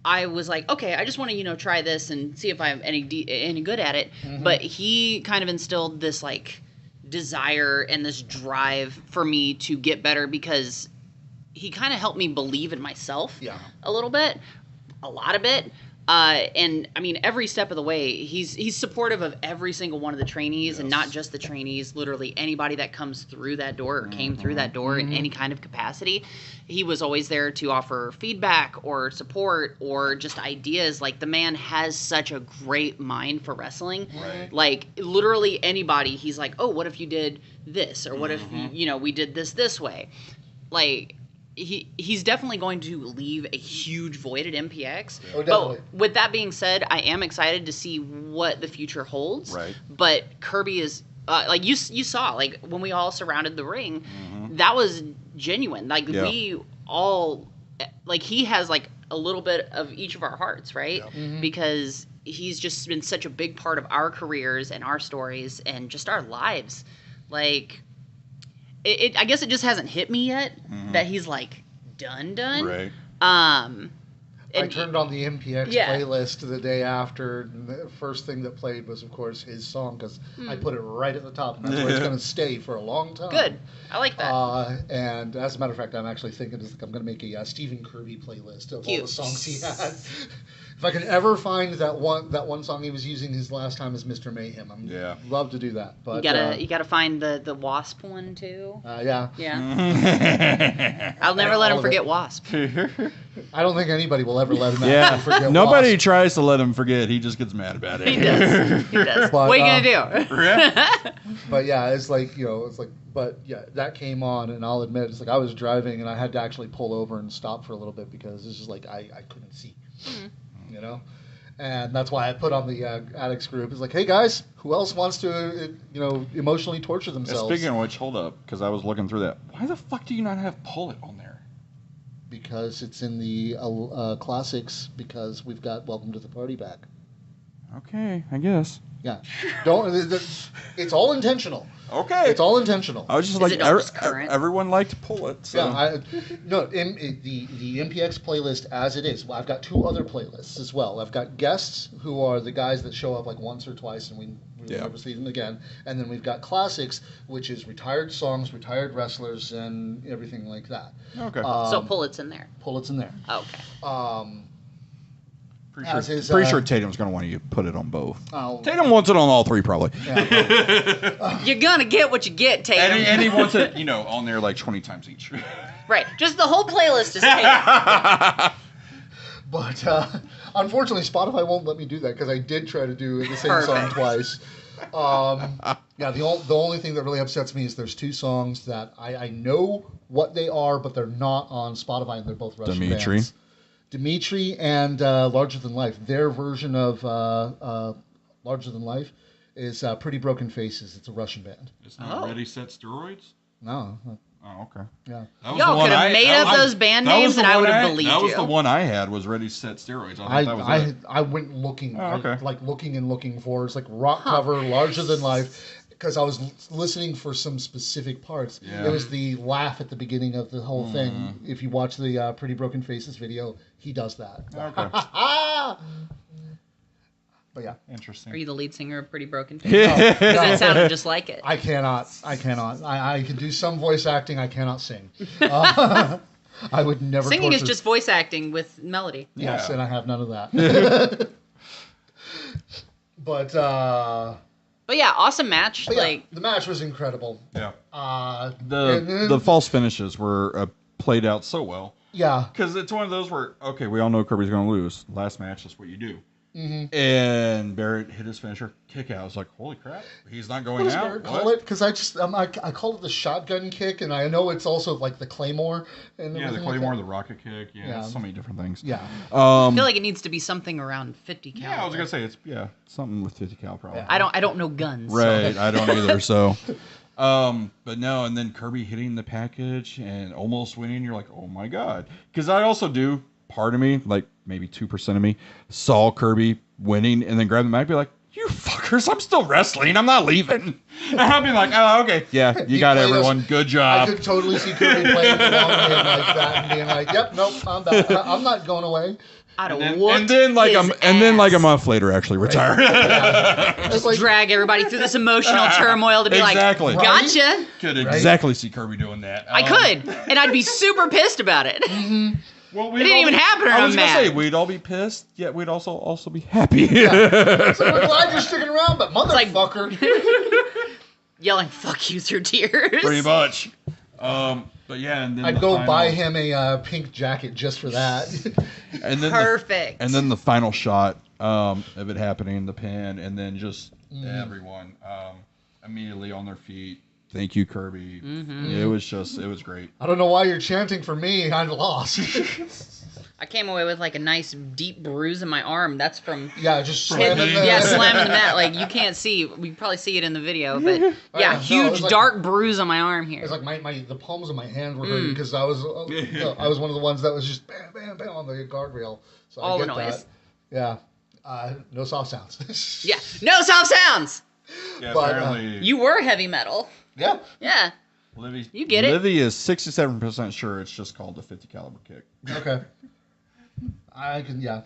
I was like, okay, I just want to, try this and see if I'm any good at it. But he kind of instilled this, like, desire and this drive for me to get better because he kind of helped me believe in myself a little bit, a lot of it. And I mean, every step of the way, he's supportive of every single one of the trainees and not just the trainees, literally anybody that comes through that door or came through that door in any kind of capacity. He was always there to offer feedback or support or just ideas. Like, the man has such a great mind for wrestling. Right. Like, literally anybody, he's like, "Oh, what if you did this? Or what if, we did this way?" Like, he's definitely going to leave a huge void at MPX. Oh, definitely. But with that being said, I am excited to see what the future holds. Right. But Kirby is like you saw, like, when we all surrounded the ring, that was genuine. Like, we all, like, he has like a little bit of each of our hearts, right? Because he's just been such a big part of our careers and our stories and just our lives. Like, I guess it just hasn't hit me yet that he's like done. Right. I turned on the MPX playlist the day after, and the first thing that played was, of course, his song, because I put it right at the top, and that's where it's going to stay for a long time. Good. I like that. And as a matter of fact, I'm actually thinking I'm going to make a Stephen Kirby playlist of all the songs he had. If I can ever find that one song he was using his last time as Mr. Mayhem, I'd love to do that. But you gotta find the Wasp one too. Yeah. I'll never let him forget Wasp. I don't think anybody will ever let him actually forget Nobody Wasp. tries to let him forget. He just gets mad about it. He does. But, what are you gonna do? But yeah, it's like, but yeah, that came on, and I'll admit, it's like I was driving and I had to actually pull over and stop for a little bit because it's just like I couldn't see. And that's why I put on the addicts group. It's like, hey guys, who else wants to, emotionally torture themselves? Speaking of which, hold up, because I was looking through that. Why the fuck do you not have Pull It on there? Because it's in the classics. Because we've got Welcome to the Party back. Okay, I guess. Yeah. Don't. It's all intentional. Okay. It's all intentional. I was just Is like, it not just current? everyone liked to pull it. So. Yeah, the MPX playlist as it is. Well, I've got 2 other playlists as well. I've got guests who are the guys that show up like once or twice, and we never see them again. And then we've got classics, which is retired songs, retired wrestlers, and everything like that. Okay. So Pullett's in there. Pullett's in there. Okay. Pretty sure Tatum's going to want you to put it on both. Oh, Tatum wants it on all 3, probably. yeah, You're gonna get what you get, Tatum. And he wants it, on there like 20 times each. Right. Just the whole playlist is Tatum. but unfortunately, Spotify won't let me do that because I did try to do the same song Perfect. twice. Yeah, the only thing that really upsets me is there's 2 songs that I know what they are, but they're not on Spotify, and they're both Russian Dimitri. bands. Dimitri and Larger Than Life. Their version of Larger Than Life is Pretty Broken Faces. It's a Russian band. It's not Oh. Ready, Set, Steroids? No. Oh, okay. Yeah. That was Y'all the one could have made up those band names and I would have believed you. That was the one I had, was Ready, Set, Steroids. I thought that was it. I went looking, Oh, okay. looking for. It's like rock cover, Larger Than Life. Because I was listening for some specific parts. Yeah. It was the laugh at the beginning of the whole thing. If you watch the Pretty Broken Faces video, he does that. Okay. But yeah, Interesting. Are you the lead singer of Pretty Broken Face? Because that sounded just like it. I cannot. I can do some voice acting. I cannot sing. I would never. Singing is torture- just voice acting with melody. Yes, Yeah. and I have none of that. But yeah, awesome match. But yeah, Like the match was incredible. Yeah. And The then- false finishes were played out so well. Yeah. Because it's one of those where, okay, we all know Kirby's going to lose. Last match, that's what you do. Mm-hmm. And Barrett hit his finisher, kick out. I was like, holy crap, he's not going What does out? Barrett call it? Because I call it the shotgun kick, and I know it's also like the claymore. And Yeah, the everything like Claymore, that. the rocket kick. Yeah, Yeah. so many different things. Yeah. I feel like it needs to be something around 50 cal. Yeah, I was going to say, it's something with 50 cal probably. Yeah. I don't know guns. so- Right, I don't either, so. But no, and then Kirby hitting the package and almost winning, you're like, oh my God. Because I also do, part of me, like maybe 2% of me, saw Kirby winning and then grab the mic and be like, you fuckers, I'm still wrestling, I'm not leaving. And I'll be like, oh, okay, yeah, you got it, played us- everyone, good I job. could totally see Kirby playing along with him like that and being like, "Yep, nope, I'm back. I'm not going away." I'd have And whooped then like his a ass. month later, actually retire. It's like, Drag everybody through this emotional turmoil to be Exactly. like, gotcha. Could exactly see Kirby doing that. I could, and I'd be super pissed about it. Well, It didn't even happen, and I I'm was gonna mad. say we'd all be pissed, yet we'd also be happy. so we're glad you're sticking around, but like- motherfucker. Yelling "fuck you" through tears. Pretty much. But yeah, and then I'd the go final- buy him a pink jacket just for that. and then Perfect. and then the final shot of it happening, the pin, and then just everyone immediately on their feet. Thank you, Kirby. It was great. I don't know why you're chanting for me. I lost. I came away with like a nice deep bruise in my arm. That's from Yeah, just hitting, slamming the... yeah, slamming the mat. Like you can't see. We can probably see it in the video, but yeah, yeah, no, it huge was like- dark bruise on my arm here. It's like the palms of my hand were hurting because I was one of the ones that was just bam, bam, bam on the guardrail. So All I the get noise. that. Yeah. No soft sounds. Yeah, no soft sounds. Yeah, But, apparently You were heavy metal. Yeah. Yeah. Livy, You get it. Livy is 67% sure it's just called the 50 caliber kick. Okay. I can, yeah.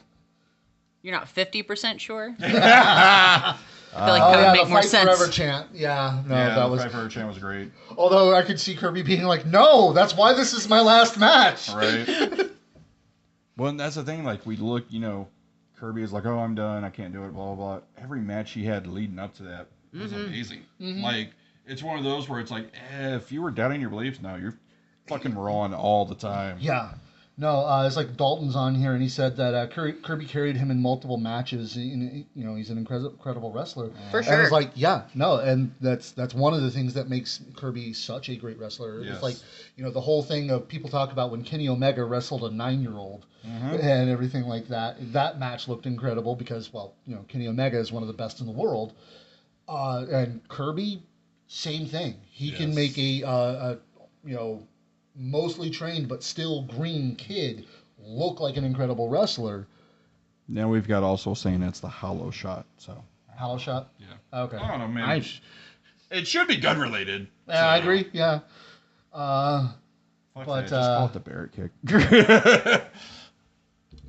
You're not 50% sure. I feel like that Oh, yeah, would make the more Fight sense. Forever chant. Yeah, no, Yeah, that the was... Fight for a Chant was great. Although I could see Kirby being like, no, that's why this is my last match. Right. Well, and that's the thing. Like, we look, Kirby is like, oh, I'm done. I can't do it, blah, blah, blah. Every match he had leading up to that was amazing. Like, it's one of those where it's like, if you were doubting your beliefs, no, you're fucking wrong all the time. Yeah. No, it's like Dalton's on here, and he said that Kirby carried him in multiple matches. He's an incredible wrestler. For And sure. it's like, yeah, no, and that's one of the things that makes Kirby such a great wrestler. Yes. It's like, the whole thing of people talk about when Kenny Omega wrestled a 9-year-old and everything like that. That match looked incredible because, Kenny Omega is one of the best in the world. And Kirby, same thing. He can make a mostly trained but still green kid look like an incredible wrestler. Now we've got also saying it's the hollow shot. So Hollow shot. Yeah. Okay. I don't know, man. It should be gun related. Yeah, I agree. Yeah. Fuck But, that, just call it the Barrett kick.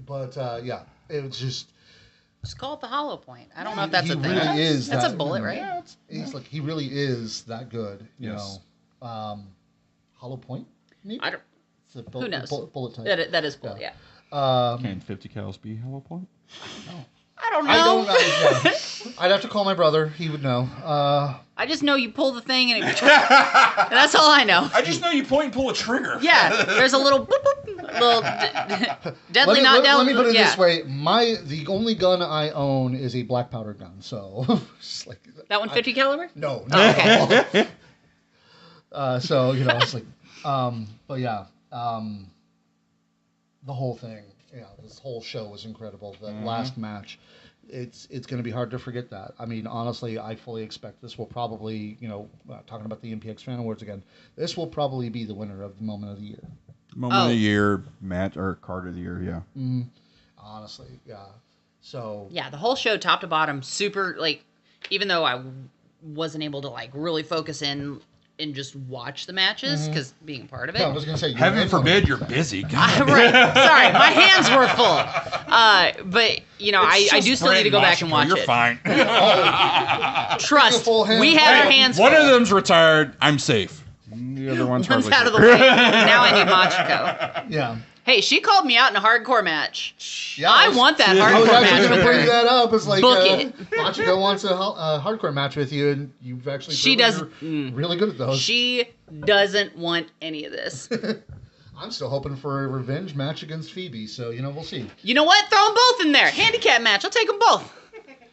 But yeah, it was just. Just call it the hollow point. I don't know if that's he a thing. really is That's that, a bullet, right? Yeah, He's like he really is that good. You Yes. know. Hollow point. Maybe. I don't. It's a Who knows? Bullet type. That is bullet. Yeah. Can 50 cals be hollow point? I don't know. I don't know. Yeah. I'd have to call my brother. He would know. I just know you pull the thing and that's all I know. I just know you point and pull a trigger. Yeah, there's a little boop, boop, little deadly not let me put it yeah. this way: the only gun I own is a black powder gun. So, just like That one 50 caliber? no, Oh, okay. So you know, it's like, but yeah, the whole thing, this whole show was incredible. The last match, it's going to be hard to forget that. I mean, honestly, I fully expect this will probably, talking about the MPX Fan Awards again, this will probably be the winner of the Moment of the Year. Moment of the Year, match, or card of the year, yeah. Mm-hmm. Honestly, yeah. So yeah, the whole show, top to bottom, super, like, even though I wasn't able to, like, really focus in and just watch the matches, because being a part of it. yeah, I was going to say, Heaven forbid you're busy. God. Right. Sorry, my hands were full. But I do still need to go back and watch You're it. fine. Trust. full hand. We have our hands full. One of them's retired. I'm safe. The other one's One's hardly out of the safe. way. Now I need Machiko. Yeah. Hey, she called me out in a hardcore match. Yeah, I want that I was hardcore actually match going with to bring her. that up. It's like, Book it. Machiko wants a hardcore match with you, and you've actually She proven does- you're really good at those. She doesn't want any of this. I'm still hoping for a revenge match against Phoebe, so, we'll see. You know what? Throw them both in there. Handicap match. I'll take them both.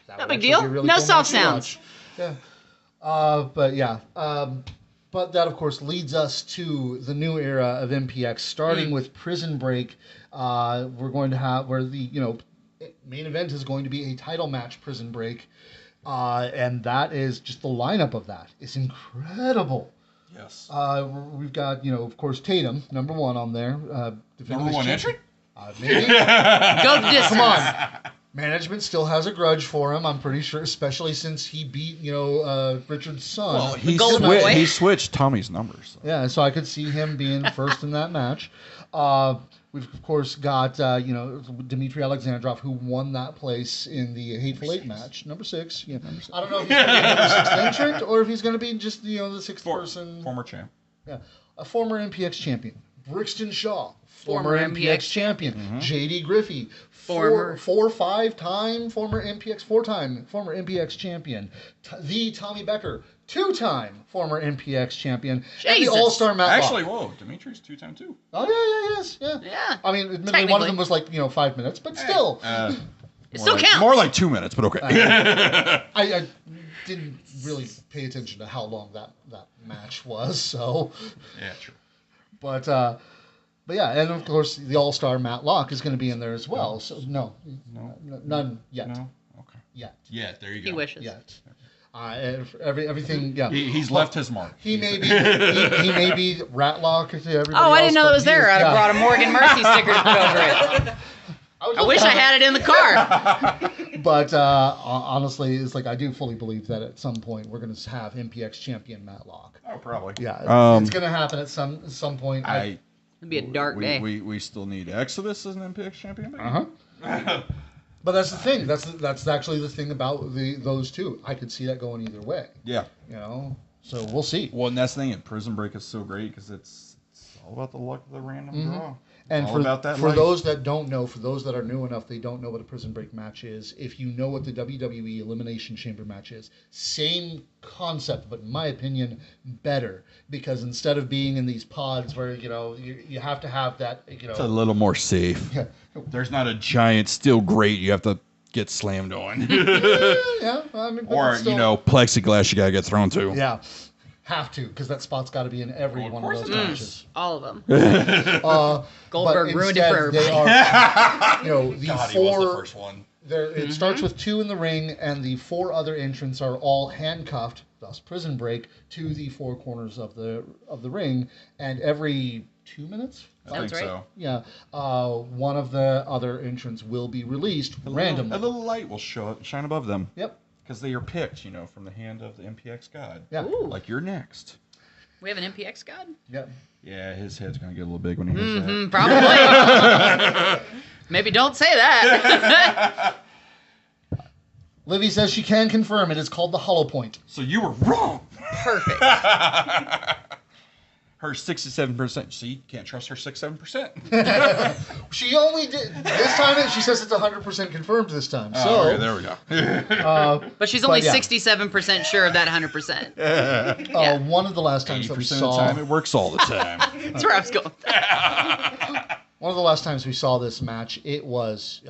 That No would big actually deal. be a really No cool soft match to sounds. watch. Yeah. But yeah. But that, of course, leads us to the new era of MPX, starting with Prison Break. We're going to have where the main event is going to be a title match, Prison Break, and that is just the lineup of that is incredible. Yes. We've got of course Tatum, number one on there. Number one entry? Maybe. Go the distance. Come on. Management still has a grudge for him, I'm pretty sure, especially since he beat, Richard's son. Well, Golden Boy. he switched Tommy's numbers. So. Yeah, so I could see him being first in that match. We've, of course, got, Dmitry Alexandrov, who won that place in the Hateful Eight match, number 6. Yeah. I don't know if he's going to be the sixth entrant or if he's going to be just, the sixth person. Former champ. Yeah, a former MPX champion. Brixton Shaw, Former MPX champion. J.D. Griffey, four-time former MPX, four-time former MPX champion. The Tommy Becker, 2-time former MPX champion. And the Jesus. All-Star Matt Actually, Locke. whoa, Dimitri's 2-time too. Oh, yeah. Yeah. I mean, admittedly, one of them was like, 5 minutes, but still. It still counts. More like 2 minutes, but okay. I didn't really pay attention to how long that match was, so. Yeah, true. But yeah, and of course the All-Star Matt Locke is going to be in there as well. So none yet. No. Okay. Yet. Yeah, there you go. He wishes. Yet. And everything. Yeah. He's left his mark. He may be. he may be Ratlock to everybody. Oh, I else, didn't know but it was he there. is- I'd have yeah. brought a Morgan Mercy sticker to put over it. I wish I had it in the car. But honestly, it's like I do fully believe that at some point we're going to have MPX champion Matt Locke. Oh, probably. Yeah, it's going to happen at some point. It'd be a dark day. We still need Exodus as an MPX champion. But that's the thing. That's actually the thing about those two. I could see that going either way. Yeah. So we'll see. Well, and that's the thing. And Prison Break is so great because it's all about the luck of the random draw. And all about that for life. those that don't know, for those that are new enough, they don't know what a Prison Break match is. If you know what the WWE Elimination Chamber match is, same concept, but in my opinion, better. Because instead of being in these pods where, you have to have that, It's a little more safe. Yeah. There's not a giant steel grate you have to get slammed on. yeah. I mean, but Or, it's still- plexiglass you got to get thrown to. Yeah. Have to, because that spot's got to be in every Well, of one course of those it is. matches. All of them. Goldberg ruined it for They are, the God, he four. was the first one. It starts with 2 in the ring, and the 4 other entrants are all handcuffed, thus Prison Break, to the 4 corners of the ring. And every 2 minutes, I think right. so. yeah, one of the other entrants will be released randomly. A little light will shine above them. Yep. because they are picked, from the hand of the MPX god. Yeah. Ooh. Like you're next. We have an MPX god? Yeah. Yeah, his head's gonna get a little big when he hears that. Probably. Maybe don't say that. Livy says she can confirm it is called the Hollow Point. So you were wrong. Perfect. Her 67%. See, can't trust her 67%. She only did this time. She says it's 100% confirmed this time. So Oh, okay, there we go. But she's only But, yeah. 67% sure of that 100%. Yeah. one of the last times that we 80% of saw, the time, it works all the time. That's where I was going. one of the last times we saw this match, it was.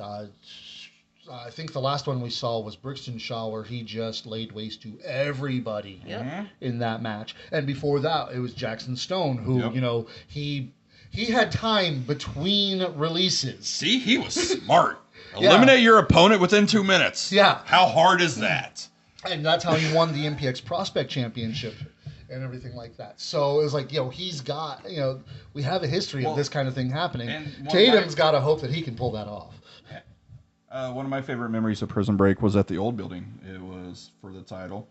I think the last one we saw was Brixton Shaw, where he just laid waste to everybody in that match. And before that, it was Jackson Stone, who he had time between releases. See, he was smart. Eliminate your opponent within 2 minutes. Yeah. How hard is that? And that's how he won the MPX Prospect Championship and everything like that. So it was like, he's got, we have a history of this kind of thing happening. Tatum's got to hope that he can pull that off. One of my favorite memories of Prison Break was at the old building. It was for the title.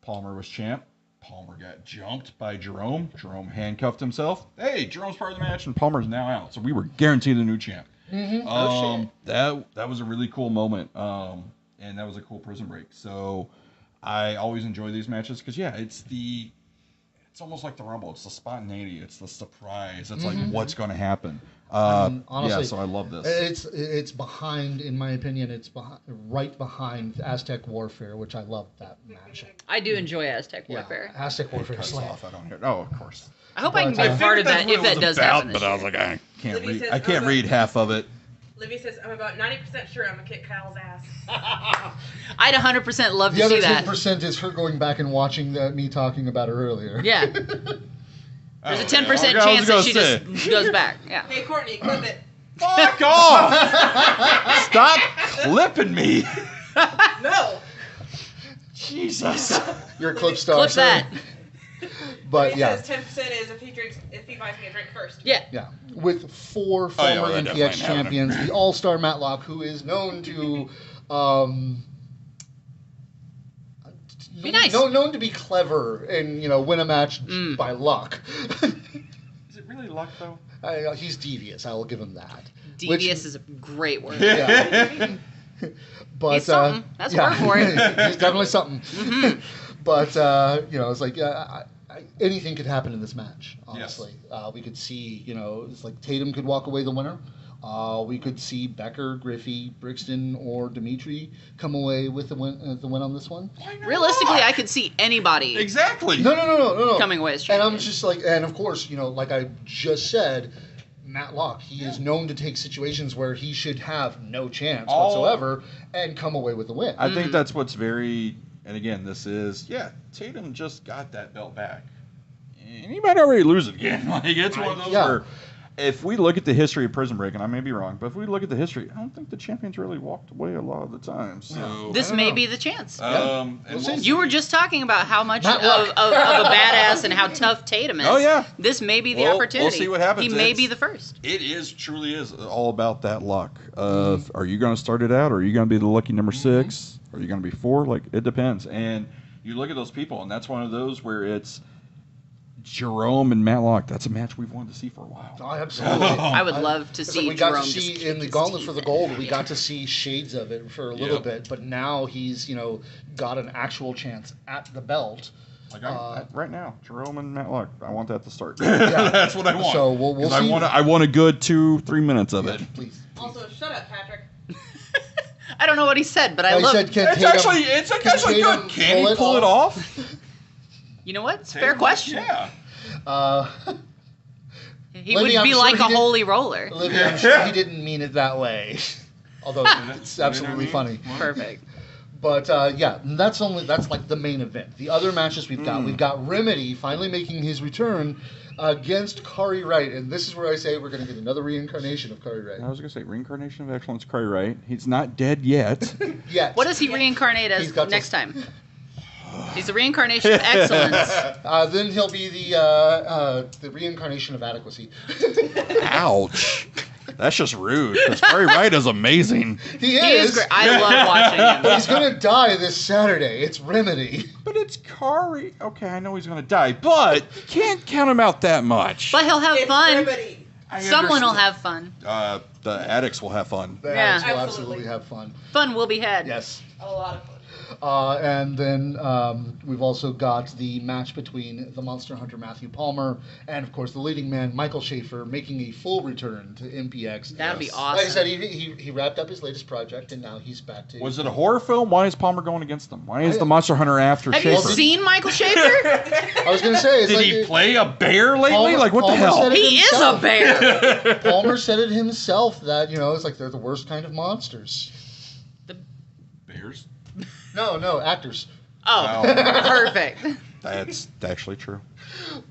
Palmer was champ. Palmer got jumped by Jerome. Jerome handcuffed himself. Hey, Jerome's part of the match, and Palmer's now out. So we were guaranteed a new champ. Oh, shit. That was a really cool moment, and that was a cool Prison Break. So I always enjoy these matches because, it's almost like the Rumble. It's the spontaneity. It's the surprise. It's like what's going to happen. Honestly, so I love this. It's behind, in my opinion, right behind Aztec Warfare, which I love that match. I do enjoy Aztec Warfare. Yeah, Aztec Warfare Cuts Slam. off. I don't hear. Oh, of course. I hope I can But, be a part of that That's if what it that does was about, happen this but I was year. like, I can't Libby read. says, I can't read half of it. Libby says, I'm about 90% sure I'm going to kick Kyle's ass. I'd 100% love The to other see that. 10% is her going back and watching me talking about her earlier. Yeah. There's a 10% I was chance that gonna she say. just goes back. Yeah. Hey, Courtney, clip it. Fuck off! Stop clipping me. No. Jesus. You're a clip star. Clip sir. that. But Libby yeah. says 10% is if he buys me a drink first. Yeah. Yeah, with four Oh, yeah, former well, that MPX definitely ain't happening. champions, the All-Star Matlock, who is known to, Be nice. known to be clever and win a match by luck. Is it really luck though? He's devious. I will give him that. Devious is a great word. Yeah. But He's something. That's a word for it. He's definitely something. But it's like anything could happen in this match. Honestly, we could see it's like Tatum could walk away the winner. We could see Becker, Griffey, Brixton, or Dimitri come away with the win on this one. Realistically, I could see anybody Exactly. No. coming away as And champion. I'm just like, and of course, like I just said, Matlock, he is known to take situations where he should have no chance whatsoever and come away with the win. I think that's what's very. And again, this is Tatum just got that belt back, and he might already lose it again. Like it's one of those where. If we look at the history of Prison Break, and I may be wrong, but if we look at the history, I don't think the champions really walked away a lot of the time. So This may be the chance. and We'll see. You were just talking about how much of Matlock. a badass and how tough Tatum is. Oh, yeah. This may be the We'll opportunity. see what happens. He may It's- be the first. It truly is all about that luck. Of are you going to start it out, or are you going to be the lucky number 6? Are you going to be 4? Like it depends. And you look at those people, and that's one of those where it's Jerome and Matlock. That's a match we've wanted to see for a while. Oh, absolutely. I would love to It's see like we got Jerome to just see kick in the his Gauntlet teeth for the in. Gold, we Yeah. got to see shades of it for a little Yep. bit, but now he's got an actual chance at the belt. Like right now, Jerome and Matlock. I want that to start. Yeah. That's what I want. So we'll 'Cause see. I want a good 2-3 minutes of it. Please. Also, shut up, Patrick. I don't know what he said, but I He love. said, can It's Tatum- actually Tatum good. Can he pull it off? You know what? It's a fair question. Yeah. He Libby, would I'm be sure like he a did- holy roller. Olivia, I'm sure he didn't mean it that way. Although it's absolutely funny. Perfect. But that's like the main event. The other matches we've got Remedy finally making his return against Kari Wright, and this is where I say we're going to get another reincarnation of Kari Wright. I was going to say reincarnation of excellence, Curry Wright. He's not dead yet. Yes. What does he reincarnate He's as got next to- time? He's the reincarnation of excellence. Then he'll be the reincarnation of adequacy. Ouch. That's just rude. Because Perry Wright is amazing. He He is is. great. I love watching him. But he's gonna die this Saturday. It's Remedy. But it's Kari. Okay, I know he's going to die, but you can't count him out that much. But he'll have It's fun. remedy. Someone will have fun. The addicts will have fun. The Yeah. Adams will Absolutely. absolutely have fun. Fun will be had. Yes. A lot of fun. And then we've also got the match between the Monster Hunter Matthew Palmer and, of course, the leading man Michael Schaefer making a full return to MPX. That'd be Yes. awesome. Like I said, he wrapped up his latest project and now he's back to. Was it a horror film? Why is Palmer going against them? Why is the Monster Hunter after have Schaefer? you seen Michael Schaefer? I was gonna say, it's Did like he play a bear lately? Palmer- Like, what the Palmer hell? said it He is a himself. bear. Palmer said it himself that it's like they're the worst kind of monsters. Bears? No, actors. Oh, perfect. That's actually true.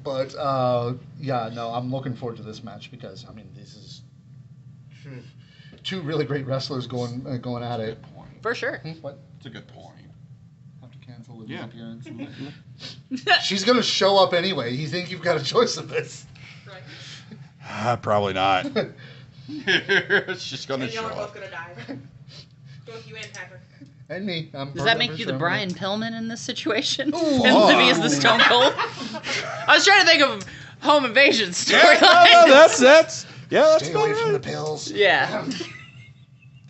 But I'm looking forward to this match because this is two really great wrestlers going at it. Good point. For sure. What? It's a good point. Have to cancel Livy's Yeah. appearance. She's gonna show up anyway. You think you've got a choice of this? Right. Probably not. It's just going to And show y'all are both up. gonna die. Both you and Patrick. And me. Does that make you the Brian Pillman in this situation? Ooh. And Livy is the Stone Cold? I was trying to think of home invasion Yeah, storyline. that's Stay away about from the right. pills. Yeah.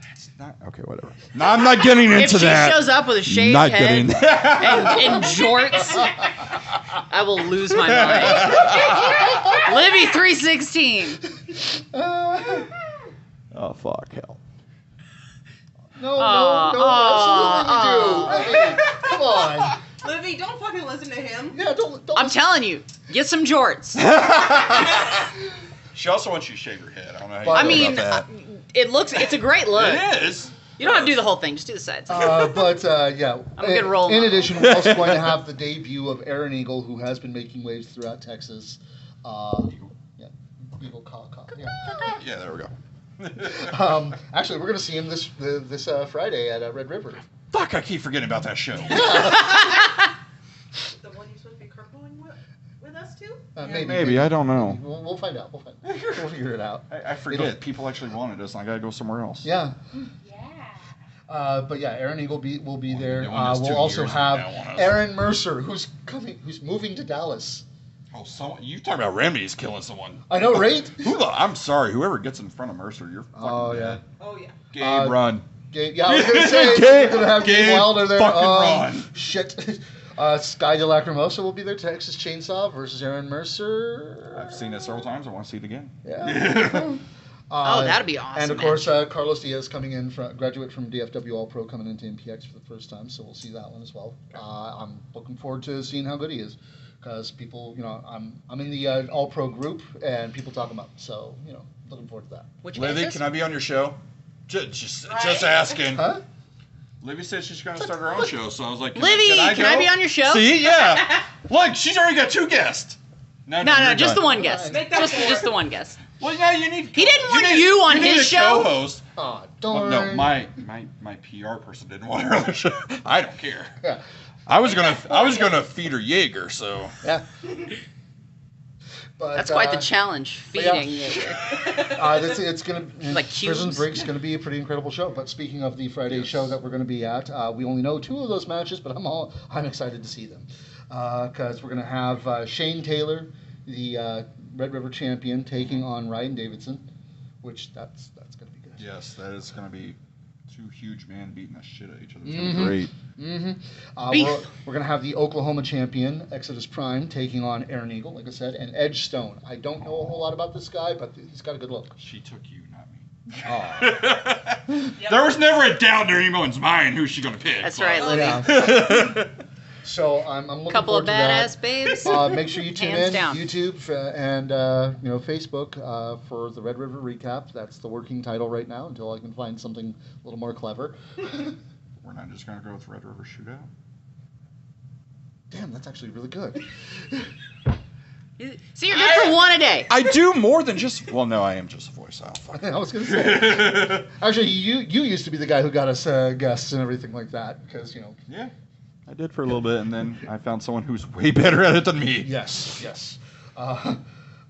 That's not okay. Whatever. No, I'm not getting into If she that. shows up with a shaved Not head getting. and jorts, I will lose my mind. Livy 316. Oh fuck hell. No, Aw, absolutely we do. I mean, come on. Livy, don't fucking listen to him. Yeah, don't. I'm telling you, get some jorts. She also wants you to shave your head. I don't know how you I I feel mean, about it's a great look. that. It is. You don't have to do the whole thing, just do the sides. But yeah. I'm a good role In model. addition, we're also going to have the debut of Aaron Eagle, who has been making waves throughout Texas. Yeah, Eagle caw. Yeah. Yeah, there we go. Actually, we're going to see him this Friday at Red River. Fuck, I keep forgetting about that show. The one you're supposed to be carpooling with us too? Maybe, I don't know. We'll find out. We'll figure it out. I forget. People actually wanted us, and I gotta go somewhere else. Yeah. Yeah. But yeah, Aaron Eagle will be Well, there. you're doing this 2 We'll also years have from now on us. Aaron Mercer, who's moving to Dallas. Oh, you talking about Remedy's killing someone? I know, right? I'm sorry. Whoever gets in front of Mercer, you're fucking Oh, dead. Oh yeah. Gabe, run. Yeah, I was gonna say Gabe- we're gonna have Gabe Gabe Wilder there. fucking run. Shit. Sky De Lacrimosa will be there. Texas Chainsaw versus Aaron Mercer. I've seen it several times. I want to see it again. Yeah. Oh, that'd be awesome, And of man. course, Carlos Diaz coming in, graduate from DFW All Pro, coming into MPX for the first time. So we'll see that one as well. I'm looking forward to seeing how good he is, because people, I'm in the All Pro group and people talk about him. So looking forward to that. Which Livy, basis? can I be on your show? Just Right. asking. Huh? Livy said she's going to start her own show, so I was like, Livy, can I go? be on your show? See, yeah. Look, she's already got 2 guests. No, you're just done. the one guest. Make that Just, four. just the one guest. Well, yeah, you need. He didn't want you on need his a show? Co-host. Oh, Well, darn. no, my PR person didn't want her on the show. I don't care. Yeah. I was gonna feed her Jaeger, so. Yeah. But, That's quite the challenge, but yeah. feeding Jaeger. It's going to Like Prison cubes. Break's going to be a pretty incredible show. But speaking of the Friday show that we're going to be at, we only know 2 of those matches, but I'm excited to see them, because we're going to have Shane Taylor, the Red River champion, taking on Ryan Davidson, which that's going to be good. Yes, that is gonna be 2 huge men beating the shit out of each other. It's Mhm. gonna be great. Mm-hmm. Beef. We're going to have the Oklahoma champion, Exodus Prime, taking on Aaron Eagle, like I said, and Edge Stone. I don't know a whole lot about this guy, but he's got a good look. She took you, not me. Oh. There was never a doubt in anyone's mind who she's gonna pick. That's but- right, Livy. Yeah. So I'm looking Couple forward of to that. badass babes. Make sure you tune Hands in down. YouTube and Facebook for the Red River recap. That's the working title right now until I can find something a little more clever. We're not just gonna go with Red River Shootout. Damn, that's actually really good. See, you're good for one a day. I do more than just. Well, no, I am just a voice. I'll fuck. I was gonna say. Actually, you used to be the guy who got us guests and everything like that, because Yeah, I did for a little bit, and then I found someone who's way better at it than me. Yes.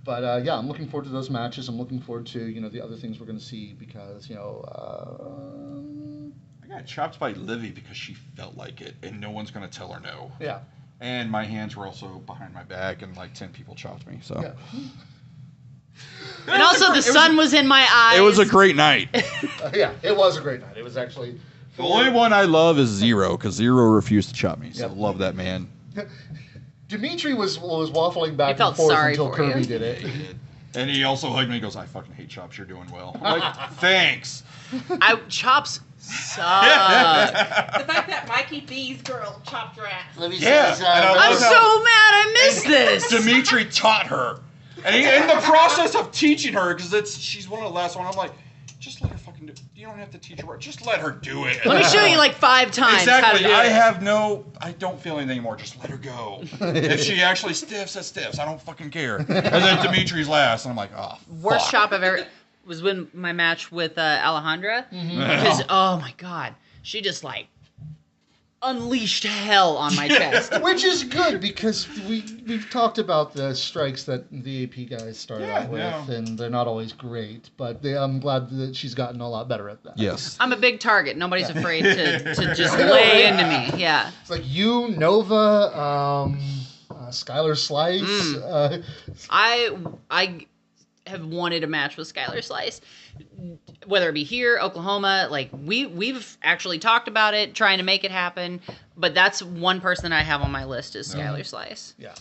But yeah, I'm looking forward to those matches. I'm looking forward to the other things we're going to see because I got chopped by Livy because she felt like it, and no one's gonna tell her no. yeah. And my hands were also behind my back, and like 10 people chopped me. So. Yeah. And also, the sun was in my eyes. It was a great night. Yeah, it was a great night. It was actually. The only one I love is Zero, because Zero refused to chop me. So Yep. love that man. Dimitri was waffling back He felt and forth sorry until for Kirby you. did it. And he also hugged me and goes, I fucking hate chops, you're doing well. I'm like, thanks. Chops suck. The fact that Mikey B's girl chopped your ass. Livy Yeah, says, and I I'm love so how- mad I missed this. Dimitri taught her. And in the process of teaching her, because she's one of the last one, I'm like, just let her fucking do it. You don't have to teach her. Just let her do it. Let me show you like 5 times how to Exactly. do I it. don't feel anything anymore. Just let her go. If she actually stiffs, that stiffs. I don't fucking care. And then Dimitri's last, and I'm like, oh, Worst fuck. chop I've ever was when my match with Alejandra. Because, oh my god, she just like unleashed hell on my chest. which is good because we've talked about the strikes that the AP guys started out with, and they're not always great. But I'm glad that she's gotten a lot better at that. Yes. I'm a big target. Nobody's afraid to just lay into me. Yeah. It's like you, Nova, Skylar Slice. I have wanted a match with Skylar Slice, whether it be here, Oklahoma. Like we've actually talked about it, trying to make it happen. But that's one person I have on my list is Skylar Slice. Yeah.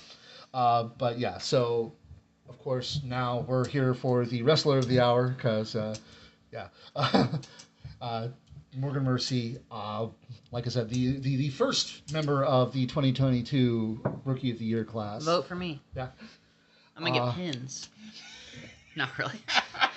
But yeah, so of course now we're here for the Wrestler of the Hour because Morgan Mercy, like I said, the first member of the 2022 Rookie of the Year class. Vote for me. Yeah. I'm gonna get pins. Not really.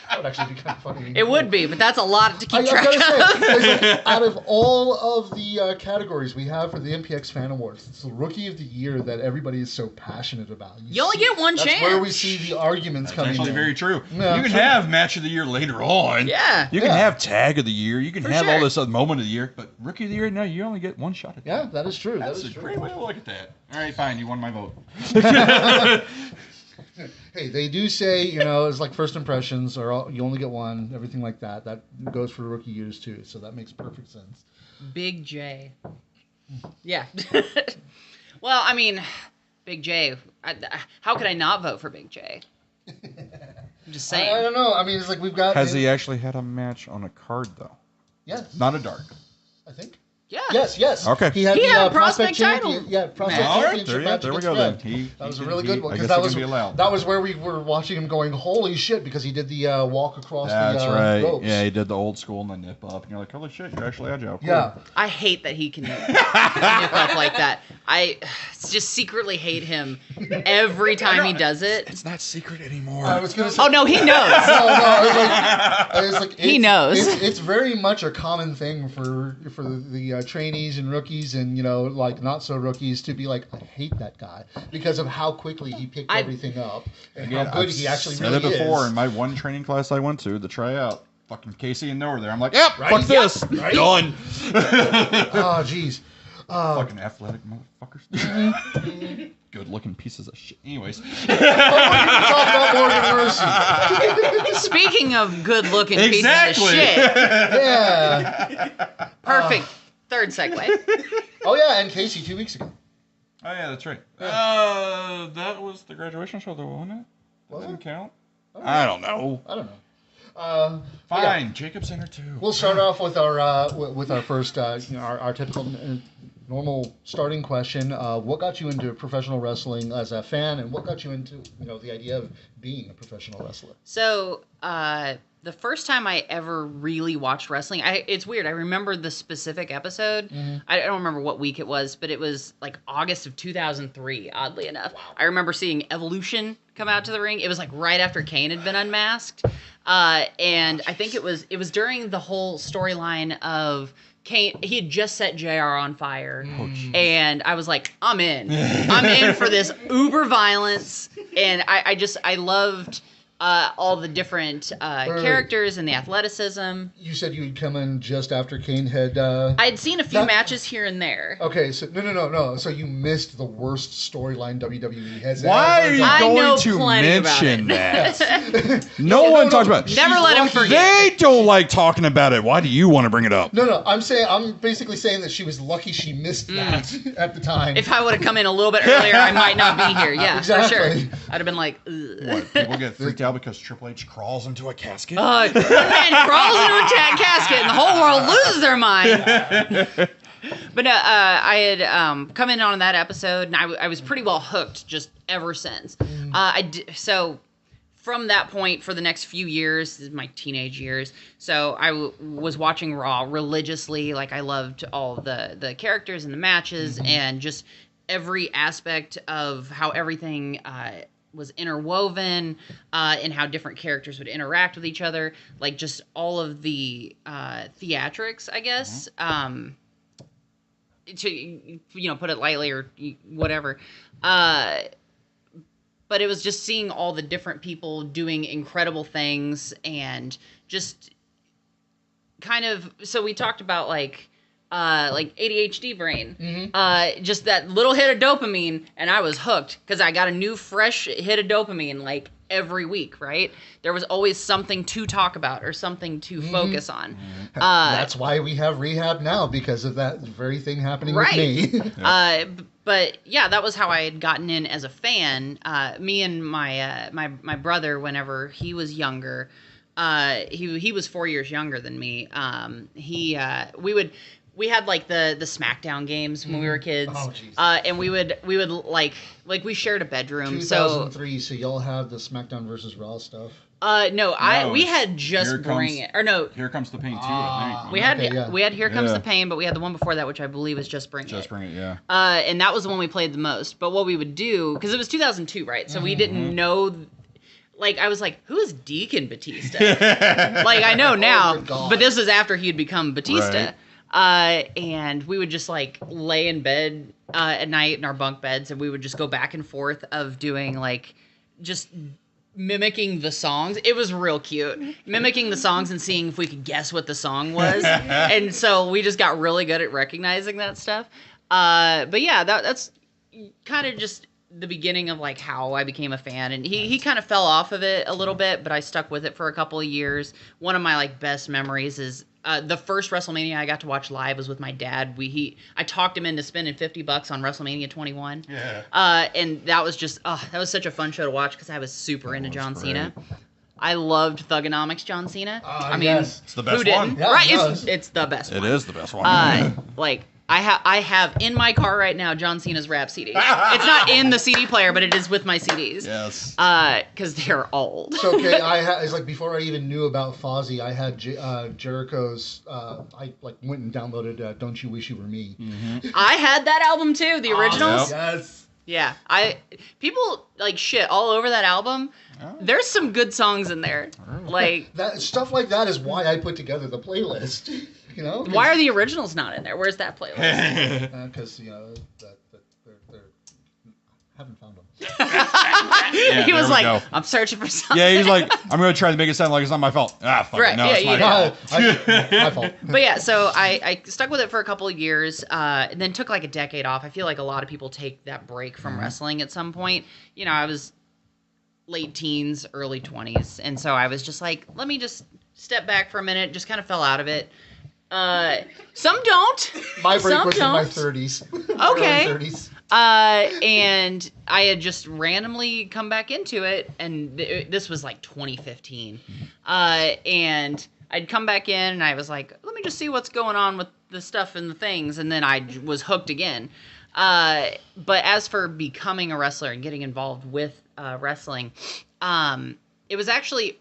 That would actually be kind of funny. It would be, but that's a lot to keep I was track gonna of. say, it's like, out of all of the categories we have for the MPX Fan Awards, it's the Rookie of the Year that everybody is so passionate about. You only get one that's chance. where we see the arguments That's coming actually in. very true. Yeah, you can true. have Match of the Year later on. Yeah. You can Yeah. have Tag of the Year. You can For have sure. all this other Moment of the Year. But Rookie of the Year, no, you only get one shot at that. Yeah, that is true. That's that is a true. great way to look at that. All right, fine. You won my vote. Hey, they do say, it's like first impressions, or you only get one, everything like that. That goes for rookie years too, so that makes perfect sense. Big J. Yeah. Well, I mean, Big J. How could I not vote for Big J? I'm just saying. I don't know. I mean, it's like we've got. Has he actually had a match on a card, though? Yes. Not a dark. I think. Yeah. Yes. Okay. He had He the had a prospect champion. title. Yeah, prospect All right, championship match there we against go then. Red. That was a can- really good one I because guess that he was can be allowed. that was where we were watching him going, holy shit, because he did the walk across That's the right. ropes. Yeah, he did the old school and the nip up, and you're like, holy shit, you're actually agile. Cool. Yeah. I hate that he can nip up like that. I just secretly hate him every time he does it. It's not secret anymore. I was gonna say. Oh, no, he knows. No, it's like He knows. It's very much a common thing for the trainees and rookies and like not so rookies to be like, I hate that guy because of how quickly he picked everything up and Again, how good I've he actually said really it before is. in my one training class I went to try out. Fucking Casey and Noah there. I'm like, yep, Right? fuck this. Right? Done. Oh, jeez. Fucking athletic motherfuckers. Good looking pieces of shit. Anyways. Talk about Morgan Mercy. Speaking of good-looking Exactly. pieces of shit, Yeah. perfect third segue. Oh yeah, and Casey 2 weeks ago. Oh yeah, that's right. That was the graduation show though, wasn't it? Was Didn't it? count. I don't know. I don't know. Fine. Yeah. Jacob Center too. We'll start off with our first our typical normal starting question. What got you into professional wrestling as a fan, and what got you into the idea of being a professional wrestler? So, the first time I ever really watched wrestling, it's weird. I remember the specific episode. Mm-hmm. I don't remember what week it was, but it was like August of 2003, oddly enough. Wow. I remember seeing Evolution come out to the ring. It was like right after Kane had been unmasked. And I think it was during the whole storyline of Kane. He had just set JR on fire. And I was like, I'm in. I'm in for this uber violence. And I loved all the different characters and the athleticism. You said you'd come in just after Kane had. I had seen a few matches here and there. Okay, so no. So you missed the worst storyline WWE has Why ever are you done. going to mention that? No one talks about it. Never let him forget. They don't like talking about it. Why do you want to bring it up? No. I'm basically saying that she was lucky she missed that at the time. If I would have come in a little bit earlier, I might not be here. Yeah, Exactly. for sure. I'd have been like, ugh. What, people get freaked out because Triple H crawls into a casket? Man crawls into a casket and the whole world loses their mind. But I had come in on that episode, and I was pretty well hooked just ever since. So from that point, for the next few years, this is my teenage years, so I was watching Raw religiously. Like, I loved all the characters and the matches, and just every aspect of how everything was interwoven, and how different characters would interact with each other. Like, just all of the theatrics, I guess. To put it lightly or whatever. But it was just seeing all the different people doing incredible things, and just kind of, so we talked about like ADHD brain, just that little hit of dopamine, and I was hooked because I got a new fresh hit of dopamine like every week, right? There was always something to talk about or something to focus on. That's why we have Rehab now, because of that very thing happening with me. But yeah, that was how I had gotten in as a fan. Me and my brother, whenever he was younger, he was 4 years younger than me. We had like the SmackDown games when we were kids. Oh, jeez. And we would like we shared a bedroom. 2003, so y'all have the SmackDown versus Raw stuff. We had Just Bring It. Or no. Here Comes the Pain too, I think. We had Here Comes the Pain, but we had the one before that, which I believe is Just Bring It. Just Bring It, yeah. And that was the one we played the most. But what we would do, because it was 2002, right? So we didn't know. Like, I was like, who is Deacon Batista? Like, I know now, but this is after he had become Batista. Right. And we would just like lay in bed at night in our bunk beds, and we would just go back and forth of doing like just mimicking the songs. It was real cute. Mimicking the songs and seeing if we could guess what the song was. And so we just got really good at recognizing that stuff. But yeah, that's kind of just the beginning of like how I became a fan. And he kind of fell off of it a little bit, but I stuck with it for a couple of years. One of my like best memories is the first WrestleMania I got to watch live was with my dad. I talked him into spending $50 on WrestleMania 21. Yeah. And that was just, that was such a fun show to watch because I was super into John Cena. I loved Thugonomics John Cena. I mean, it's the best one. Yeah, right? It's the best one. It is the best one. Like, I have in my car right now John Cena's rap CD. It's not in the CD player, but it is with my CDs. Yes. Because they're old. So okay, it's like before I even knew about Fozzy, I had Jericho's. I like went and downloaded "Don't You Wish You Were Me." Mm-hmm. I had that album too, the originals. Yes. Yeah, people like shit all over that album. Oh. There's some good songs in there. Like that stuff like that is why I put together the playlist. You know? Why are the originals not in there? Where's that playlist? Because they're haven't found them. He was like, I'm searching for something. Yeah, he's like, I'm going to try to make it sound like it's not my fault. Fuck it. No, it's my fault. But yeah, so I stuck with it for a couple of years, and then took like a decade off. I feel like a lot of people take that break from wrestling at some point. You know, I was late teens, early 20s, and so I was just like, let me just step back for a minute, just kind of fell out of it. Some don't. My break was in my 30s. Okay. Early 30s. And I had just randomly come back into it, and this was like 2015. And I'd come back in, and I was like, let me just see what's going on with the stuff and the things, and then I was hooked again. But as for becoming a wrestler and getting involved with wrestling, it was actually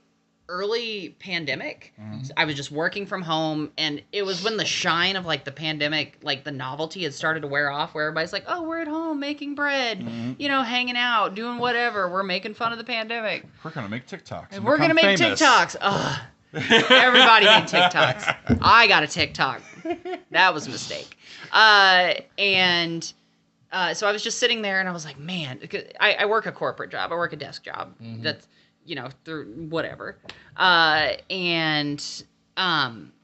early pandemic. I was just working from home, and it was when the shine of like the pandemic, like the novelty had started to wear off, where everybody's like, oh, we're at home making bread, you know, hanging out, doing whatever. We're making fun of the pandemic. We're gonna make TikToks. We're gonna make TikToks. Ugh. Everybody made TikToks. I got a TikTok. That was a mistake. So I was just sitting there, and I was like, man, I work a corporate job. I work a desk job. That's through whatever. I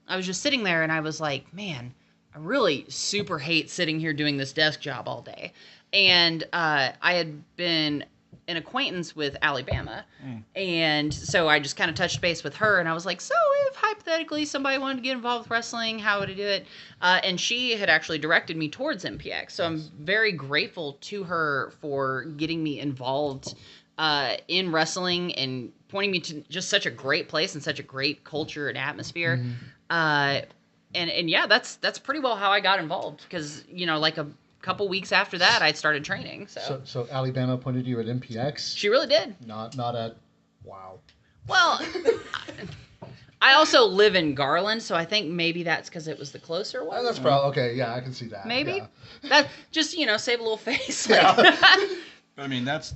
was just sitting there and I was like, man, I really super hate sitting here doing this desk job all day. And I had been an acquaintance with Alabama. And so I just kind of touched base with her and I was like, so if hypothetically somebody wanted to get involved with wrestling, how would I do it? And she had actually directed me towards MPX. So I'm very grateful to her for getting me involved in wrestling and pointing me to just such a great place and such a great culture and atmosphere. And yeah, that's pretty well how I got involved because, like a couple weeks after that, I started training. So Alabama appointed you at MPX? She really did. Not at, wow. Well, I also live in Garland, so I think maybe that's because it was the closer one. Oh, that's probably, okay, yeah, I can see that. Maybe. Yeah. That just, save a little face. Yeah. But I mean, that's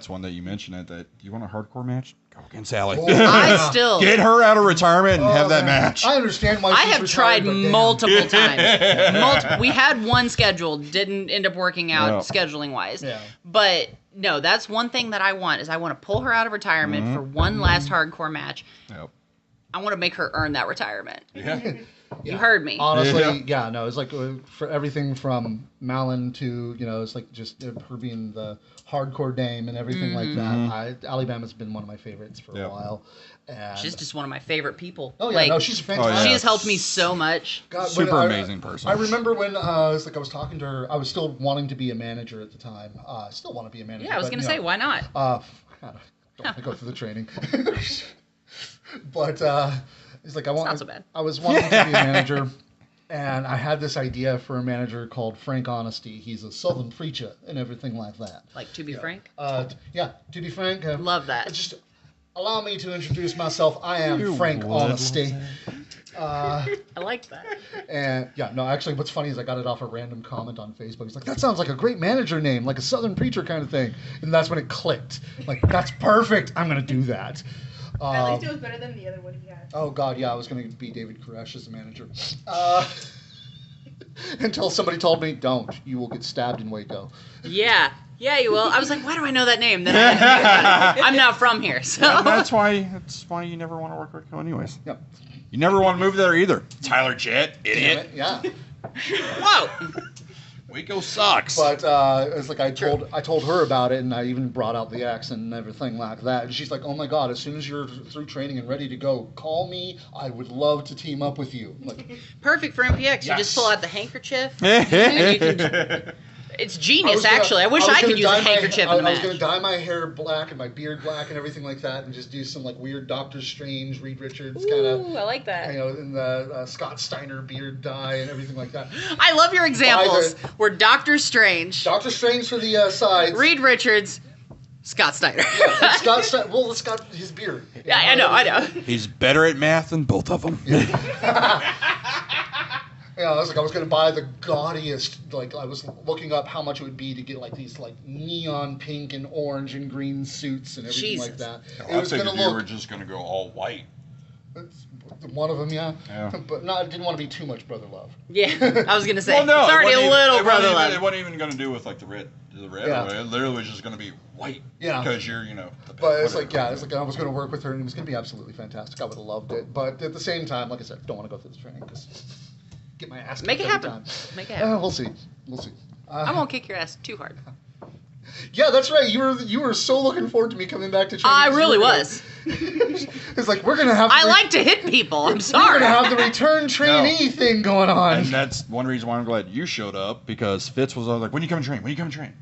one that you mentioned that you want a hardcore match? Go against Sally. Oh, I still... Get her out of retirement and have that match. I understand why I she's have retired, tried but damn. multiple times. We had one scheduled, didn't end up working out scheduling wise. Yeah. But no, that's one thing that I want is I want to pull her out of retirement for one last hardcore match. Yep. I want to make her earn that retirement. Yeah. You heard me. Honestly, yeah, no, it's like for everything from Malin to, it's like just her being the hardcore dame and everything like that. Alabama's been one of my favorites for a while. And She's just one of my favorite people. oh, yeah, no, she's fantastic. She has helped me so much. God, Super amazing person. I remember when I was talking to her, I was still wanting to be a manager at the time. Still want to be a manager. Yeah, I was going to say, why not? God, don't want to go through the training. But it's like not so bad. I was wanting to be a manager, and I had this idea for a manager called Frank Honesty. He's a Southern preacher and everything like that. Like, to be frank? Yeah, to be frank. Love that. Just allow me to introduce myself. I am Frank Honesty. I like that. And yeah, no, actually, what's funny is I got it off a random comment on Facebook. He's like, that sounds like a great manager name, like a Southern preacher kind of thing. And that's when it clicked. Like, that's perfect. I'm going to do that. At least it was better than the other one he had. Oh, God, yeah, I was going to be David Koresh as the manager. Until somebody told me, don't. You will get stabbed in Waco. Yeah, you will. I was like, why do I know that name? Then I'm not from here, so. And that's why you never want to work with Waco anyways. Yep. You never want to move there either. Tyler Jett, idiot. Yeah. Whoa! Waco sucks. But it's like I told her about it, and I even brought out the accent and everything like that. And she's like, "Oh my God! As soon as you're through training and ready to go, call me. I would love to team up with you." Like, perfect for MPX. Yes. You just pull out the handkerchief. And you can. It's genius, actually. I wish I could use a handkerchief in the match. I was going to dye my hair black and my beard black and everything like that, and just do some like weird Doctor Strange, Reed Richards kind of. Ooh, I like that. In the Scott Steiner beard dye and everything like that. I love your examples. We're Doctor Strange. Doctor Strange for the sides. Reed Richards. Scott Steiner. Yeah, Scott Steiner. Well, it's got his beard. Yeah, I know. He's better at math than both of them. Yeah, I was going to buy the gaudiest, like, I was looking up how much it would be to get, like, these, like, neon pink and orange and green suits and everything like that. I figured you were just going to go all white. One of them, yeah. But I didn't want to be too much Brother Love. Yeah, I was going to say, well, no, it's already a little Brother Love. It wasn't even going to do with, like, the red. Yeah. It literally was just going to be white. Yeah. Because you're, But it's like, I was going to work with her, and it was going to be absolutely fantastic. I would have loved it. But at the same time, like I said, don't want to go through this training because... Get my ass Make it every happen. time. We'll see. We'll see. I won't kick your ass too hard. Yeah, that's right. You were so looking forward to me coming back to training. I really was. It's like we're gonna have. I like to hit people. I'm sorry. We're gonna have the return trainee thing going on. And that's one reason why I'm glad you showed up because Fitz was like, "When you come and train? When you come and train?"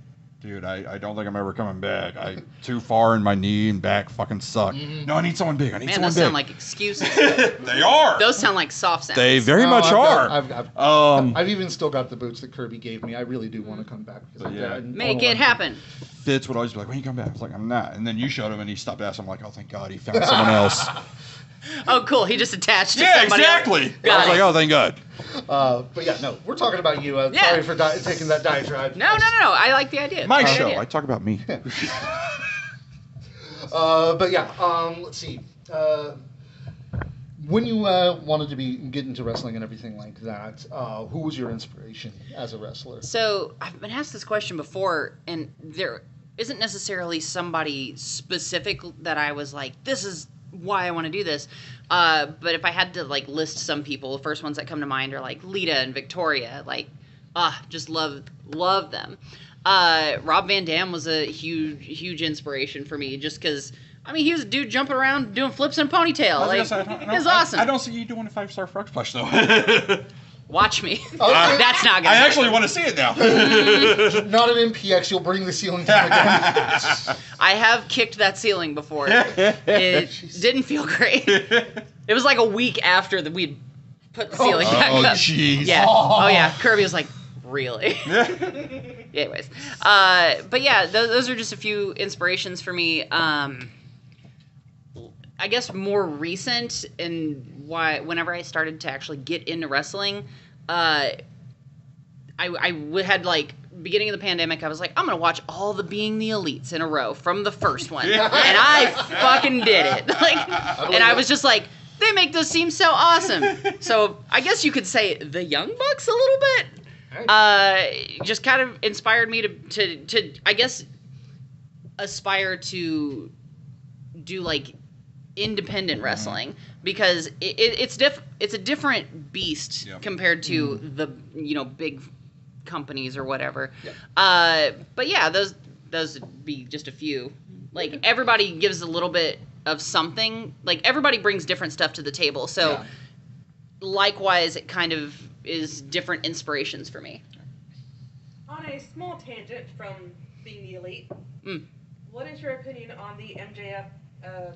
Dude, I don't think I'm ever coming back. I too far and my knee and back fucking suck. Mm-hmm. No, I need someone big. I need someone big. Man, those sound like excuses. They are. Those sound like soft sounds. They very much are. I've even still got the boots that Kirby gave me. I really do want to come back. Make it happen. Fitz would always be like, "When you come back?" I was like, "I'm not." And then you showed him and he stopped asking. I'm like, "Oh, thank God he found someone else." Oh, cool. He just attached to somebody exactly. Else. I was like, "Oh, thank God." But yeah, no, we're talking about you. Sorry for taking that diatribe. No. I like the idea. My show. I talk about me. But yeah, let's see. When you wanted to get into wrestling and everything like that, who was your inspiration as a wrestler? So I've been asked this question before, and isn't necessarily somebody specific that I was like, this is why I want to do this. But if I had to like list some people, the first ones that come to mind are like Lita and Victoria. Like, just love them. Rob Van Dam was a huge inspiration for me, just because. I mean, he was a dude jumping around doing flips in a ponytail. Like, it was awesome. I don't see you doing a 5-star frog splash though. Watch me. That's not gonna I happen. actually want to see it now. Not an MPX. You'll bring the ceiling down again. I have kicked that ceiling before. It didn't feel great. It was like a week after that we'd put the ceiling back up. Jeez. Yeah. Oh yeah. Kirby was like, really? Anyways, but yeah, those are just a few inspirations for me. I guess more recent, and whenever I started to actually get into wrestling, I had like beginning of the pandemic, I was like, I'm gonna watch all the Being the Elites in a row from the first one, and I fucking did it. Like, and I was just like, they make this seem so awesome. So I guess you could say the Young Bucks a little bit. Just kind of inspired me to I guess aspire to do like independent wrestling, because it's a different beast compared to the big companies or whatever. But yeah, those would be just a few. Like, everybody gives a little bit of something. Like, everybody brings different stuff to the table, so likewise it kind of is different inspirations for me. On a small tangent from Being the Elite, what is your opinion on the MJF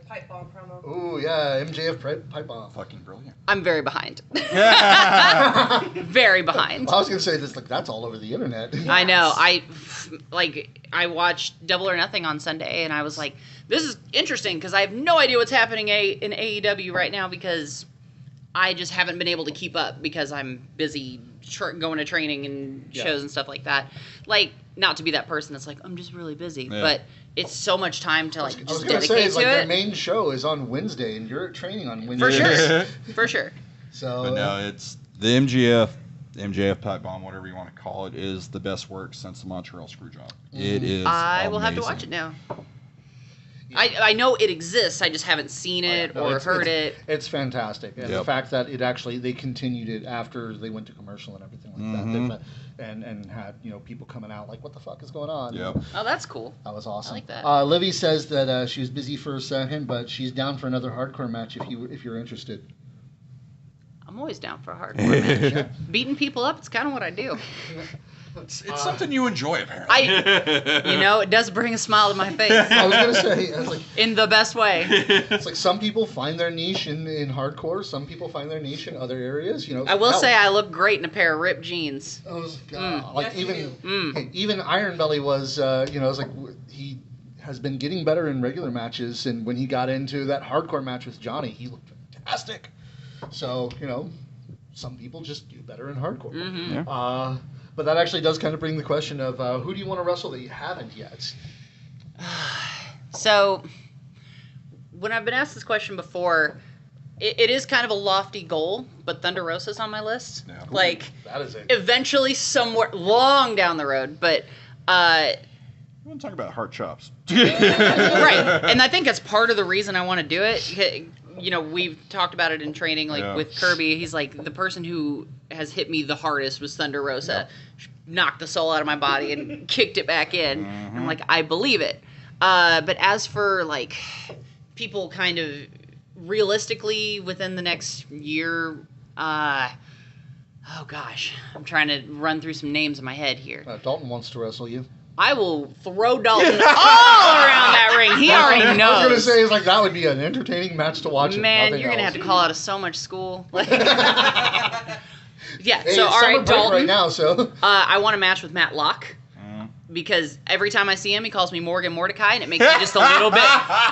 pipe bomb promo? Ooh, yeah, MJF pipe bomb. Fucking brilliant. I'm very behind. Very behind. Well, I was gonna say this, like, that's all over the internet. I know. I watched Double or Nothing on Sunday, and I was like, this is interesting, because I have no idea what's happening in AEW right now, because I just haven't been able to keep up because I'm busy going to training and shows and stuff like that. Like, not to be that person that's like, I'm just really busy, but it's so much time to like just dedicate to it. Their main show is on Wednesday, and you're training on Wednesday. For sure. So, but no, it's the MJF pipe bomb, whatever you want to call it, is the best work since the Montreal Screwjob. It is. I will have to watch it now. I know it exists. I just haven't seen it or heard it. It's fantastic, and the fact that they continued it after they went to commercial and everything like that, and had people coming out like, what the fuck is going on? Yep. Oh, that's cool. That was awesome. I like that. Livy says that she was busy for a second, but she's down for another hardcore match if you're interested. I'm always down for a hardcore match. Beating people up, it's kind of what I do. It's something you enjoy, apparently. It does bring a smile to my face. I was gonna say, like, in the best way. It's like some people find their niche in hardcore. Some people find their niche in other areas. I will say I look great in a pair of ripped jeans. Like even Iron Belly was, it's like he has been getting better in regular matches, and when he got into that hardcore match with Johnny, he looked fantastic. So some people just do better in hardcore. But that actually does kind of bring the question of who do you want to wrestle that you haven't yet? So, when I've been asked this question before, it is kind of a lofty goal, but Thunder Rosa's on my list. Yeah. Like, that is eventually somewhere long down the road, but... I want to talk about heart chops. Right, and I think that's part of the reason I want to do it. We've talked about it in training, with Kirby. He's like, the person who has hit me the hardest was Thunder Rosa. Knocked the soul out of my body and kicked it back in. And I'm like, I believe it. But as for, like, people kind of realistically within the next year, oh gosh, I'm trying to run through some names in my head here. Dalton wants to wrestle you. I will throw Dalton all around that ring. He already knows. I was going to say, that would be an entertaining match to watch. Man, you're going to have to call out of so much school. Yeah, hey, so all right, Dalton. Right now, so. I want a match with Matt Locke. Because every time I see him, he calls me Morgan Mordecai, and it makes me just a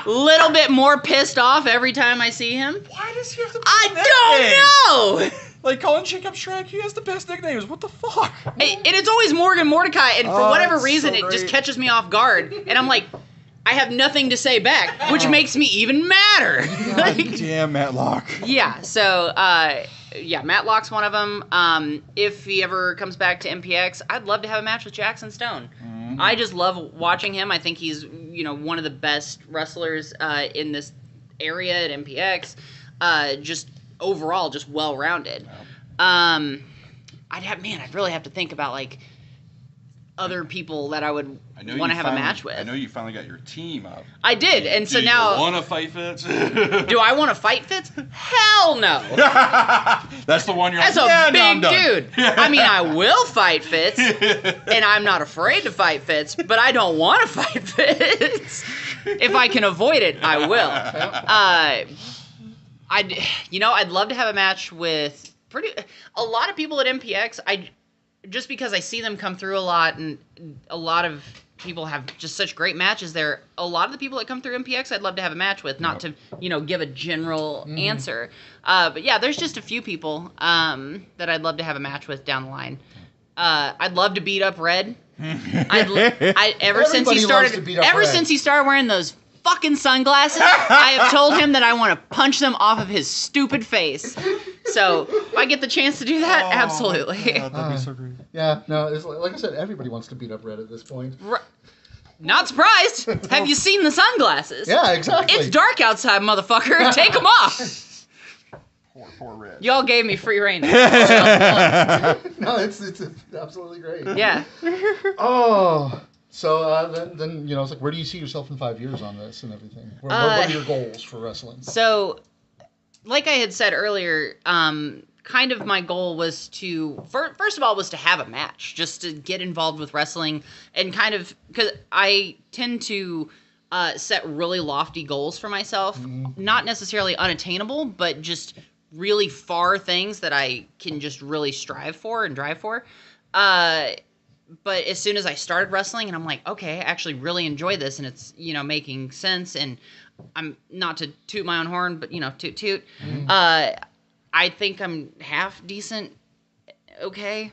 little bit more pissed off every time I see him. Why does he have to I don't know! Like, calling Jacob Shrek, he has the best nicknames. What the fuck? Hey, and it's always Morgan Mordecai, and for whatever reason, it just catches me off guard. And I'm like, I have nothing to say back, which makes me even madder. Damn, Matt Locke. Yeah, so, Matt Locke's one of them. If he ever comes back to MPX, I'd love to have a match with Jackson Stone. I just love watching him. I think he's, one of the best wrestlers in this area at MPX. Just overall, just well-rounded. I'd really have to think about, like, other people that I would want to have a match with. I know you finally got your team up. I did, and so now... Do you want to fight Fitz? Do I want to fight Fitz? Hell no! That's the one you're That's like, a big dude. I mean, I will fight Fitz, and I'm not afraid to fight Fitz, but I don't want to fight Fitz. If I can avoid it, I will. I'd love to have a match with a lot of people at MPX. Just because I see them come through a lot, and a lot of people have just such great matches there. A lot of the people that come through MPX, I'd love to have a match with, not to, give a general answer. But yeah, there's just a few people that I'd love to have a match with down the line. I'd love to beat up Red. Ever since he started wearing those fucking sunglasses, I have told him that I want to punch them off of his stupid face. So if I get the chance to do that, absolutely. God, that'd be so great. Yeah, no, it's like I said, everybody wants to beat up Red at this point. Not surprised. Have you seen the sunglasses? Yeah, exactly. It's dark outside, motherfucker. Take them off. Poor Red. Y'all gave me free reign. No, it's absolutely great. Yeah. Oh. So then it's like, where do you see yourself in 5 years on this and everything? What are your goals for wrestling? So, like I had said earlier, kind of my goal was to, first of all, was to have a match, just to get involved with wrestling, and kind of, because I tend to set really lofty goals for myself, not necessarily unattainable, but just really far things that I can just really strive for and drive for. But as soon as I started wrestling, and I'm like, okay, I actually really enjoy this, and it's, making sense, and I'm not to toot my own horn, but, toot toot. I think I'm half decent, okay?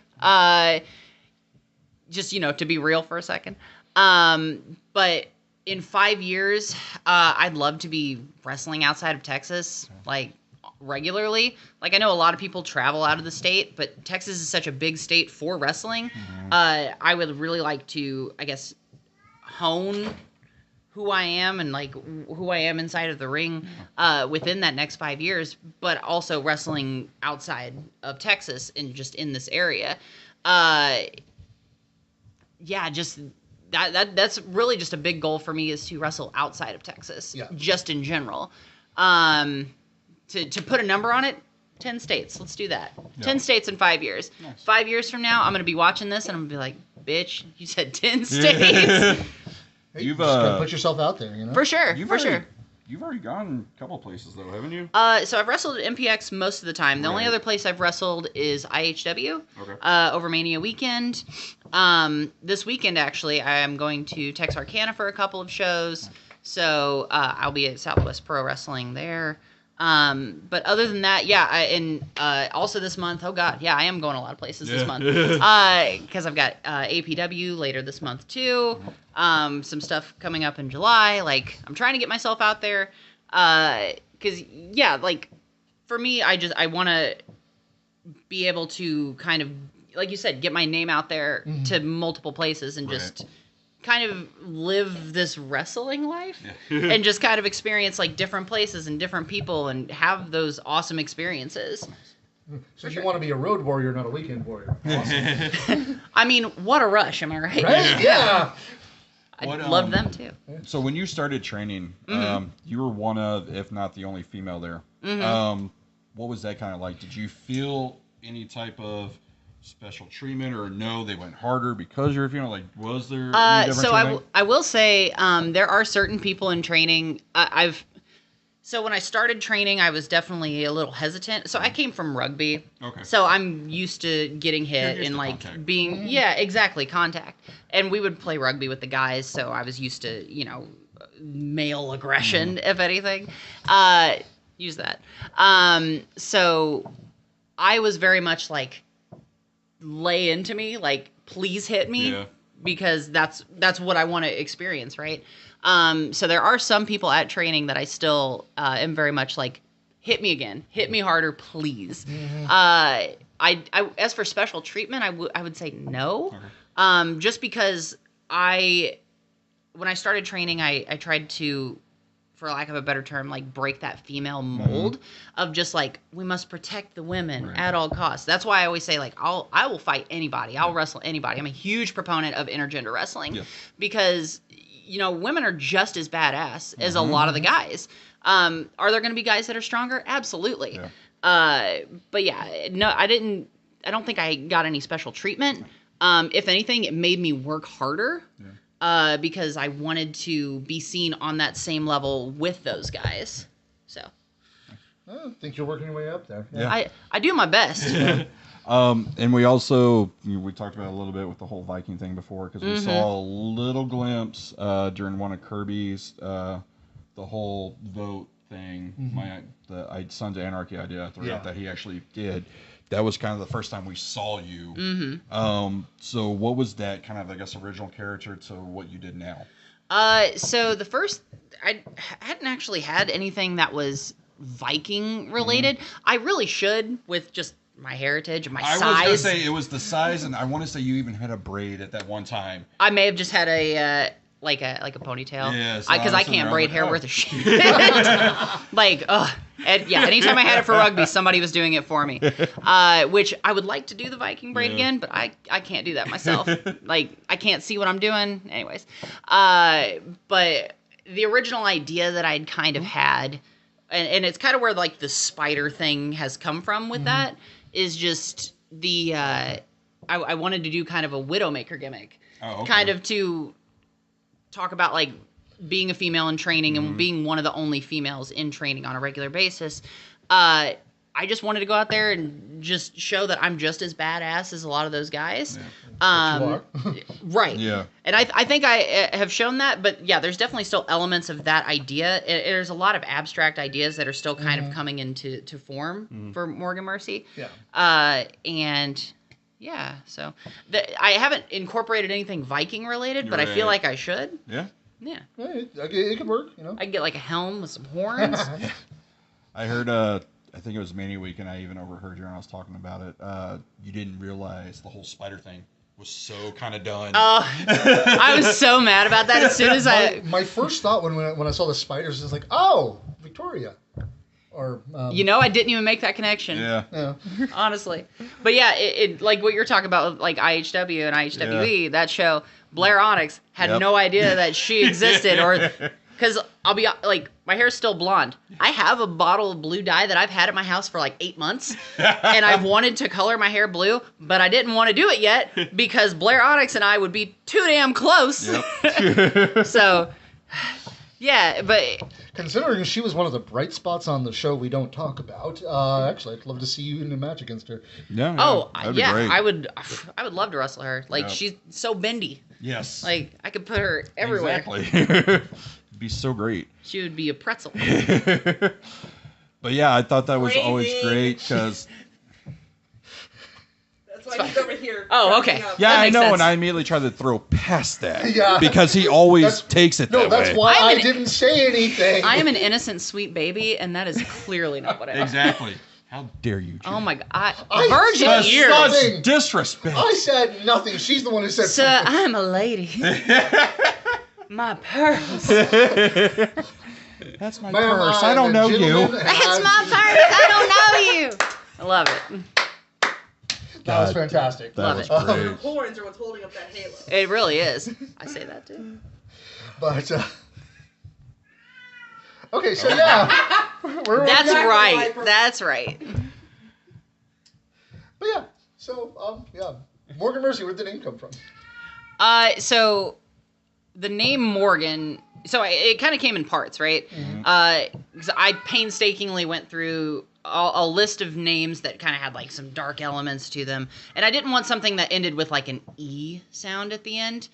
Just, to be real for a second. But in 5 years, I'd love to be wrestling outside of Texas, like, regularly. Like, I know a lot of people travel out of the state, but Texas is such a big state for wrestling. I would really like to, I guess, hone who I am and, like, who I am inside of the ring within that next 5 years, but also wrestling outside of Texas and just in this area. Just that's really just a big goal for me, is to wrestle outside of Texas, just in general. To put a number on it, 10 states. Let's do that. 10 states in 5 years. Nice. 5 years from now, I'm going to be watching this, and I'm going to be like, bitch, you said 10 states. Hey, you've just got to put yourself out there, For sure, sure. You've already gone a couple places, though, haven't you? So I've wrestled at MPX most of the time. The only other place I've wrestled is IHW, over Mania weekend. This weekend, actually, I am going to Texarkana for a couple of shows. So I'll be at Southwest Pro Wrestling there. But other than that, also this month, I am going a lot of places this month. Because I've got APW later this month too. Some stuff coming up in July. Like, I'm trying to get myself out there. Because, for me, I want to be able to kind of, like you said, get my name out there to multiple places and just kind of live this wrestling life and just kind of experience, like, different places and different people and have those awesome experiences. So you want to be a road warrior, not a weekend warrior. Awesome. I mean, what a rush, am I right? Right? Yeah. I love them too. So when you started training, you were one of, if not the only female there. What was that kind of like? Did you feel any type of special treatment, or no, they went harder because you're a female? Like, was there any difference? So I will say there are certain people in training. So when I started training, I was definitely a little hesitant. So I came from rugby. Okay. So I'm used to getting hit and, like, contact. Being exactly, contact. And we would play rugby with the guys, so I was used to, male aggression, if anything. Use that. So I was very much like, lay into me, like, please hit me, because that's what I want to experience, right? So there are some people at training that I still am very much like, hit me again, hit me harder, please. I as for special treatment, I would say no, just because when I started training, I tried to, for lack of a better term, like break that female mold of just like, we must protect the women at all costs. That's why I always say, like, I will fight anybody. I'll wrestle anybody. I'm a huge proponent of intergender wrestling because, women are just as badass as a lot of the guys. Are there going to be guys that are stronger? Absolutely. But yeah, no, I don't think I got any special treatment. If anything, it made me work harder. Because I wanted to be seen on that same level with those guys. So I think you're working your way up there. I do my best. And we also, we talked about it a little bit with the whole Viking thing before, because we saw a little glimpse during one of Kirby's, the whole vote thing, the Sons of Anarchy idea that he actually did. That was kind of the first time we saw you. So what was that kind of, I guess, original character to what you did now? So the first, I hadn't actually had anything that was Viking related. I really should, with just my heritage and my size. I was going to say it was the size, and I want to say you even had a braid at that one time. I may have just had a like a ponytail. Yeah, because I can't braid hair worth a shit. Like, anytime I had it for rugby, somebody was doing it for me. Which I would like to do the Viking braid again, but I can't do that myself. Like, I can't see what I'm doing. Anyways. But the original idea that I'd kind of had, and it's kind of where, like, the spider thing has come from with that, is just the, I wanted to do kind of a Widowmaker gimmick. Oh, okay. Kind of to talk about, like, being a female in training and being one of the only females in training on a regular basis. I just wanted to go out there and just show that I'm just as badass as a lot of those guys. You Right. Yeah. And I think I have shown that, but yeah, there's definitely still elements of that idea. There's a lot of abstract ideas that are still kind of coming into form for Morgan Mercy. Yeah. And yeah, so I haven't incorporated anything Viking related, but I feel like I should. Yeah. Yeah. It could work, I could get like a helm with some horns. I heard, I think it was Mania Week, and I even overheard you when I was talking about it. You didn't realize the whole spider thing was so kind of done. I was so mad about that as soon as my first thought when I saw the spiders is like, oh, Victoria. Or I didn't even make that connection. Yeah. Honestly. But yeah, it like what you're talking about, like IHW and IHWE, that show, Blair Onyx had no idea that she existed, or because I'll be like, my hair's still blonde. I have a bottle of blue dye that I've had at my house for like 8 months, and I've wanted to color my hair blue, but I didn't want to do it yet because Blair Onyx and I would be too damn close. Yep. So, yeah, but considering she was one of the bright spots on the show we don't talk about, actually, I'd love to see you in a match against her. Yeah. That'd be great. I would love to wrestle her. Like, she's so bendy. Yes. Like, I could put her everywhere. Exactly. It'd be so great. She would be a pretzel. But yeah, I thought that was always great because. That's why he's over here. Oh, okay. Yeah, I know, sense. and I immediately try to throw past that because he always takes it that way. No, that's why I didn't say anything. I am an innocent, sweet baby, and that is clearly not what I am. Exactly. How dare you, Jim? Oh my God. Virgin ears. Such disrespect. I said nothing. She's the one who said Sir, something. I'm a lady. My purse. That's my purse. I don't know you. That's my purse. I don't know you. I love it. That was fantastic. That was Your great. horns are what's holding up that halo. It really is. I say that too. But, okay, so yeah. That's right. That's right. But yeah, so, Morgan Mercy, where did the name come from? So the name Morgan, so it kind of came in parts, right? Mm-hmm. 'Cause I painstakingly went through a list of names that kind of had like some dark elements to them, and I didn't want something that ended with like an E sound at the end.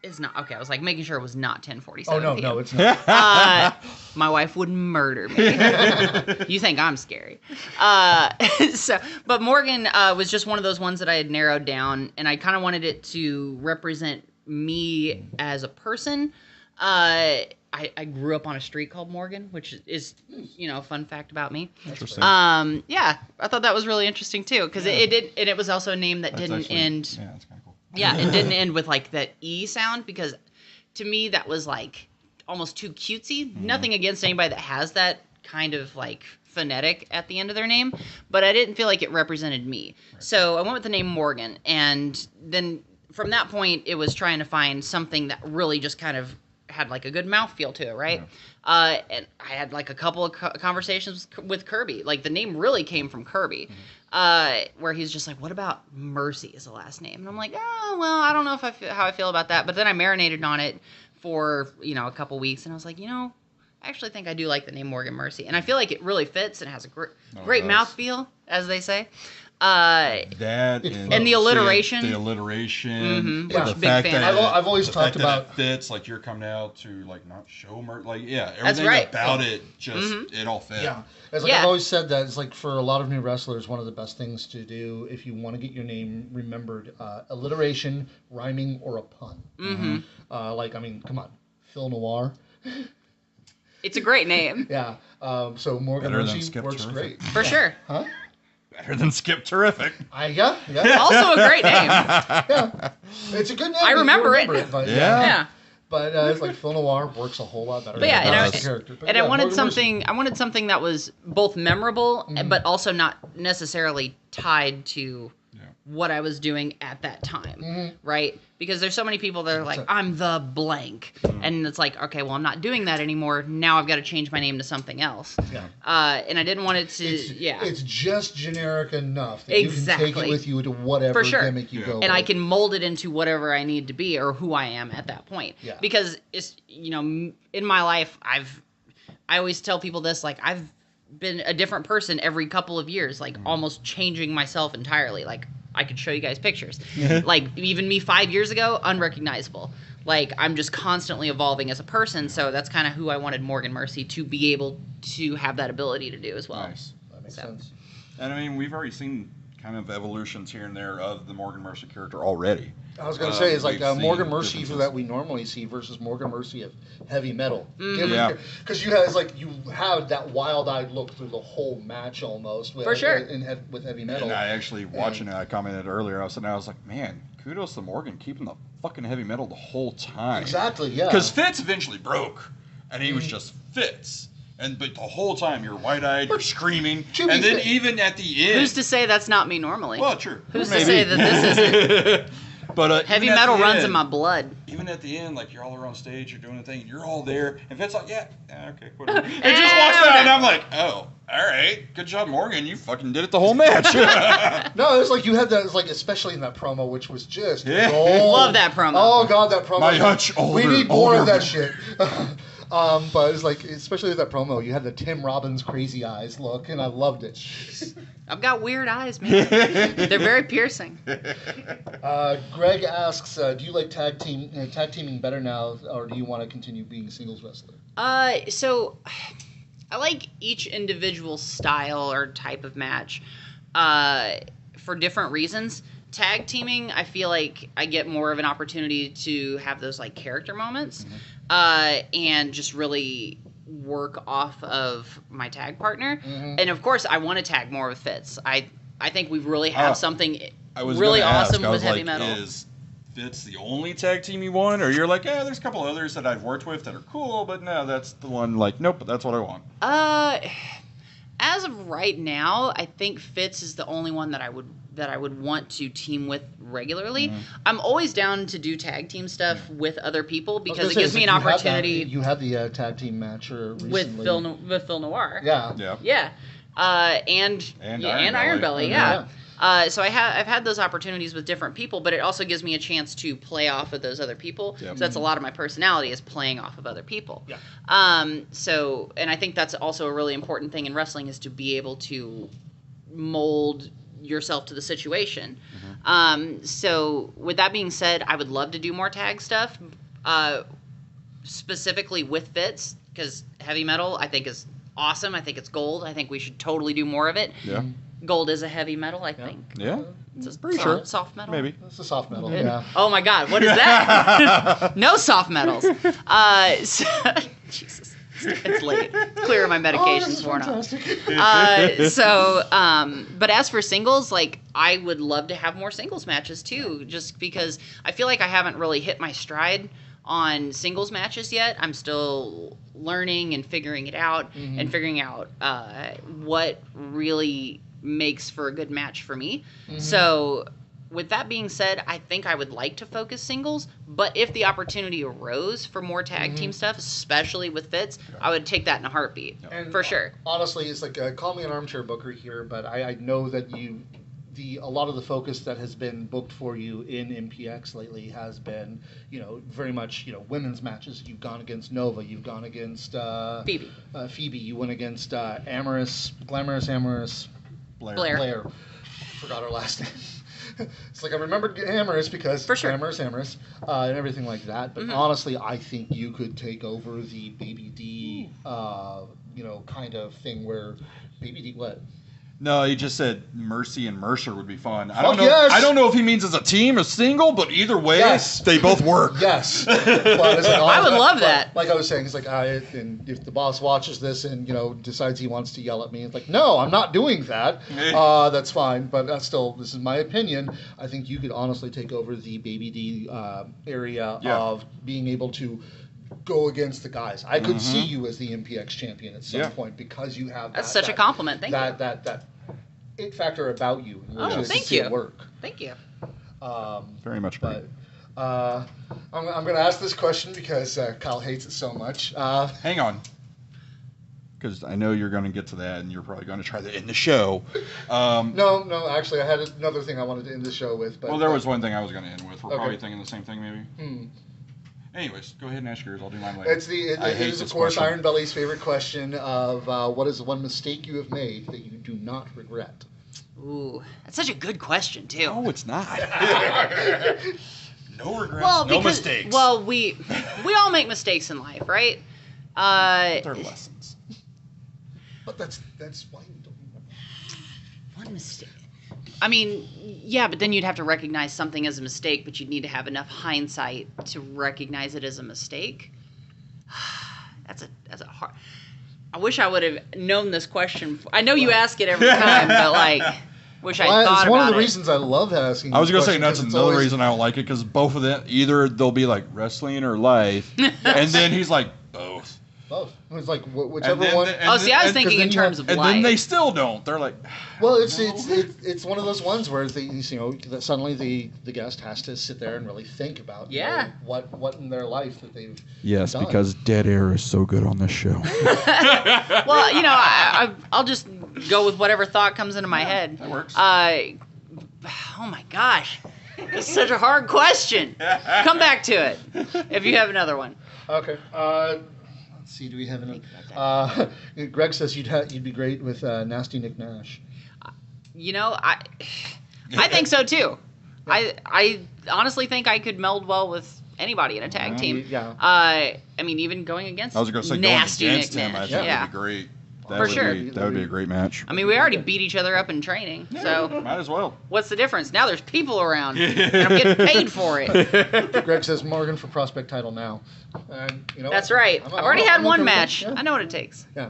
It's not okay. I was like making sure it was not 10:47. Oh PM. no, it's not. My wife would murder me. You think I'm scary? But Morgan was just one of those ones that I had narrowed down, and I kind of wanted it to represent me as a person. I grew up on a street called Morgan, which is, a fun fact about me. Interesting. I thought that was really interesting too, because it did, and it was also a name that didn't end. Yeah, that's kind of cool. Yeah, it didn't end with like that E sound, because to me that was like almost too cutesy. Nothing against anybody that has that kind of like phonetic at the end of their name, but I didn't feel like it represented me. Right. So I went with the name Morgan, and then from that point it was trying to find something that really just kind of had like a good mouthfeel to it, right? Yeah. And I had like a couple of conversations with Kirby. Like the name really came from Kirby, where he's just like, "What about Mercy as a last name?" And I'm like, "Oh, well, I don't know if how I feel about that." But then I marinated on it for a couple weeks, and I was like, I actually think I do like the name Morgan Mercy, and I feel like it really fits and has a great mouthfeel, as they say. That and the alliteration. The alliteration. Yeah. The Big fact fan. that I've always talked about it fits. Like you're coming out to like not show everything That's right. about it just it all fit. Yeah, it's like I've always said that it's like for a lot of new wrestlers, one of the best things to do if you want to get your name remembered, alliteration, rhyming, or a pun. Like I mean, come on, Phil Noir. It's a great name. Yeah. So Morgan Mercy works great. For sure. Huh? Better than Skip Terrific. Yeah. Also a great name. Yeah. It's a good name. I remember it. But, yeah. But it's like Phil Noir works a whole lot better. But yeah, I wanted something. I wanted something that was both memorable, but also not necessarily tied to what I was doing at that time, right? Because there's so many people that are like, I'm the blank, and it's like, okay, well, I'm not doing that anymore. Now I've got to change my name to something else. Yeah. And I didn't want it to. It's just generic enough that you can take it with you to whatever For sure. gimmick you go. And with. I can mold it into whatever I need to be or who I am at that point. Yeah. Because it's in my life, I always tell people this, like I've been a different person every couple of years, like almost changing myself entirely. Like I could show you guys pictures. Like even me 5 years ago, unrecognizable. Like I'm just constantly evolving as a person. So that's kind of who I wanted Morgan Mercy to be able to have that ability to do as well. Nice. That makes sense. And I mean, we've already seen kind of evolutions here and there of the Morgan Mercy character already. I was going to say, it's like Morgan Mercy that we normally see versus Morgan Mercy of heavy metal. Because you have that wild-eyed look through the whole match almost. With, For sure. With heavy metal. And I actually, watching it, I commented earlier, I was like, man, kudos to Morgan keeping the fucking heavy metal the whole time. Exactly, yeah. Because Fitz eventually broke, and he was just Fitz. But the whole time you're wide-eyed, you're screaming, and then even at the end... Who's to say that's not me normally? Well, true. Who's to say that this isn't? But heavy metal runs in my blood. Even at the end, like you're all around stage, you're doing the thing, and you're all there, and Fitz like, yeah, okay, whatever. And just walks out, and I'm like, oh, all right, good job, Morgan, you fucking did it the whole match. No, it was like you had that, especially in that promo, which was just gold. Love that promo. Oh god, that promo. My hunch, we need more of that shit. But it's like, especially with that promo, you had the Tim Robbins crazy eyes look, and I loved it. I've got weird eyes, man. They're very piercing. Greg asks, do you like tag teaming better now, or do you want to continue being a singles wrestler? So I like each individual style or type of match for different reasons. Tag teaming, I feel like I get more of an opportunity to have those like character moments, and just really work off of my tag partner. And of course, I want to tag more with Fitz. I think we really have something really awesome with heavy metal. Is Fitz the only tag team you want, or you're like, there's a couple others that I've worked with that are cool, but no, that's the one. Like, nope, that's what I want. As of right now, I think Fitz is the only one that I would want to team with regularly. I'm always down to do tag team stuff with other people because it gives me an opportunity. You had the tag team match recently. with Phil Noir. Yeah. And Iron Belly. So I've had those opportunities with different people, but it also gives me a chance to play off of those other people. So that's a lot of my personality is playing off of other people. So, and I think that's also a really important thing in wrestling is to be able to mold yourself to the situation. So with that being said, I would love to do more tag stuff, specifically with Fitz, because heavy metal I think is awesome. I think it's gold. I think we should totally do more of it. Gold is a heavy metal, I think. It's pretty sure. Soft metal? Maybe. It's a soft metal, yeah. Oh my god, what is that? No soft metals. Jesus. It's late. Clear my medication's worn off. But as for singles, like, I would love to have more singles matches too, just because I feel like I haven't really hit my stride on singles matches yet. I'm still learning and figuring it out and figuring out what really makes for a good match for me. So with that being said, I think I would like to focus singles, but if the opportunity arose for more tag team stuff, especially with Fitz, I would take that in a heartbeat, for sure. Honestly, it's like, call me an armchair booker here, but I know that a lot of the focus that has been booked for you in MPX lately has been, very much, women's matches. You've gone against Nova, you've gone against Phoebe, you went against Glamorous Amorous Blair. Forgot her last name. It's like I remembered Amorous because Glamorous Amorous and everything like that. But honestly, I think you could take over the Baby D, kind of thing where Baby D what? No, he just said Mercy and Mercer would be fun. I don't know if he means as a team, a single, but either way, they both work. Yes. I would love that. Like I was saying, it's like, and if the boss watches this and, decides he wants to yell at me, it's like, no, I'm not doing that. That's fine. But still, this is my opinion. I think you could honestly take over the Baby D area of being able to go against the guys. I could see you as the MPX champion at some point because you have That's such a compliment. Thank you. That it factor about you. Thank you. Work. Thank you. Very much great. I'm going to ask this question because Kyle hates it so much. Hang on. Because I know you're going to get to that, and you're probably going to try to end the show. No. Actually, I had another thing I wanted to end the show with. But, there was one thing I was going to end with. We're probably thinking the same thing, maybe. Anyways, go ahead and ask yours. I'll do mine later. It is, of course, Iron Belly's favorite question of what is the one mistake you have made that you do not regret? Ooh, that's such a good question, too. No, it's not. No regrets, no mistakes. Well, we all make mistakes in life, right? They're lessons. But that's why you don't remember. One mistake. I mean, yeah, but then you'd have to recognize something as a mistake, but you'd need to have enough hindsight to recognize it as a mistake. That's a hard. I wish I would have known this question. I know you ask it every time, but wish I thought about it. It's one of the reasons I love asking. I was going to say that's another reason I don't like it because both of them either they'll be like wrestling or life, and then he's like both. Both. It's like whichever one. I was thinking in terms of life. And then they still don't. They're like. Well, it's one of those ones where that suddenly the guest has to sit there and really think about what in their life that they've done. Because dead air is so good on this show. Well, I'll just go with whatever thought comes into my head. That works. Oh my gosh, it's such a hard question. Come back to it if you have another one. Okay. Let's see. Do we have another? Greg says you'd be great with Nasty Nick Nash. I think so too. I honestly think I could meld well with anybody in a tag team. Yeah. I mean, even going against I was going to say Nasty going against Nick him. I Nash. think would be great. For sure. That would be a great match. I mean, we already beat each other up in training, so might as well. What's the difference? Now there's people around, and I'm getting paid for it. Greg says Morgan for prospect title now. And, That's right. I've already had one match. I know what it takes. Yeah.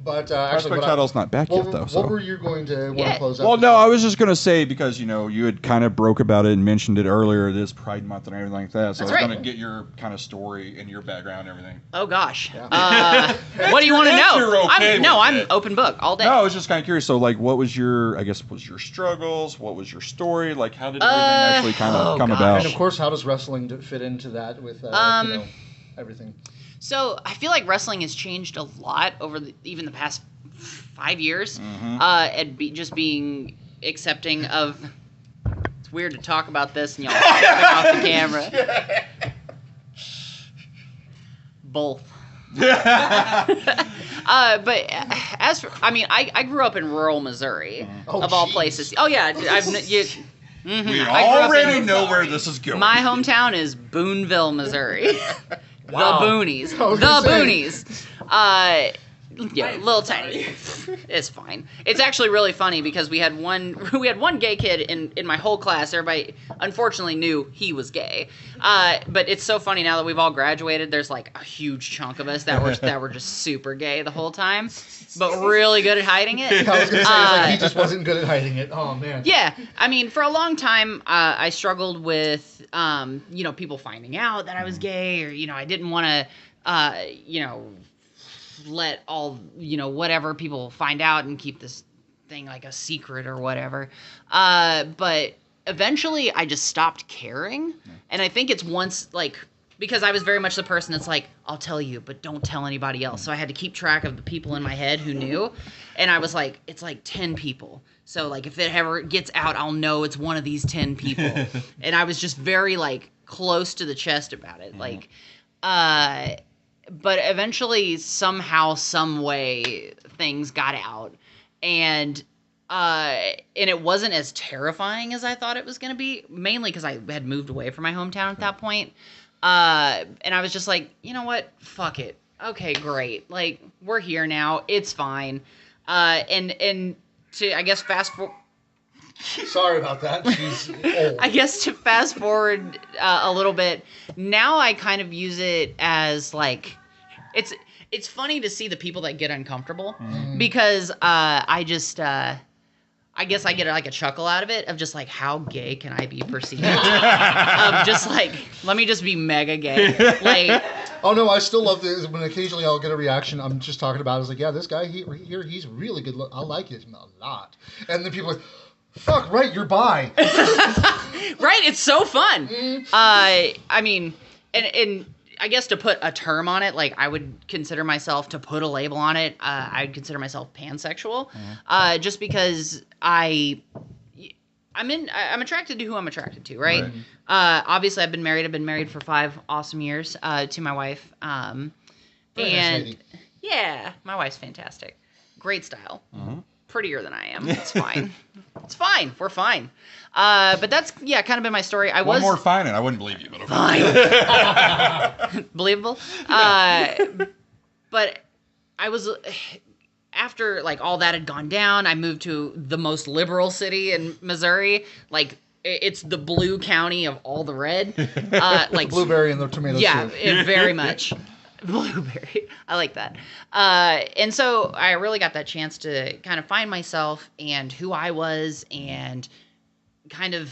But prospect title's not back yet, though. What were you going to want to close out? Well, no, I was just going to say because you had kind of broke about it and mentioned it earlier. It is Pride Month and everything like that. So That's I was right. going Get your kind of story and your background and everything. Oh gosh. Yeah. What do you want to know? You're okay I'm open book all day. No, I was just kind of curious. So, what was your struggles? What was your story? How did everything actually kind of come about? And of course, how does wrestling fit into that with everything? So I feel like wrestling has changed a lot over even the past 5 years. Just being accepting of. It's weird to talk about this and y'all stepping off the camera. Both. But as for, I grew up in rural Missouri, of all places. Oh yeah, We already know where this is going. My hometown is Booneville, Missouri. Wow. The Boonies. The Boonies. Yeah, I'm little sorry. tiny. It's fine. It's actually really funny because we had one gay kid in my whole class. Everybody unfortunately knew he was gay. But it's so funny now that we've all graduated. There's like a huge chunk of us that were just super gay the whole time, but really good at hiding it. I was gonna say it's like he just wasn't good at hiding it. Oh man. Yeah, I mean, for a long time, I struggled with, people finding out that I was gay, or I didn't want to, let all, whatever people find out and keep this thing like a secret or whatever. But eventually, I just stopped caring, and I think it's because I was very much the person that's like, I'll tell you, but don't tell anybody else. So I had to keep track of the people in my head who knew, and I was like, it's like 10 people. So, like, if it ever gets out, I'll know it's one of these 10 people. And I was just very, like, close to the chest about it. Like, but eventually, somehow, some way, things got out. And it wasn't as terrifying as I thought it was going to be, mainly because I had moved away from my hometown at that point. And I was just like, you know what? Fuck it. Okay, great. Like, we're here now. It's fine. And to, I guess, fast forward. Sorry about that. She's old. I guess to fast forward a little bit, now I kind of use it as like, it's funny to see the people that get uncomfortable because I guess I get like a chuckle out of it of just like, how gay can I be perceived? Of just like, let me just be mega gay. Like, oh no, I still love this. When occasionally I'll get a reaction, I'm just talking about it. It's like, yeah, this guy here, he's really good. I like him a lot. And then people are like, fuck, right, you're bi. Right? It's so fun. I mean, and I guess to put a term on it, like I would consider myself, to put a label on it, I'd consider myself pansexual, just because I'm attracted to who I'm attracted to, right? Obviously, I've been married for 5 awesome years to my wife, Very nice and lady. yeah, my wife's fantastic, great style, prettier than I am. It's fine. It's fine. We're fine. But that's kind of been my story. One more fine, and I wouldn't believe you, but okay. Fine. Believable. But I was, after like all that had gone down, I moved to the most liberal city in Missouri. Like, it's the blue county of all the red. Like Blueberry and the tomato soup. Very much. Blueberry. I like that. And so I really got that chance to kind of find myself and who I was and kind of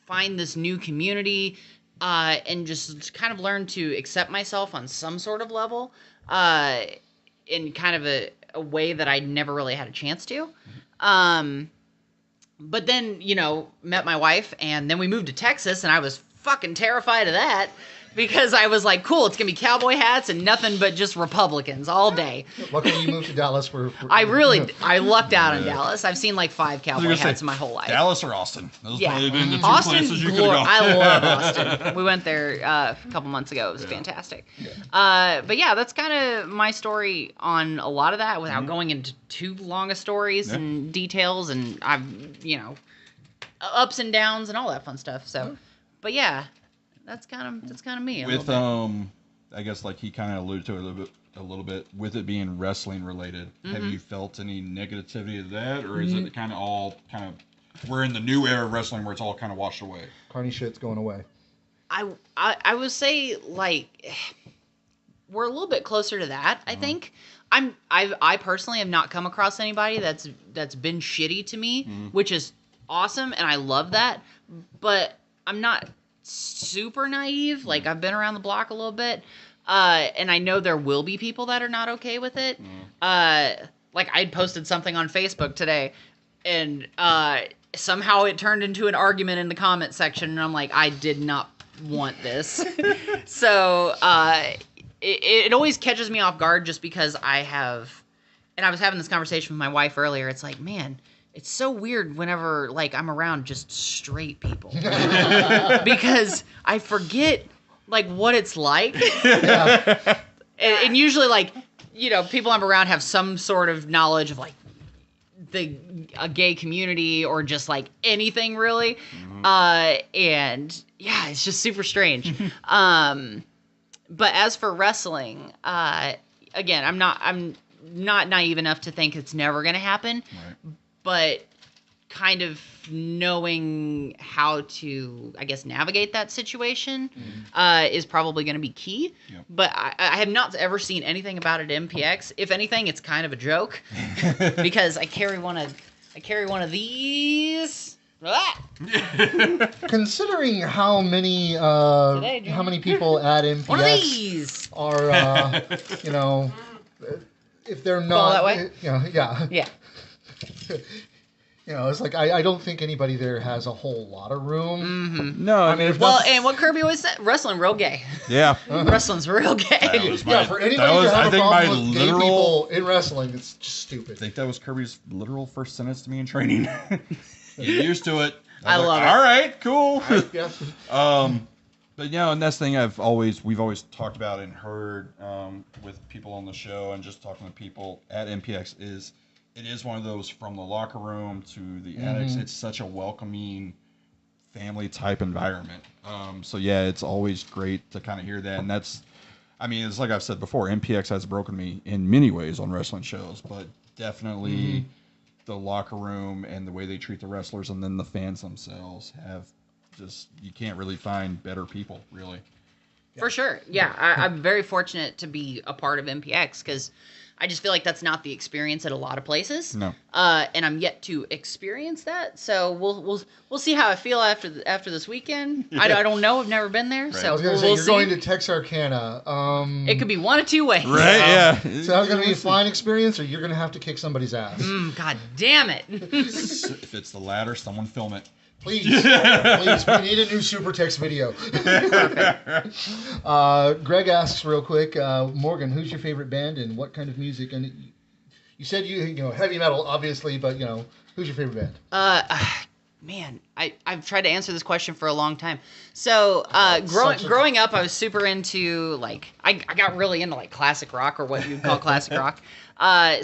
find this new community and just kind of learn to accept myself on some sort of level in kind of a way that I never really had a chance to. But then, met my wife, and then we moved to Texas, and I was fucking terrified of that. Because I was like, cool, it's going to be cowboy hats and nothing but just Republicans all day. Luckily you moved to Dallas I lucked out in Dallas. I've seen like 5 cowboy hats in my whole life. Dallas or Austin? Those Yeah. probably been the two Austin, places you could have gone. I love Austin. We went there a couple months ago. It was fantastic. But yeah, that's kind of my story on a lot of that without going into too long of stories and details and I've, ups and downs and all that fun stuff. So, but yeah. That's kind of me. With I guess like he kind of alluded to it a little bit with it being wrestling related. Have you felt any negativity of that, or is it kind of we're in the new era of wrestling where it's all kind of washed away? Carney shit's going away. I would say like we're a little bit closer to that. I think I personally have not come across anybody that's been shitty to me, which is awesome, and I love that. But I'm not super naive. Like, I've been around the block a little bit, and I know there will be people that are not okay with it. Like, I posted something on Facebook today, and somehow it turned into an argument in the comment section, and I'm like, I did not want this. So it always catches me off guard just because I was having this conversation with my wife earlier. It's like, man, it's so weird whenever, like, I'm around just straight people. Because I forget, like, what it's like. And usually, like, people I'm around have some sort of knowledge of, like, a gay community or just, like, anything, really. And, yeah, it's just super strange. But as for wrestling, again, I'm not naive enough to think it's never going to happen, Right. but kind of knowing how to, I guess, navigate that situation is probably going to be key. Yep. But I have not ever seen anything about it at MPX. If anything, it's kind of a joke because I carry one of these. Ah! Considering how many Today, Junior. how many people at One of MPX these. are you know, if they're Fall not that way? you know, yeah. Yeah. You know, it's like I don't think anybody there has a whole lot of room. Mm-hmm. No, I I mean, if Well, that's- and what Kirby always said, wrestling real gay. yeah. Wrestling's real gay. That was yeah, my- for anybody that was, to have I a think, problem my with gay literal. people in wrestling, it's just I stupid. think that was Kirby's literal first sentence to me in training. Get used to it. I was love it. All right, cool. Yeah. But you know, and that's the thing we've always talked about and heard with people on the show and just talking to people at MPX is it is one of those from the locker room to the annex. It's such a welcoming family type environment. So yeah, it's always great to kind of hear that, and that's, I mean, it's like I've said before, MPX has broken me in many ways on wrestling shows, but definitely the locker room and the way they treat the wrestlers and then the fans themselves have just, you can't really find better people, really. For sure. Yeah, I'm very fortunate to be a part of MPX because I just feel like that's not the experience at a lot of places. No. And I'm yet to experience that. So we'll see how I feel after this weekend. I don't know. I've never been there. Right. So I was gonna say we'll you're see. going to Texarkana. It could be one of two ways. Right? Yeah. So that's gonna be a fine experience, or you're gonna have to kick somebody's ass. God damn it. If it's the latter, someone film it. Please, please, we need a new Super Text video. Greg asks real quick, Morgan, who's your favorite band and what kind of music? And you said you know heavy metal, obviously, but you know who's your favorite band? Man, I've tried to answer this question for a long time. So, such a- growing up, I was super into, like, I got really into, like, classic rock, or what you'd call classic rock.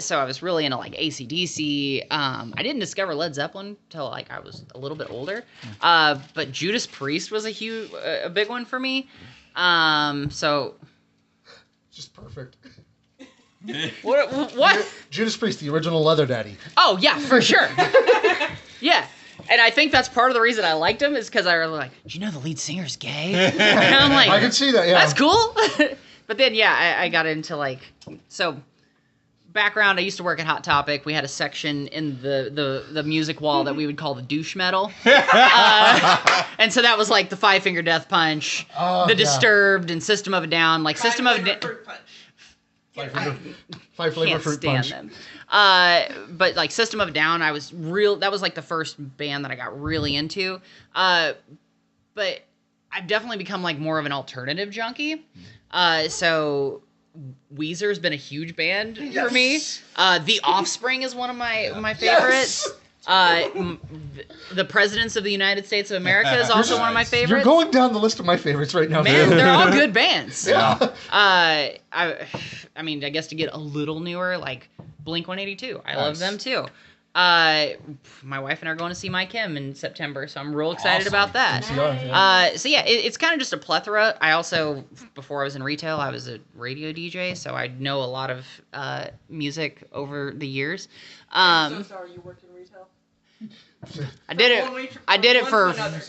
So I was really into, like, AC/DC. I didn't discover Led Zeppelin until, like, I was a little bit older. But Judas Priest was a big one for me. So, Just perfect. what? Judas Priest, the original Leather Daddy. Oh, yeah, for sure. Yeah. And I think that's part of the reason I liked him is because I was like, do you know the lead singer's gay? And I'm like, I can see that. Yeah, that's cool. But then, yeah, I and to, like, so background, I used to work at Hot Topic. We had a section in the music wall that we would call the douche metal. And so that was like the Five Finger Death Punch, the Disturbed, and System of a Down. Like System of a Down. Five flavor Can't fruit stand punch. them. But like System of a Down, that was like the first band that I got really into. But I've definitely become like more of an alternative junkie. So Weezer's been a huge band for me. The Offspring is one of my favorites. The Presidents of the United States of America is also one of my You're favorites. going down the list of my favorites right now. Man, they're all good bands. Yeah. I mean, I guess to get a little newer, like Blink-182. I love Nice. them too. My wife and I are going to see Mike Kim in September, so I'm real excited about that. So yeah, it's kind of just a plethora. I also, before I was in retail, I was a radio DJ, so I know a lot of music over the years. I'm so sorry you worked in retail. I did it for another.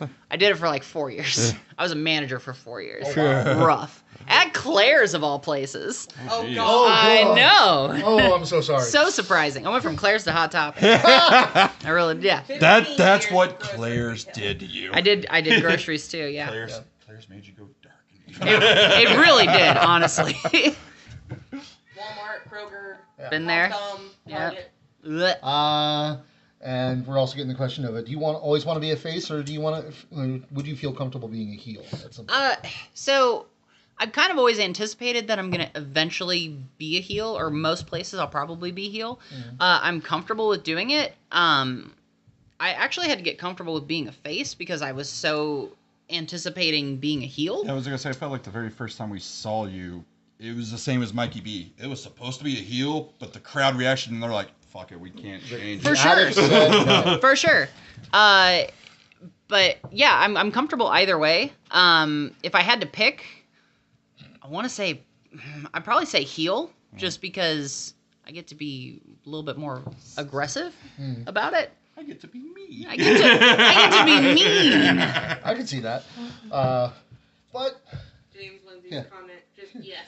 like 4 years. I was a manager for 4 years. Oh, wow. Rough. At Claire's of all places. Oh Jeez. god. I God. know. Oh, I'm so sorry. So surprising. I went from Claire's to Hot Topic. I really, yeah. 15 That's years what of grocery Claire's retail. did to you. I did groceries too. Yeah. Claire's made you go dark. It really did, honestly. Walmart, Kroger, Been there. Tom, Yeah. Target. Blech. And we're also getting the question of do you always want to be a face, or do you would you feel comfortable being a heel at some point? So I've kind of always anticipated that I'm going to eventually be a heel, or most places I'll probably be heel. I'm comfortable with doing it. I actually had to get comfortable with being a face because I was so anticipating being a heel. I was gonna say, I felt like the very first time we saw you, it was the same as Mikey B. It was supposed to be a heel, but the crowd reaction, and they're like, "Fuck it, we can't change For it." sure. Alex said no. For sure. But yeah, I'm comfortable either way. If I had to pick, I want to say, I'd probably say heel, just because I get to be a little bit more aggressive about it. I get to be me. I get to be mean. I can see that. But James Lindsay's Yeah. comment, just yes.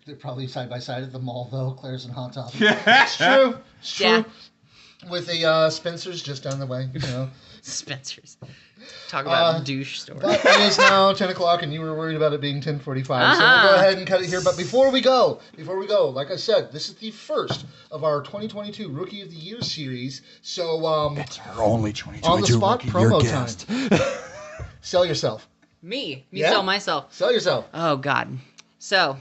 they're probably side by side at the mall, though. Claire's and Hot Topic. It's true. It's true. Yeah. With the Spencer's just down the way, Spencer's. Talk about douche store. But it is now 10 o'clock, and you were worried about it being 10:45. So we'll go ahead and cut it here. But before we go, like I said, this is the first of our 2022 Rookie of the Year series. So It's our only 2022 on the spot rookie promo year time. guest. Sell yourself. Me Yeah. sell myself. Sell yourself. Oh, God. So,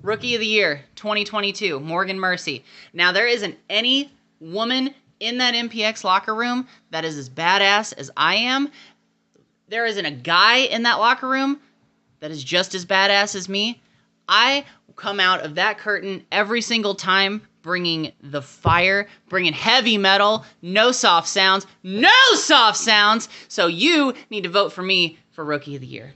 Rookie of the Year 2022, Morgan Mercy. Now, there isn't any woman in that MPX locker room that is as badass as I am. There isn't a guy in that locker room that is just as badass as me. I come out of that curtain every single time bringing the fire, bringing heavy metal, no soft sounds. So you need to vote for me for Rookie of the Year.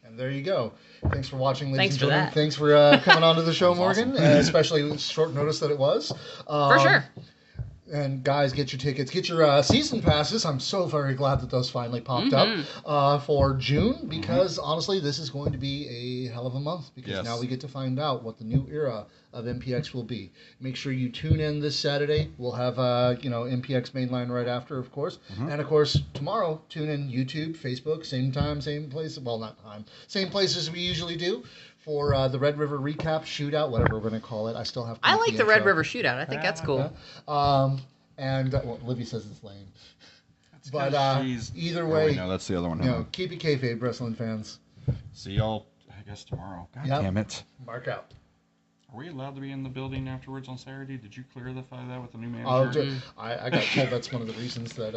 And there you go. Thanks for watching, ladies Thanks and for gentlemen. that. Thanks for coming on to the show, That was Morgan, awesome. especially with short notice that it was. For sure. And guys, get your tickets, get your season passes. I'm so very glad that those finally popped up for June because honestly, this is going to be a hell of a month because Yes. now we get to find out what the new era of MPX will be. Make sure you tune in this Saturday. We'll have MPX Mainline right after, of course, and of course tomorrow tune in YouTube, Facebook, same time, same place. Well, not time, same places we usually do. For the Red River recap, shootout, whatever we're going to call it. I still have to I make like the Red intro. River Shootout. I think that's cool. And well, Livy says it's lame. But She's- either Oh, way, wait, no, that's the other one. keep it kayfabe, wrestling fans. See y'all, I guess, tomorrow. God Yep. damn it. Mark out. Are we allowed to be in the building afterwards on Saturday? Did you clarify that with the new I'll manager? I got told that's one of the reasons that